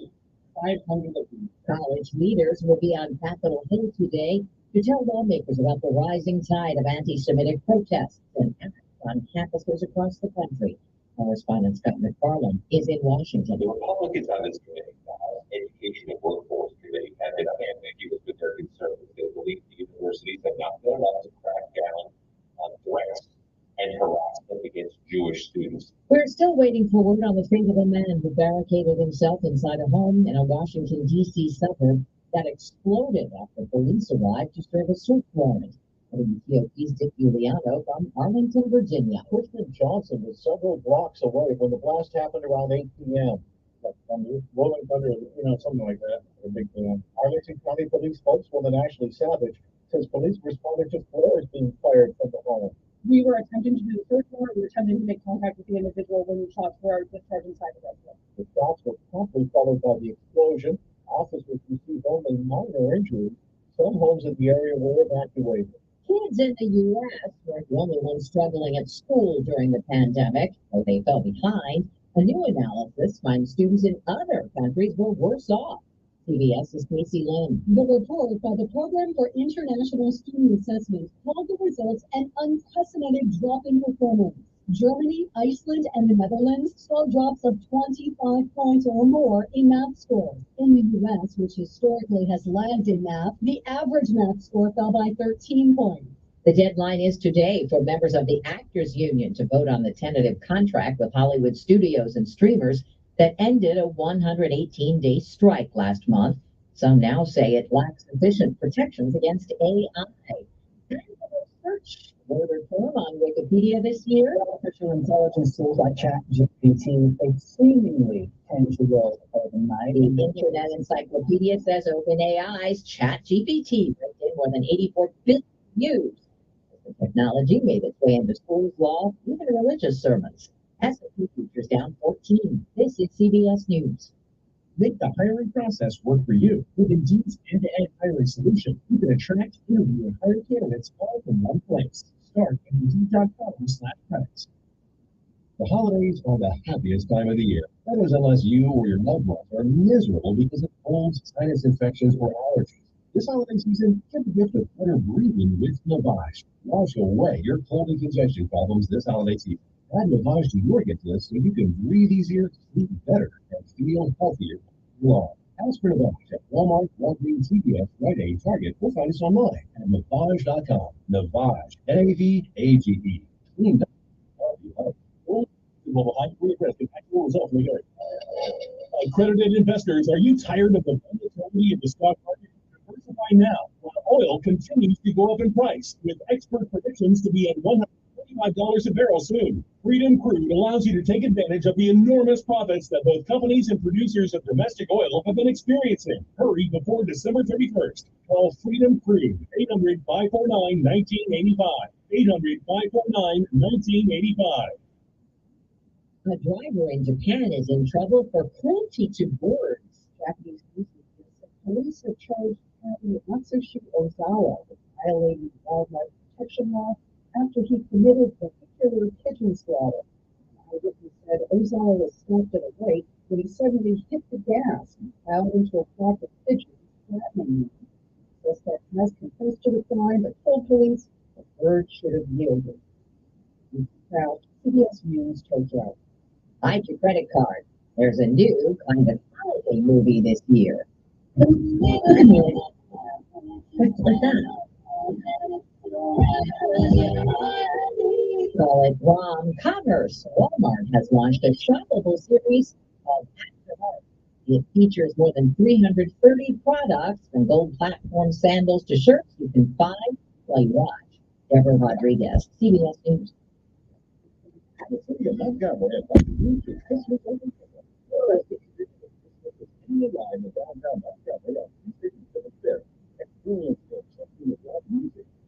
500 of them. College leaders will be on Capitol Hill today to tell lawmakers about the rising tide of anti-Semitic protests and acts on campuses across the country. Correspondent Scott McFarland is in Washington. The Republicans on this committee, the House Education and Workforce Committee, have been ambiguous with their concerns. They believe the universities have not been allowed to crack down on threats and harassment against Jewish students. We're still waiting for word on the fate of a man who barricaded himself inside a home in a Washington, D.C. suburb that exploded after police arrived to serve a search warrant. WTOP's Dick Giuliano from Arlington, Virginia. Bushman Johnson was several blocks away when the blast happened around 8 p.m. Like thunder, rolling thunder, something like that. A big thing. Arlington County Police spokeswoman Ashley Savage says police responded to flares being fired from the home. We were attempting to do the search warrant. We were attempting to make contact with the individual when the shots were discharged inside the residence. The shots were promptly followed by the explosion. Officers received only minor injuries. Some homes in the area were evacuated. Kids in the U.S. weren't the only ones struggling at school during the pandemic, or they fell behind. A new analysis finds students in other countries were worse off. CBS's Casey Lynn. The report by the Program for International Student Assessment called the results an unprecedented drop in performance. Germany, Iceland, and the Netherlands saw drops of 25 points or more in math scores. In the U.S., which historically has lagged in math, the average math score fell by 13 points. The deadline is today for members of the Actors Union to vote on the tentative contract with Hollywood studios and streamers that ended a 118-day strike last month. Some now say it lacks sufficient protections against AI. Search word or term on Wikipedia this year. Artificial intelligence tools like ChatGPT, they seemingly tend to go overnight. The Internet Encyclopedia says OpenAI's ChatGPT raked in more than 84 billion views. The Technology made its way into schools, law, even religious sermons. S&P futures down 14. This is CBS News. Make the hiring process work for you. With Indeed's end-to-end hiring solution, you can attract, interview, and hire candidates all from one place. Start at Indeed.com/credits. The holidays are the happiest time of the year. That is unless you or your loved ones are miserable because of colds, sinus infections, or allergies. This holiday season, get the gift of better breathing with Lavage. Wash away your cold and congestion problems this holiday season. Add Lavage to your gift list so you can breathe easier, sleep better, and feel healthier long. Ask for Lavage at Walmart, Walgreens, CVS, Rite Aid, Target, or find us online at Lavage.com. Lavage, N-A-V-A-G-E. Clean up. Accredited investors, are you tired of the volatility of the stock market? Diversify now while oil continues to go up in price, with expert predictions to be at $125 a barrel soon. Freedom Crude allows you to take advantage of the enormous profits that both companies and producers of domestic oil have been experiencing. Hurry before December 31st. Call Freedom Crude, 800-549-1985. 800-549-1985. A driver in Japan is in trouble for cruelty to birds. Japanese police have charged Matsushi Ozawa with violating wildlife protection law after he committed vehicular pigeon slaughter. Eyewitness said Ozawa was stopped at a break when he suddenly hit the gas and plowed into a flock of pigeons, flattening them. The suspect has confessed to the crime, but told police the bird should have yielded. Now, CBS News, Tokyo. Hide your credit card. There's a new kind of holiday movie this year. What's that? Call it rom-commerce. Walmart has launched a shoppable series called After Dark. It features more than 330 products, from gold platform sandals to shirts you can find while you watch. Deborah Rodriguez, CBS News.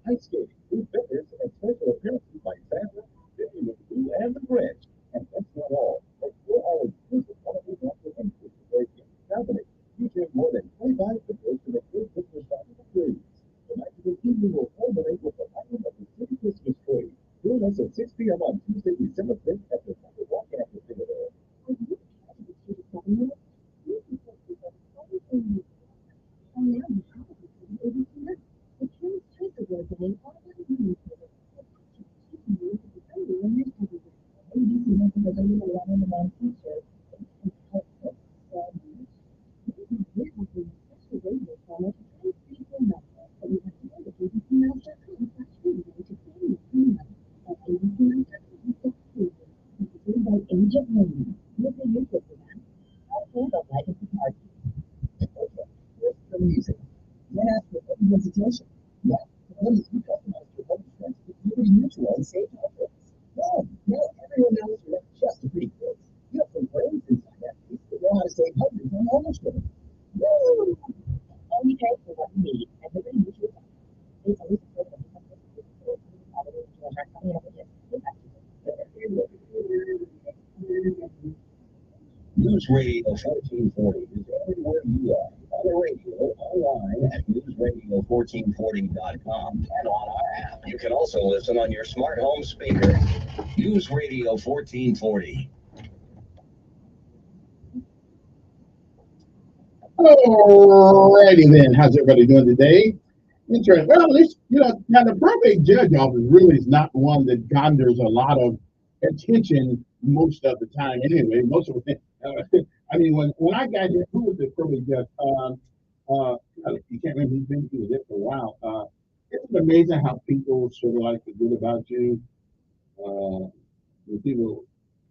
Ice skating, food fitness, and special appearances by Sandra, Vivian McGee, and the Grinch. And that's not all. A 4-hour exclusive holiday concert and Christmas company featuring more than 25 videos to the full Christmas shopping experience. The magical evening will culminate with the lighting of the city Christmas tree. Join us at 6 p.m. on Tuesday, December 5th at the Sidewalk Amphitheater. Music. Then after everyone's attention. Yeah, what is you customize your home friends with Liberty Mutual and save outfits? No, everyone knows you're not just a pretty face. You have some brains inside that face that know how to save hundreds on home insurance. Woo! Only pay for what you need at Liberty Mutual. It's always important to have News Radio 1440 is everywhere you are. On the radio, online at newsradio1440.com, and on our app. You can also listen on your smart home speaker. News Radio 1440. Alrighty then, how's everybody doing today? Interesting. Well, at least, now the probate judge office really is not one that garners a lot of attention most of the time anyway. Most of the I mean, when I got here, who was the probate judge? You can't remember, he's been through it for a while. It's amazing how people sort of like forget about you. When people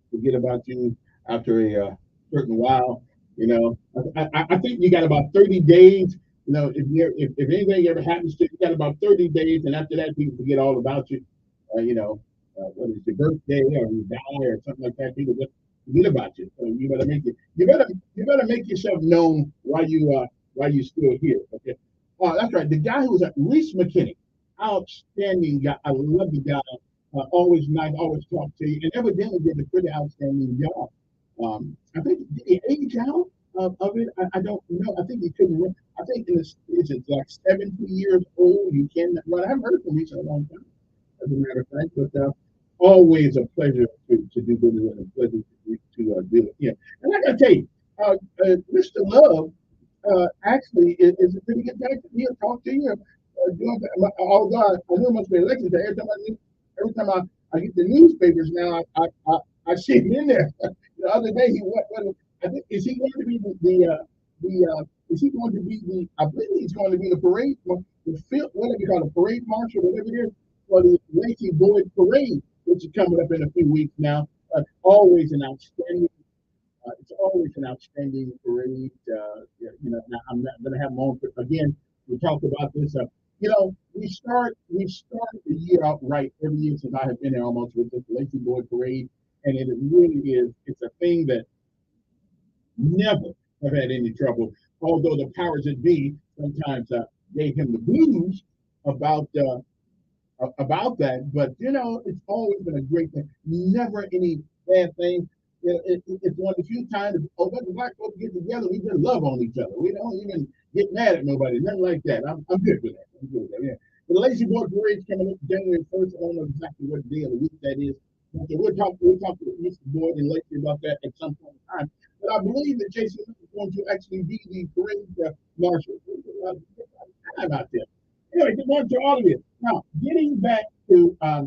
forget about you after a certain while. I think you got about 30 days. If anything ever happens to you, got about 30 days, and after that, people forget all about you. Whether it's your birthday or you die or something like that, people just forget about you. So you better make it. You better make yourself known while you still here. Okay. Oh, that's right. The guy who was at Reese McKinney. outstanding guy. I love the guy. Always nice, always talk to you, and evidently did a pretty outstanding job. I think did he age out of it. I don't know. I think he couldn't run. I think in this is it like 70 years old. You can run. I haven't heard from him in a long time, as a matter of fact. But always a pleasure to do business with him. Pleasure to do it. Yeah, and I gotta tell you, Mr. Love actually is a pretty good guy to be and talk to you. Although I know must be elections, every time I get the newspapers now, I see him in there. The other day, what I think is he going to be is he going to be the I believe he's going to be the parade whatever you call it, parade marshal, whatever it is, for the Lacey Boyd Parade, which is coming up in a few weeks now. Always an outstanding it's always an outstanding parade. Now I'm not going to have my own. Again, we talked about this. We start the year out right every year since I have been here almost with this Lacey Boyd Parade, and it really is. It's a thing that never have had any trouble. Although the powers that be sometimes gave him the blues about that, but it's always been a great thing. Never any bad thing. It's one of the few times, when the black folks get together, we just love on each other. We don't even get mad at nobody, nothing like that. I'm good with that. I'm good with that. Yeah. The Lazy Boy Parade's coming up January 1st. I don't know exactly what day of the week that is. Okay, we'll talk to Mr. Boyd and Lacey about that at some point in time. But I believe that Jason is going to actually be the parade marshal. I'm out there. Anyway, good morning to all of you. Now, getting back, I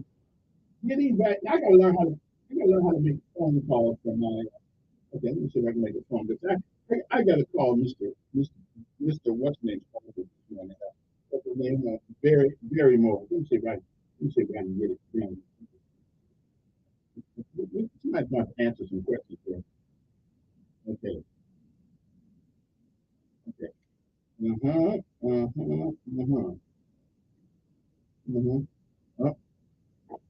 gotta learn how to make phone calls from my. Okay, let me see if I can make a phone. But I got to call Mr. What's name? What's his name? Barry Moore. Let me see if I can get it down. Somebody's going to answer some questions here. Okay. Okay. Oh,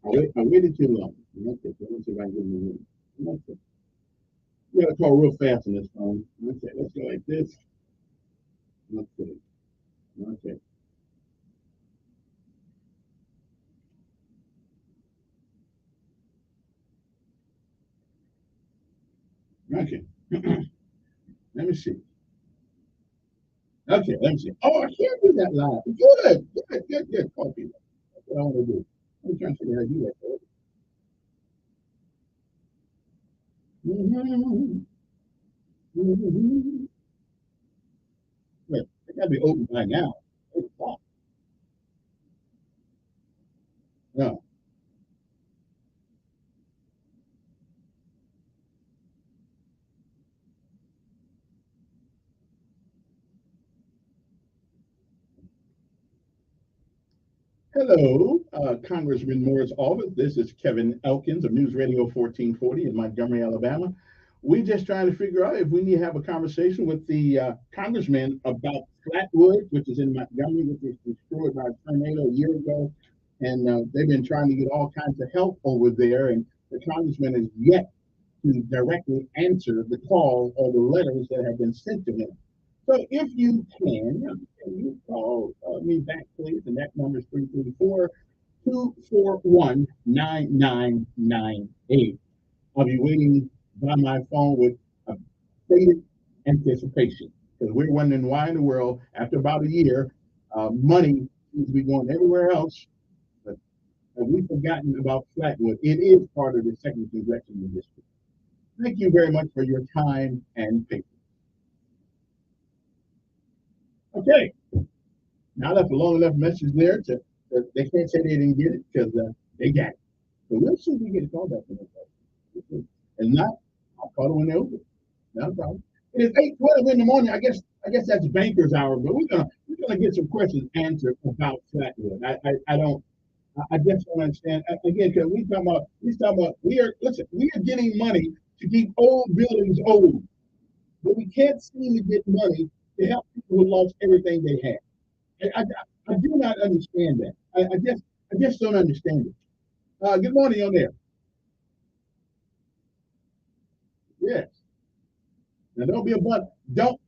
I waited too long. Okay, so let's see if I can get it. Okay. You gotta call real fast on this phone. Okay, let's go like this. Okay. Okay. Okay. Let me see. Okay, let me see. Oh, I can't do that live. Good. Call people. That's what I want to do. I'm trying to figure out how to do that. Wait, it gotta be open by now. 8 o'clock. No. Hello, Congressman Moore's office. This is Kevin Elkins of News Radio 1440 in Montgomery, Alabama. We're just trying to figure out if we need to have a conversation with the congressman about Flatwood, which is in Montgomery, which was destroyed by a tornado a year ago. And they've been trying to get all kinds of help over there. And the congressman has yet to directly answer the call or the letters that have been sent to him. So if you can you call me back, please? And that number is 334-241-9998. I'll be waiting by my phone with a bated anticipation because we're wondering why in the world, after about a year, money seems to be going everywhere else. But have we forgotten about Flatwood? It is part of the second congressional district. Thank you very much for your time and patience. Okay. Now I left a long enough message there they can't say they didn't get it because they got it. So we'll see if we get a call back from them. And not, I'll call it when they're open. Not a problem. It is 8:12 in the morning. I guess that's banker's hour, but we're gonna get some questions answered about Flatwood. I just don't understand again because we are getting money to keep old buildings old, but we can't seem to get money to help people who lost everything they had. I do not understand that. I just don't understand it. Good morning on there. Yes. Now don't be a butt. Don't.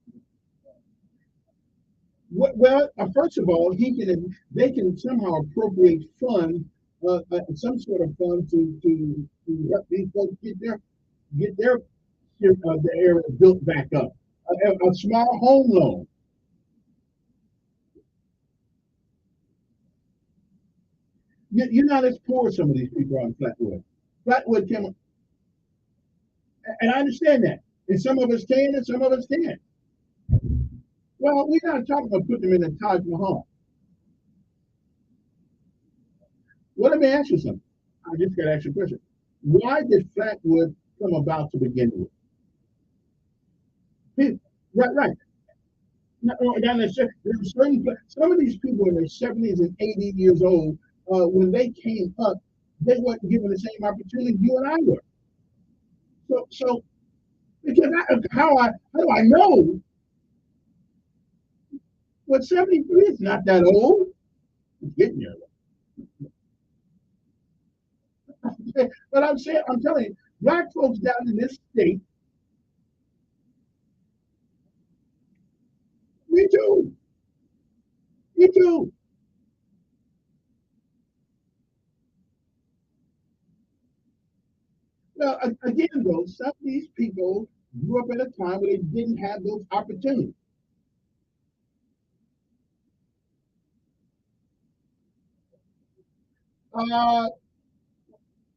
Well, first of all, they can somehow appropriate fund, some sort of fund to help these folks get their the area built back up. A small home loan. You're not as poor as some of these people on Flatwood. Flatwood came, and I understand that. And some of us can, and some of us can't. Well, we're not talking about putting them in a Taj Mahal. Well, let me ask you something. I just got to ask you a question. Why did Flatwood come about to begin with? Right, right. Not necessarily. Some of these people in their 70s and 80 years old, when they came up, they weren't given the same opportunity you and I were. So because how do I know? Well, 73 is not that old. It's getting there. But I'm telling you, black folks down in this state, me too. Me too. Well, again, though, some of these people grew up at a time where they didn't have those opportunities. Uh,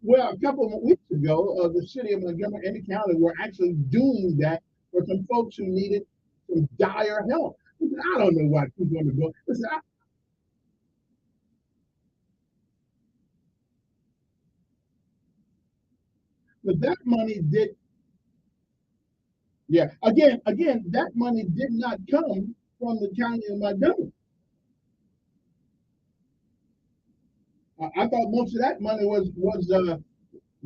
well, a couple of weeks ago, the city of Montgomery and the county were actually doing that for some folks who needed some dire help. Listen, I don't know why people want to go. Listen, but that money did, yeah. Again, that money did not come from the county of Montgomery. I thought most of that money was. Well,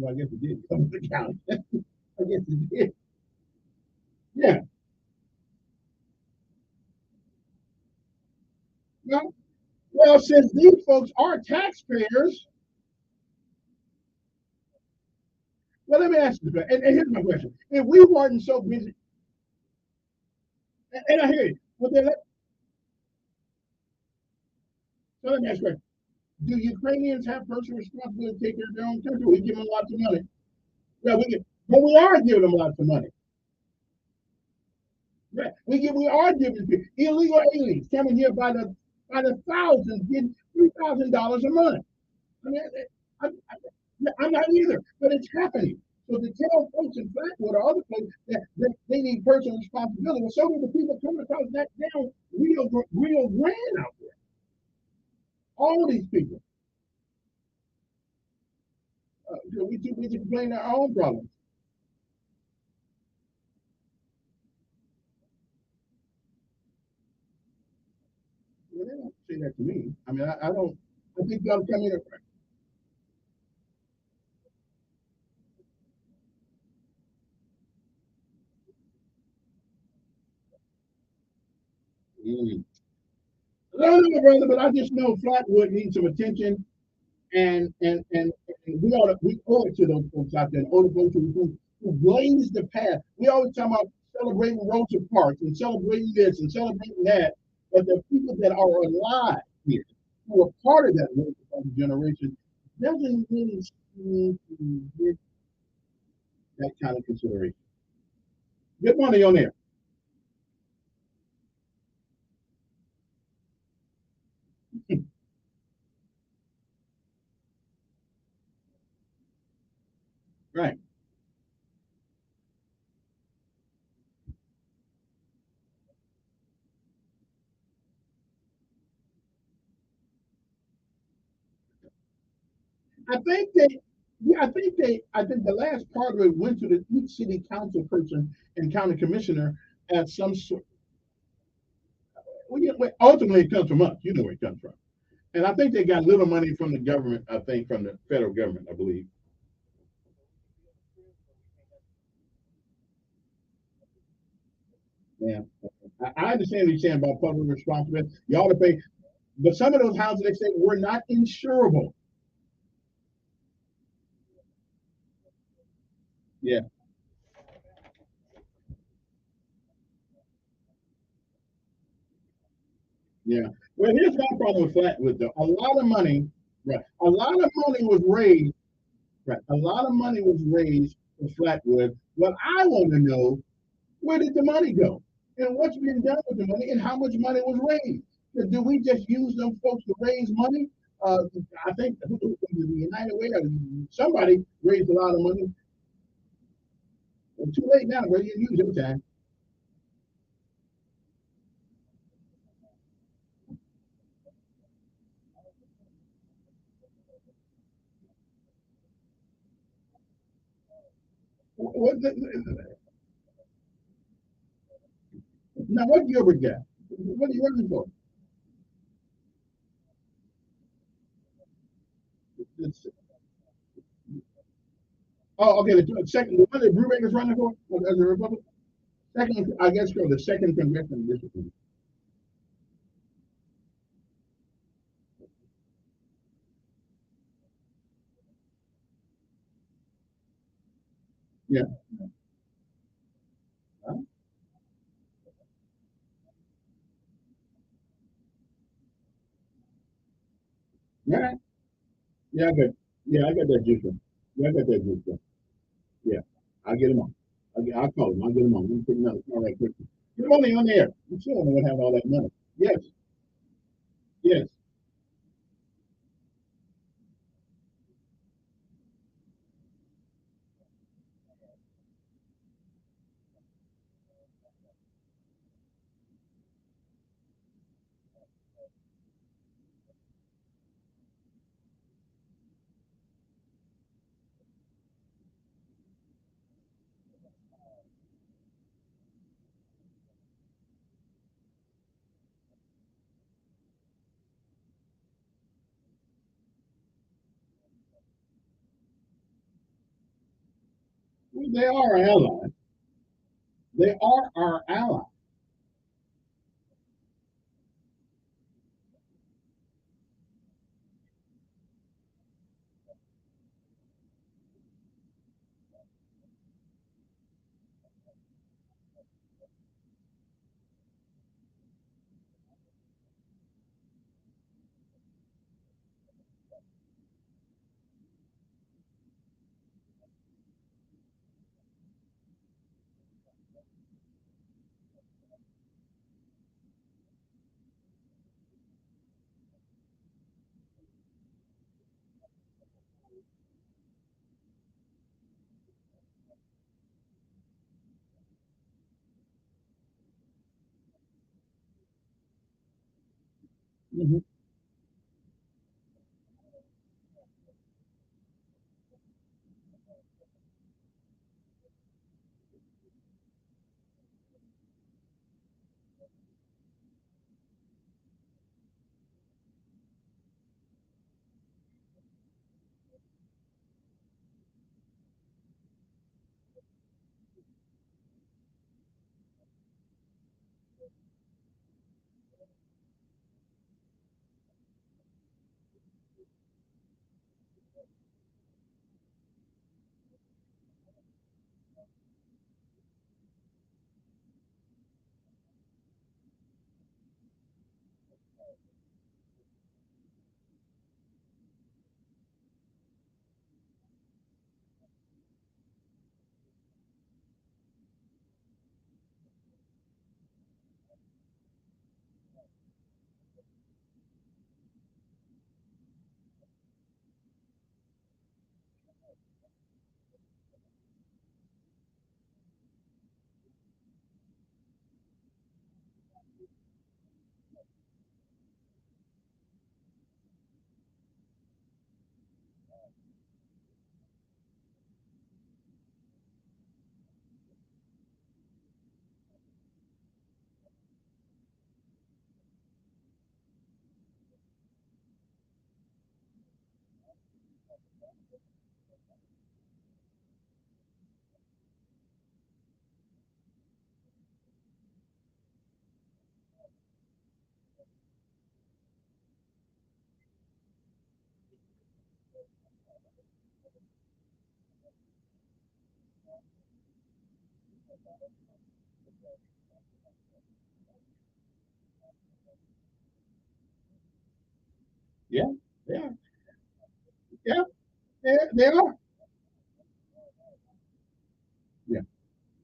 I guess it did come from the county. I guess it did. Yeah. No. Well, since these folks are taxpayers, well, let me ask you this, and here's my question: if we weren't so busy, and I hear you, well, so let me ask you: do Ukrainians have personal responsibility to take care of their own country? We give them lots of money. Yeah, but we are giving them lots of money. Right? We are giving people illegal aliens coming here by the thousands, getting $3,000 a month. I mean, I'm not either, but it's happening. So to tell folks in Flatwood or other places that they need personal responsibility, well, so many people coming across that down Rio Grande out there. All these people. We too busy complaining our own problems. Well, they don't say that to me. I mean, I don't. I think y'all come in. Mm. I don't know, brother, but I just know Flatwood needs some attention, and we owe it to those folks out there, and owe the folks who blazed the path. We always talk about celebrating Rosa Parks and celebrating this and celebrating that, but the people that are alive here, who are part of that Rosa Parks generation, doesn't really seem to get that kind of consideration. Good morning on there. Right. I think they, yeah, I think the last part of it went to the each city council person and county commissioner at some sort. Well, yeah, well, ultimately, it comes from us. You know where it comes from. And I think they got little money from the government. I think from the federal government. I believe. Yeah, I understand what you're saying about public responsibility. You ought to pay, but some of those houses they say were not insurable. Yeah. Yeah. Well, here's my problem with Flatwood, though. A lot of money, right? A lot of money was raised, right? A lot of money was raised for Flatwood. What I want to know, where did the money go? And what's been done with the money and how much money was raised? Do we just use them folks to raise money? I think the United Way, somebody raised a lot of money. It's too late now, bro. You use your time. What now, what Gilbert got? What are you running for? It's, oh, okay. The second, the one that Brubaker is running for as a Republican. Second, I guess, for the second congressional district. Yeah. Huh? Yeah. Yeah, I got. Yeah, I got that juice one. Yeah, I got that juice one. Yeah, I'll get him on. I'll call him. I'll get him on. We'll put him on all right quickly. Get him on the air. I'm sure I would have all that money. Yes. Yes. Well, they are our allies. They are our allies. Mm-hmm. Yeah, yeah, yeah, they are. Yeah.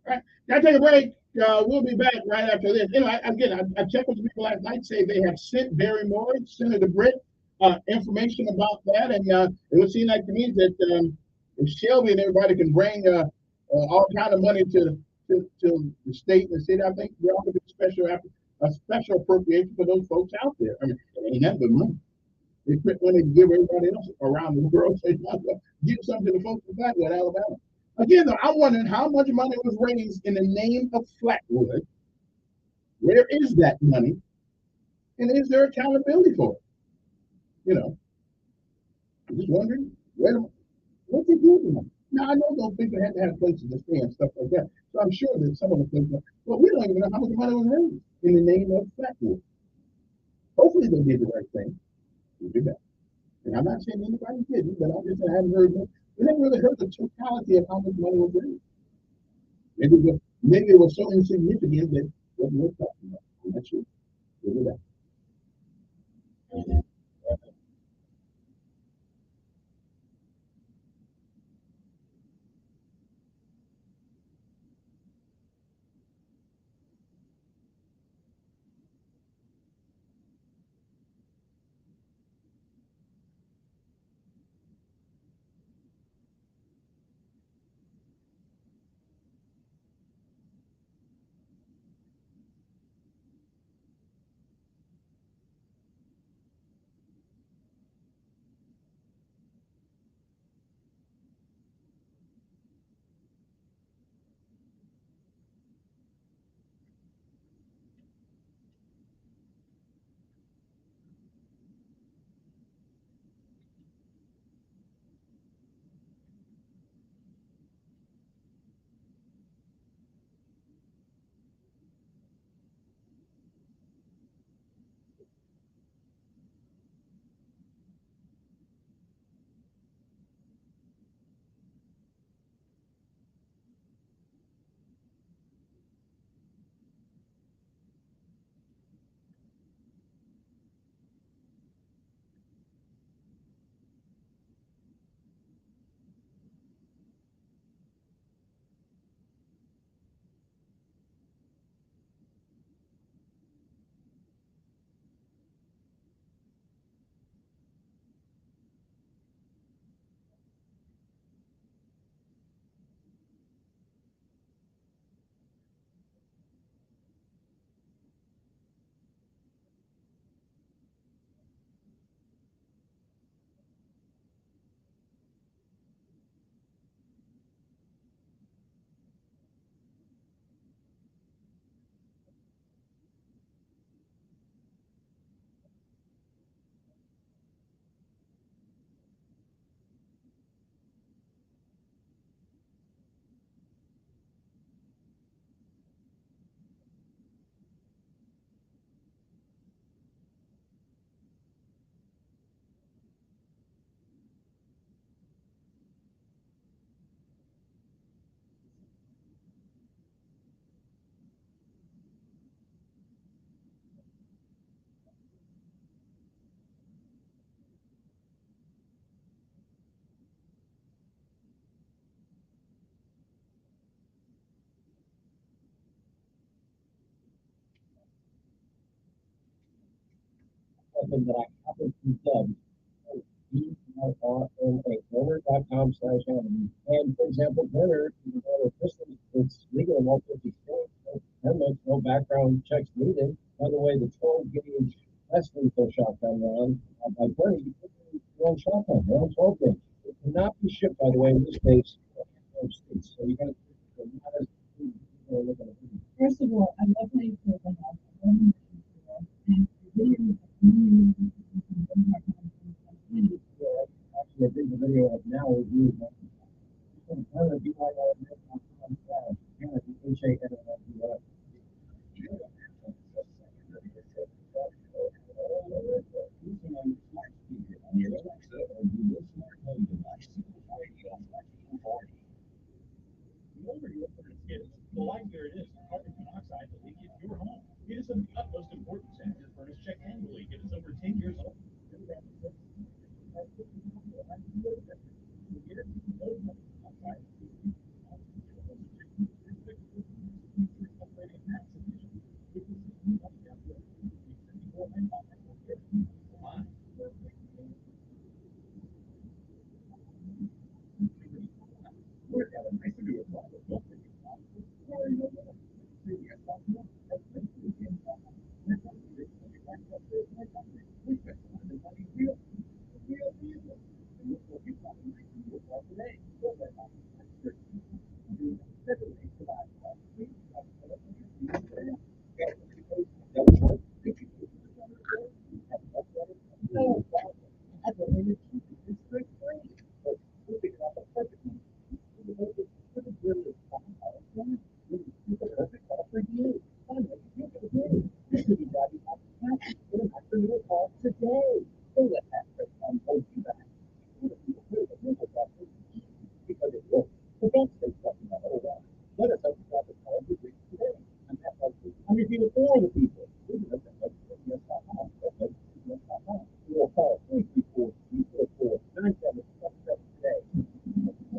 All right. Gotta take a break. We'll be back right after this. Anyway, again, I checked with the people last night. Say they have sent Barry Moore, Senator Britt, information about that, and it would seem like to me that if Shelby and everybody can bring all kind of money to the state and the city, I think we ought to do a special appropriation for those folks out there. I mean, it ain't that good money. They quit when they give everybody else around the world. Say, give something to the folks in Flatwood, Alabama. Again, though, I'm wondering how much money was raised in the name of Flatwood. Where is that money? And is there accountability for it? You know, I'm just wondering, what they do with the money? Now, I know those people had to have places to stay and stuff like that. So I'm sure that some of the places, but we don't even know how much money was raised in the name of Flatwood. Hopefully they did the right thing. We'll do that. And I'm not saying anybody didn't, but I haven't heard that. We haven't really heard the totality of how much money was raised. Maybe it was so insignificant that what we're talking about. I'm not sure. We'll do that. Something that I happen to dub BRRNA, Burner.com/anime. And for example, Burner, even though it's legal in all 50 states, no permits, no background checks needed. By the way, the 12 gauge less lethal shotgun round by Burner, you put in your own shotgun, your own 12 gauge. It cannot be shipped, by the way, in this case, states. So you got to not as First of all, I love how you put that out. And video actually, I think the video of now is really On your Alexa or Google Smart Home device, Radio 1440. The older your furnace is, the likelier it is for carbon monoxide to leak into your home. It is of the utmost importance to have your furnace checked annually if it's over 10 years old.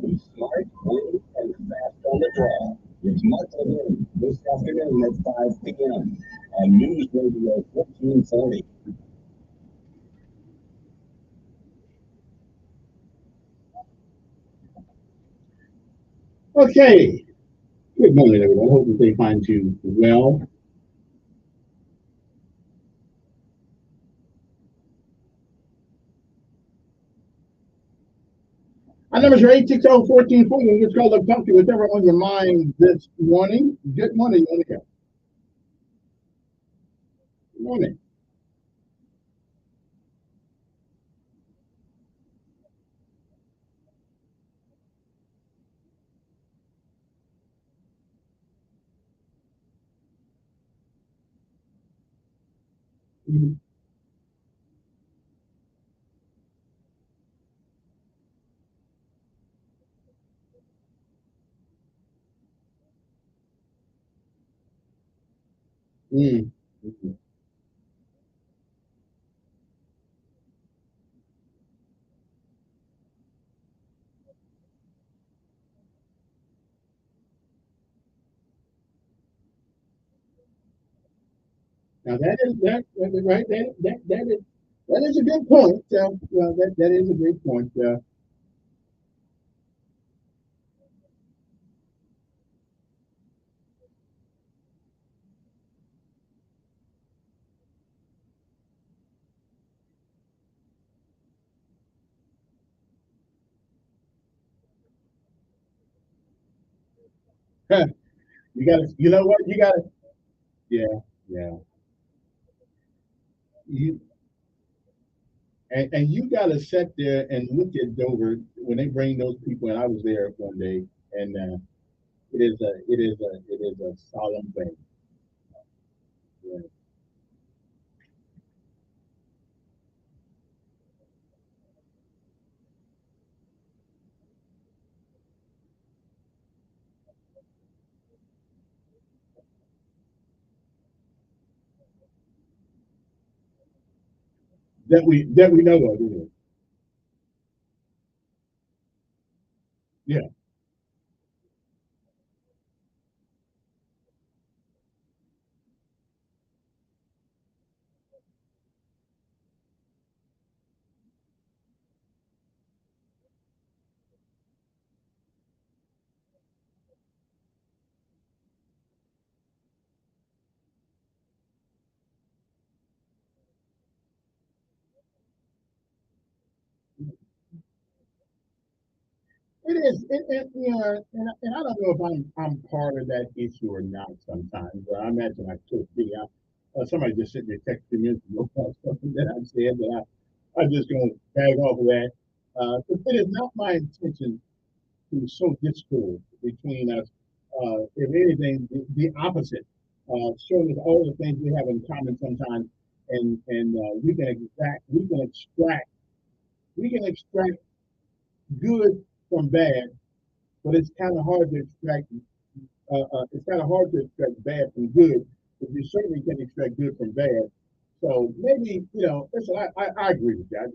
Be smart, witty, and fast on the draw. It's Mark Levin this afternoon at 5 p.m. on News Radio 1440. Okay. Good morning, everyone. Hope that they find you well. Our numbers are 860-1440. It's called up talk to whatever on your mind this morning. Good morning, Monica. Good morning. Mm-hmm. Mm-hmm. Now that is right. That is a good point. Well, that is a great point. You got to. You know what? You got to. Yeah, yeah. You and you got to sit there and look at Dover when they bring those people. And I was there one day, and it is a solemn thing. Yeah. That we know of. Yeah. It is, and I don't know if I'm part of that issue or not. Sometimes, but I imagine I could be. Somebody just sitting there texting me about something that I said that I'm just going to tag off of that. It is not my intention to sow discord between us. If anything, the opposite. Showing us all the things we have in common sometimes, and we can extract good from bad, but it's kind of hard to extract bad from good, but you certainly can extract good from bad. So maybe, listen, I agree with that.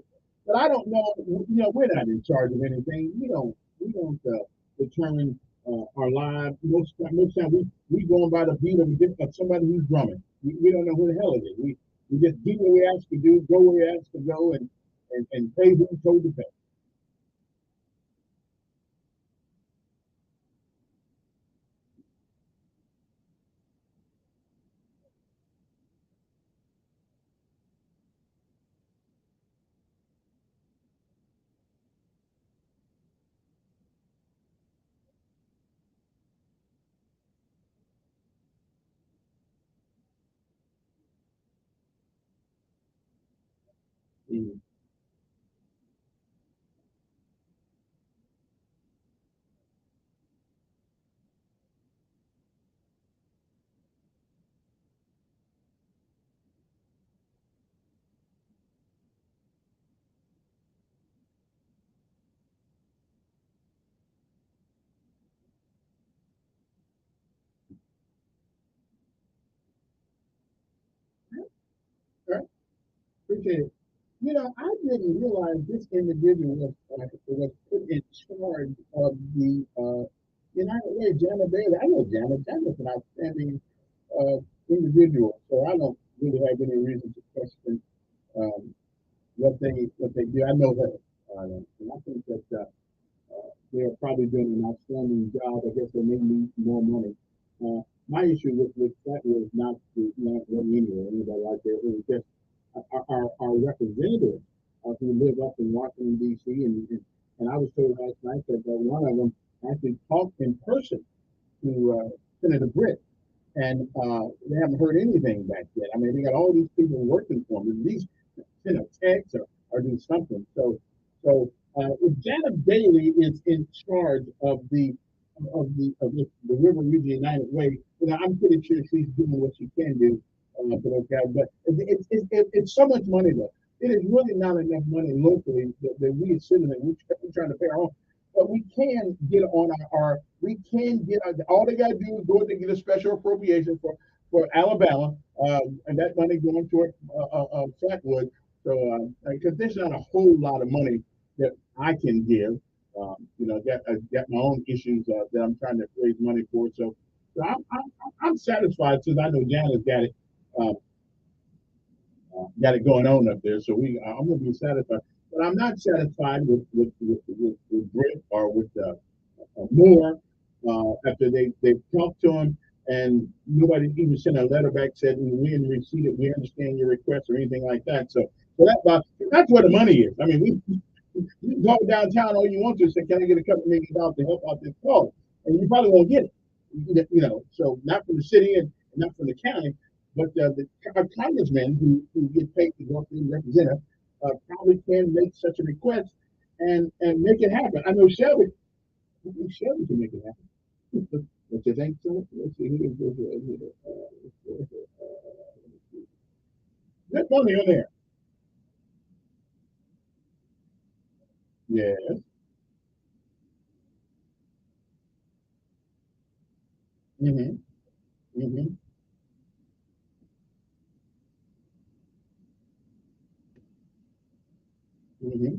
But I don't know, we're not in charge of anything. We don't determine our lives. Most time we going by the beat of somebody who's drumming. We don't know who the hell it is. We just do what we ask to do, go where we ask to go, and pay who we told to pay. Mhm. Right. Appreciate it. You know, I didn't realize this individual was put in charge of the United Way. Janet Bailey. I know Janet. Janet's an outstanding uh, individual, so I don't really have any reason to question um, what they do. I know her, and I think that they're probably doing an outstanding job. I guess they may need more money. My issue with that was not the not really anyway, anybody like that. It was just our representatives who live up in Washington D.C. And I was told last night that one of them actually talked in person to Senator Britt, and they haven't heard anything back yet. I mean, they got all these people working for them. At least send a text or do something. If Janet Bailey is in charge of the River Region United Way, you know, I'm pretty sure she's doing what she can do for those guys. But it's so much money though. It is really not enough money locally that we as citizens we're trying to pay our own. But we can get on we can get all they got to do is go to get a special appropriation for Alabama, and that money going toward Flatwood. So, because there's not a whole lot of money that I can give, you know, got my own issues that I'm trying to raise money for. So I'm satisfied since I know Janet's got it going on up there. So I'm gonna be satisfied. But I'm not satisfied with Britt or with Moore after they've talked to him and nobody even sent a letter back said we didn't receive it, we understand your request or anything like that. So that's where the money is. I mean, you can go downtown all you want to say, can I get a couple $1 million to help out this cause? And you probably won't get it. You know, so not from the city and not from the county, but our congressmen who get paid to go up and represent us probably can make such a request and make it happen. I know Shelby can make it happen. What you think so? Let's see. There's money on there. Yes. Mm-hmm. Mm-hmm. Mm-hmm.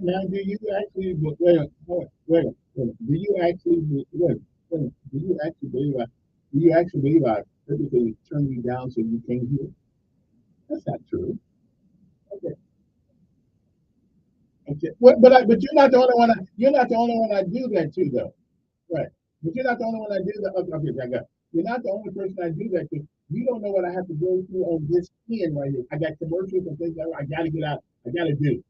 Now, do you actually do you actually do you actually believe I typically turn you down so you can't hear? That's not true. Okay. Okay. But you're not the only one I do that to though. Right. But you're not the only one I do that. Okay, I got. You're not the only person I do that to. You don't know what I have to go through on this end right here. I got commercials and things like that. I got to get out. I got to do.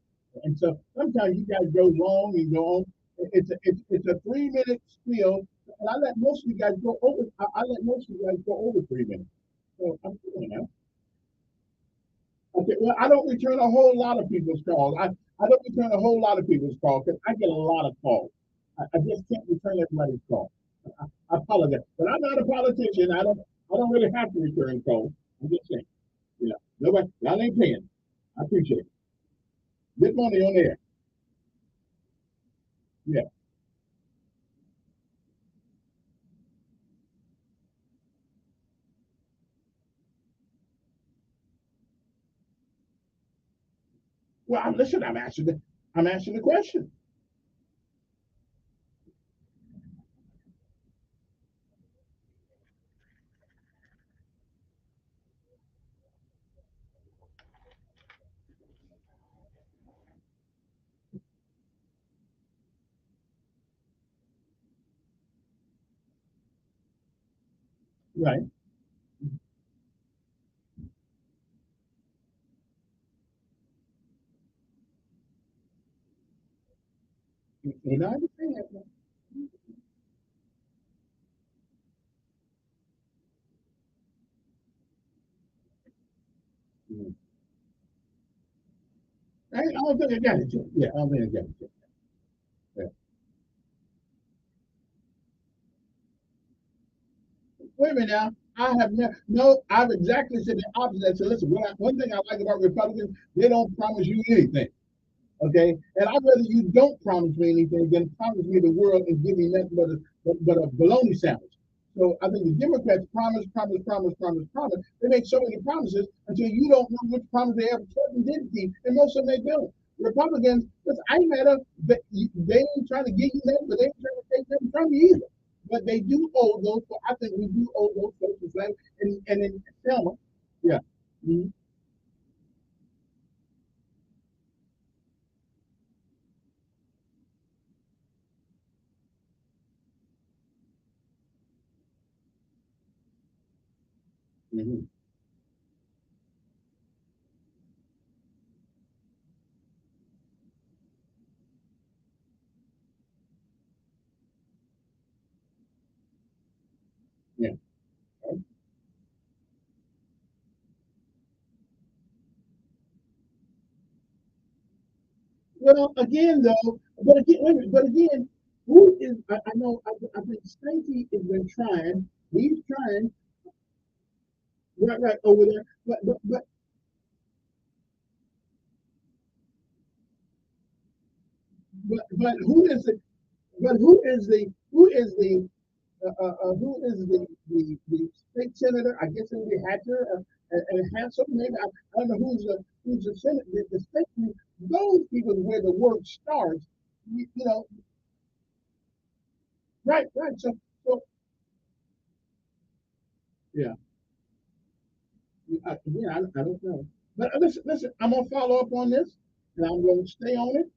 And so sometimes you guys go long and go on. It's a 3 minute spiel, and I let most of you guys go over. I let most of you guys go over 3 minutes. So I'm you know. Okay, well, I don't return a whole lot of people's calls. I don't return a whole lot of people's calls because I get a lot of calls. I just can't return everybody's call. I apologize, but I'm not a politician. I don't really have to return calls. I'm just saying. Yeah. Nobody, y'all ain't paying. I appreciate it. Good money on there. Yeah. Well, listen, I'm asking the question. Right. You know, I understand that. Mm. I don't think I got it yet. Yeah, I don't think I got it yet. Yeah. Wait a minute now. I have never, no, I've exactly said the opposite. I said, listen, one thing I like about Republicans, they don't promise you anything. Okay? And I'd rather you don't promise me anything than promise me the world and give me nothing but a bologna sandwich. So I think the Democrats promise. They make so many promises until you don't know which promise they ever kept and didn't keep, and most of them they don't. Republicans, listen, I ain't mad at them. They ain't trying to give you nothing, but they ain't trying to take nothing from you either. But they do owe those. I think we do owe those folks the same. And in Selma, yeah. Mm-hmm. Mm-hmm. Yeah. Well, again, though, but again, wait a minute, but again, who is? I know. I think Spanky has been trying. He's trying. Right over there. But who is the? But who is the state senator? I guess it would be Hatcher and Hansel. Maybe I don't know who's the senate. The state. Those people where the work starts. You know. Right. So yeah. Again, I don't know. But listen, I'm gonna follow up on this, and I'm gonna stay on it.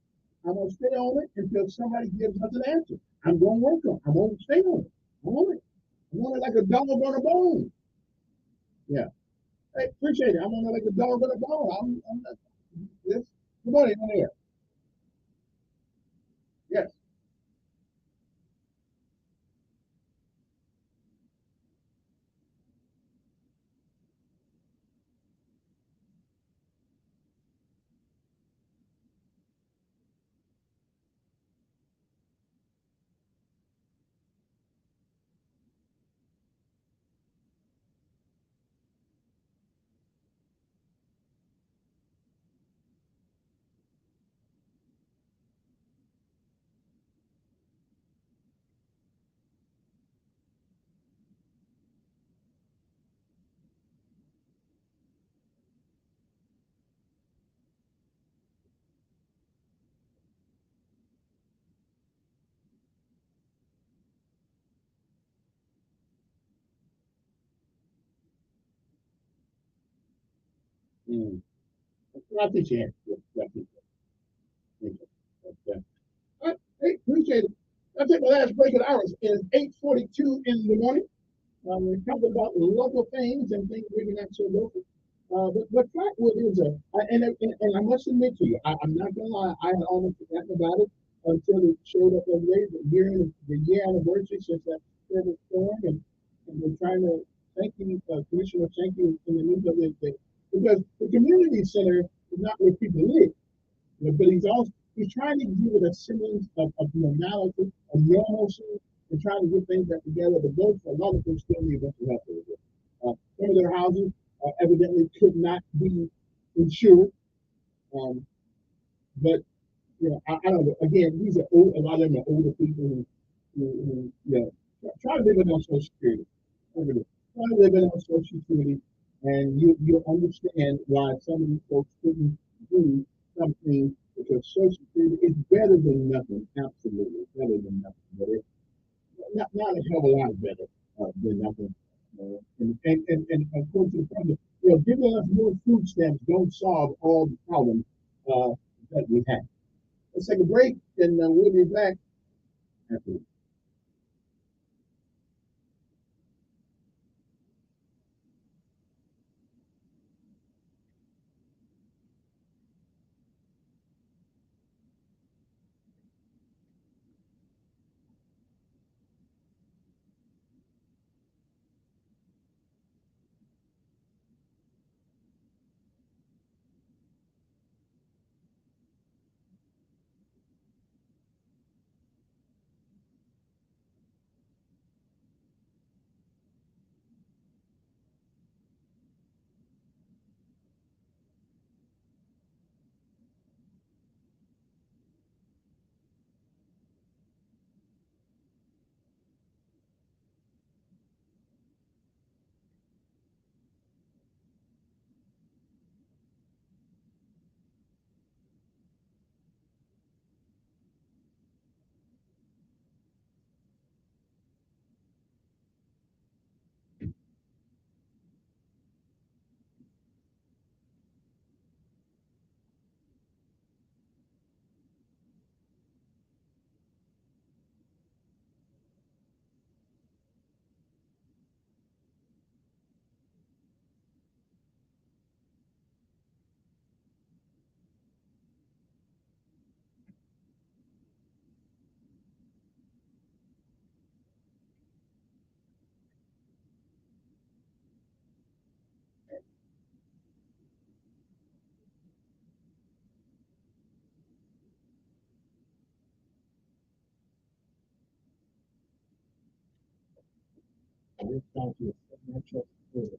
I'm gonna stay on it until somebody gives us an answer. I'm gonna work on it. I'm gonna stay on it. I'm on it. I'm on it like a dog on a bone. Yeah. Hey, appreciate it. I'm on it like a dog on a bone. I'm not, yes. Good morning, on air. Yes. Mm. I appreciate it. Yeah, I appreciate it. Okay. All right. Hey, appreciate it. I'll take my last break at ours. It's 8:42 in the morning. We talk about local things and things maybe not so local. But Flatwood is and I must admit to you, I'm not gonna lie, I had almost forgotten about it until it showed up the day, the year anniversary since that terrible storm, and we're trying to thank you, Commissioner, thank you in the news of it, because the community center is not where people live. But he's trying to give it a semblance of normality, of normalcy, and trying to get things back together. But those a lot of them still need mental health. Some of their houses evidently could not be insured. Um, but I don't know. Again, these are old, a lot of them are older people who try to live in on Social Security. Over there. Try to live in on Social Security, and you'll understand why some of these folks couldn't do something because Social Security is better than nothing. Absolutely better than nothing. But it's not a hell of a lot better than nothing. And according to the problem, giving us more food stamps don't solve all the problems that we have. Let's take a break, and we'll be back after. We're trying to financial security.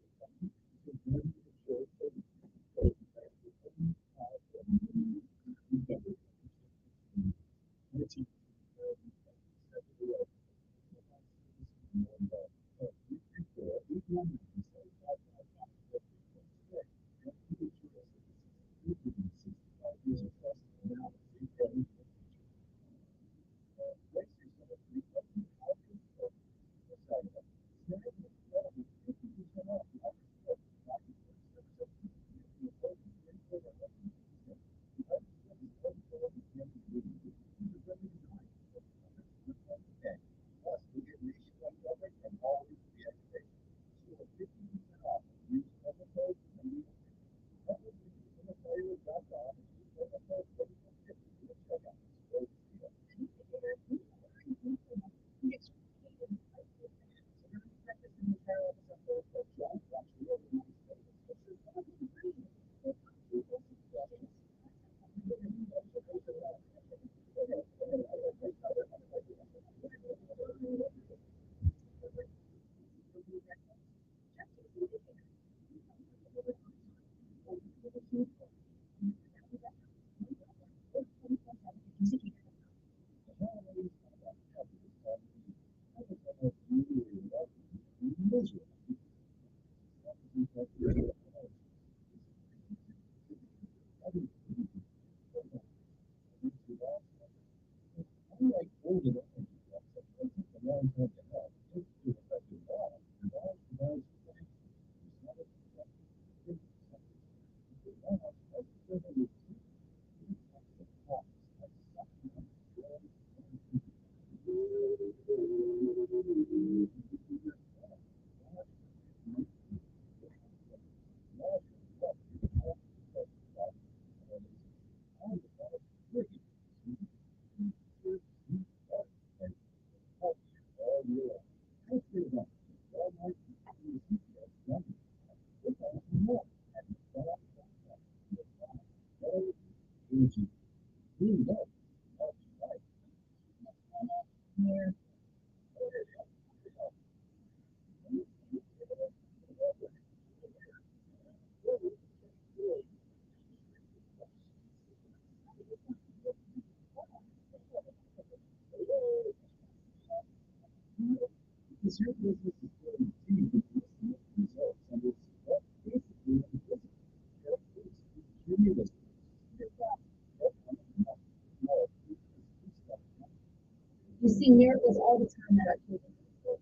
You see miracles all the time at our children's hospital.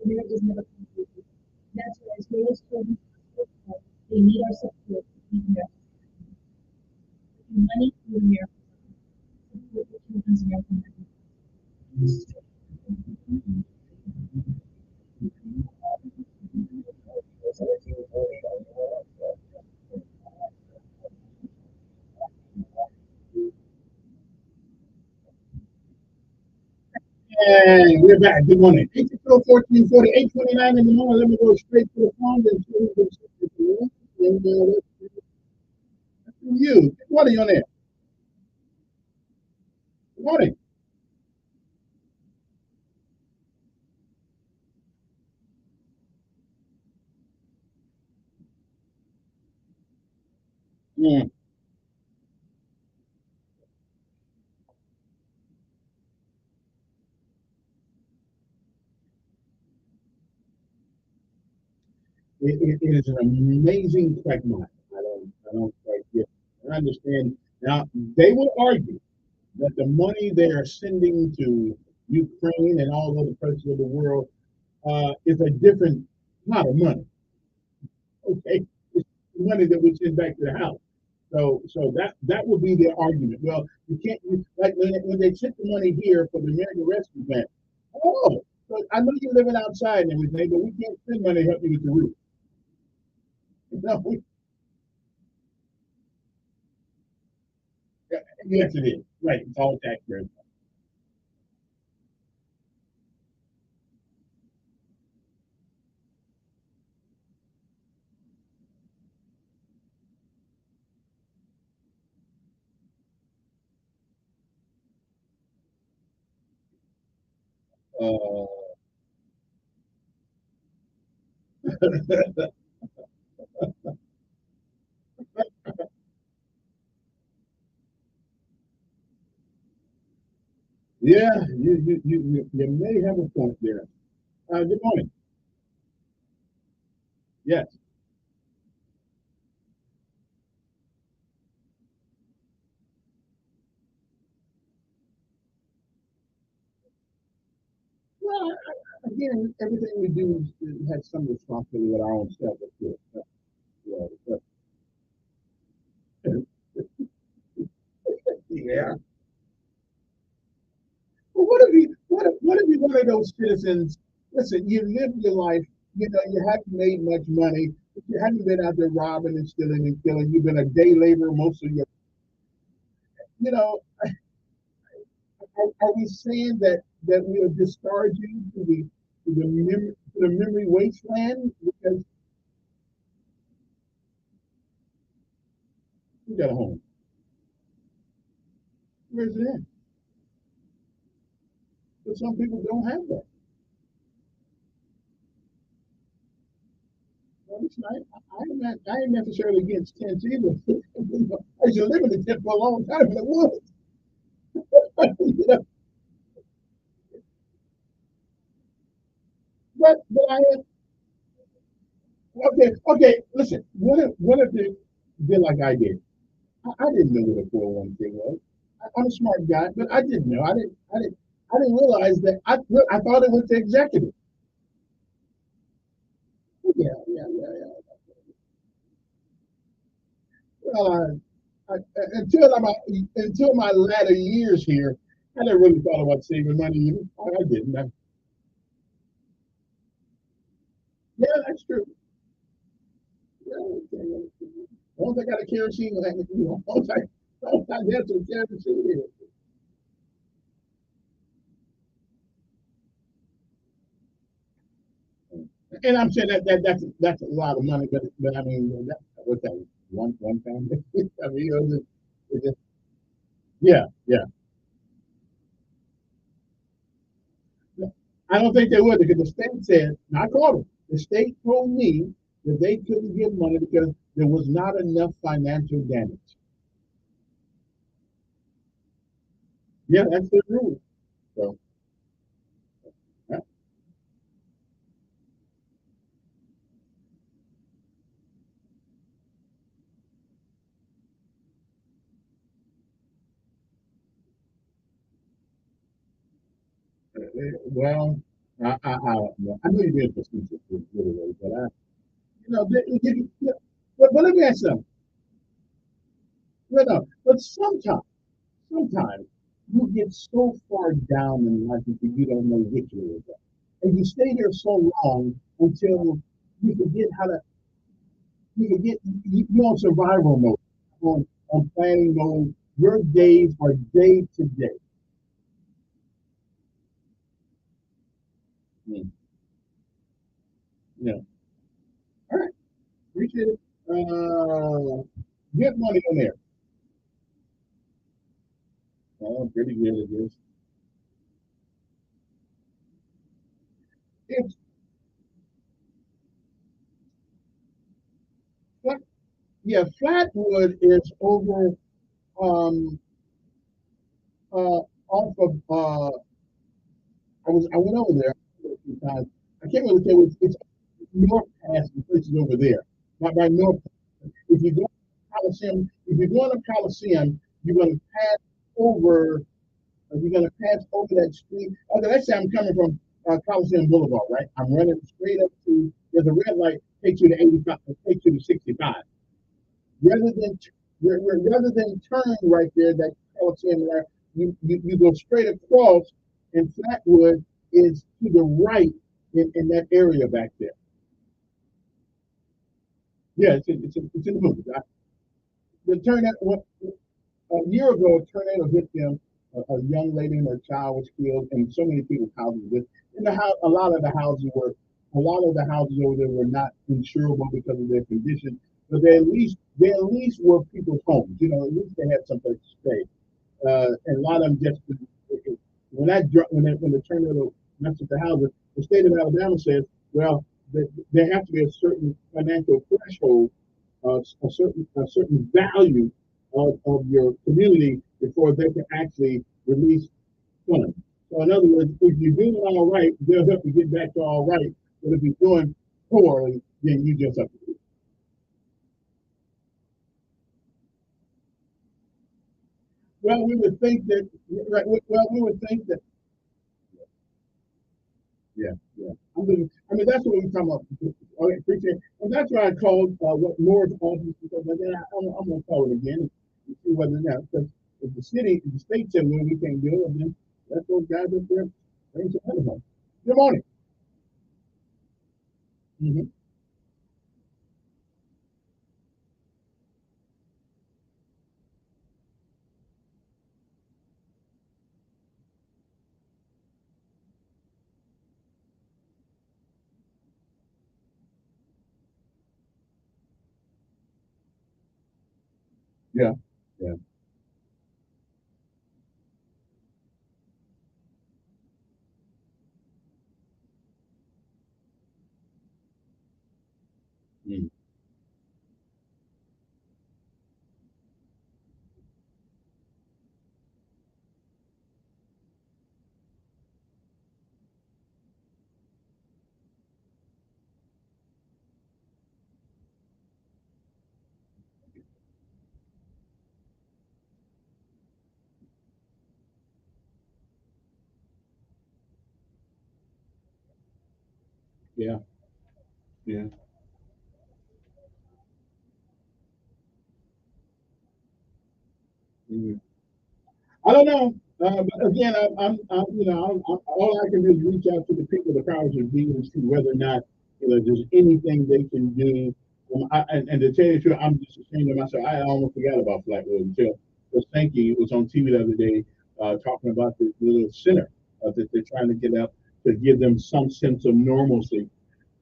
Miracles never come easy. That's why as well as children's hospitals, they need our support to keep miracles. Money through the miracle support the children's miracle network. And we're back. Good morning. 824-1440, 829 in the morning. Let me go straight to the phone. And you. What are you on there? Good morning. Yeah. It is an amazing quagmire. I don't quite get it. I understand. Now, they will argue that the money they are sending to Ukraine and all other parts of the world is a different pot of money. Okay, it's money that we send back to the house. So that would be their argument. Well, you can't like when they sent the money here for the American Rescue Plan. Oh, so I know you're living outside and everything, but we can't spend money to help you with the roof. No, yes, it is. Right, it's all taxpayers. Uh, yeah, you may have a point there. Good morning. Yes. Well, again, everything we do has some responsibility with our own self, of course. Yeah, yeah. Well, what if you're one of those citizens? Listen, you live your life. You know, you haven't made much money. You haven't been out there robbing and stealing and killing. You've been a day laborer most of your. You know, are we saying that we'll discard you to the memory wasteland because you got a home? Where's it at? But some people don't have that. Well, it's not, I ain't necessarily against tents either. I used to live in the tent for a long time in the woods. You know, but I had, okay. Listen, what if they did like I did? I didn't know what a 401k was. I'm a smart guy, but I didn't know. I didn't realize that. I thought it was the executive. Yeah. Well, until until my latter years here, I never really thought about saving money. I didn't. Yeah, that's true. Yeah, okay. Once I got a kerosene, once I get some kerosene here. And I'm saying that's a lot of money, but I mean, what's that? One family? I mean, yeah. I don't think they would because the state said, and I called them. The state told me that they couldn't give money because there was not enough financial damage. Yeah, that's the rule. So, yeah. Well, I know you're being facetious with it, but but let me ask something. But sometimes you get so far down in life that you don't know which way to go, and you stay there so long until you forget how to. You forget you're on survival mode, on planning mode. Your days are day to day. Mm, yeah. All right. Appreciate it. Good money on there. Oh, pretty good it is. It's flat, yeah, Flatwood is over um off of I went over there a few times. I can't really say it's north past the places over there. Not by north. If you go to Coliseum, if you're going to Coliseum, you're gonna pass over you're gonna pass over that street. Okay, let's say I'm coming from Coliseum Boulevard, right? I'm running straight up to there's a red light takes you to 85, takes you to 65. rather than rather than turn right there that Coliseum there, you go straight across, and Flatwood is to the right in that area back there. Yeah, it's in the movie. The tornado a year ago, a tornado hit them. A young lady and her child was killed, and so many people's houses. In the house, a lot of the houses over there were not insurable because of their condition, but they at least were people's homes. At least they had someplace to stay. And a lot of them just when the tornado messed with the houses, the state of Alabama says, well, there has to be a certain financial threshold, a certain value of your community before they can actually release funds. So in other words, if you're doing all right, they'll help you get back to all right. But if you're doing poorly, then you just have to do it. Well, we would think that. Right, well, we would think that. Yeah, yeah. That's what we're talking about. Okay, appreciate it. And that's why I called what Moore's office because then I'm going to call it again and see whether or not because if the state said well we can't do it, then let those guys up there bring some money home. Good morning. Hmm. Yeah, yeah. Mm. Yeah, yeah. Mm. I don't know. But again, all I can do is reach out to the people, the powers that be, and see whether or not there's anything they can do. And to tell you the truth, I'm just ashamed of myself. I almost forgot about Flatwood until was thinking it was on TV the other day, talking about the little center that they're trying to get up to give them some sense of normalcy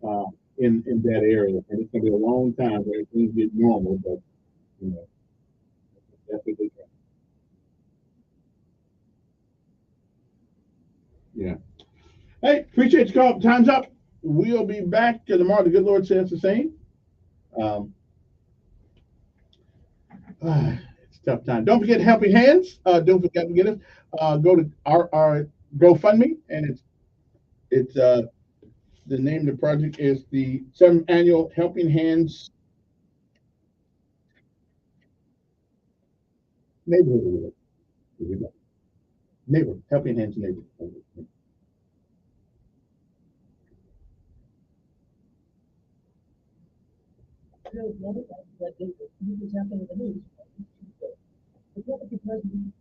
uh, in that area. And it's going to be a long time where things get normal, but you know, that's what they try. Yeah. Hey, appreciate the call. Time's up. We'll be back tomorrow. The good Lord says the same. Um, it's It's a tough time. Don't forget Helping Hands. Don't forget to get us. Go to our GoFundMe, and it's the name of the project is the 7th annual Helping Hands neighborhood. Here we go. Neighborhood Helping Hands neighborhood. What is happening in the news? The Republican president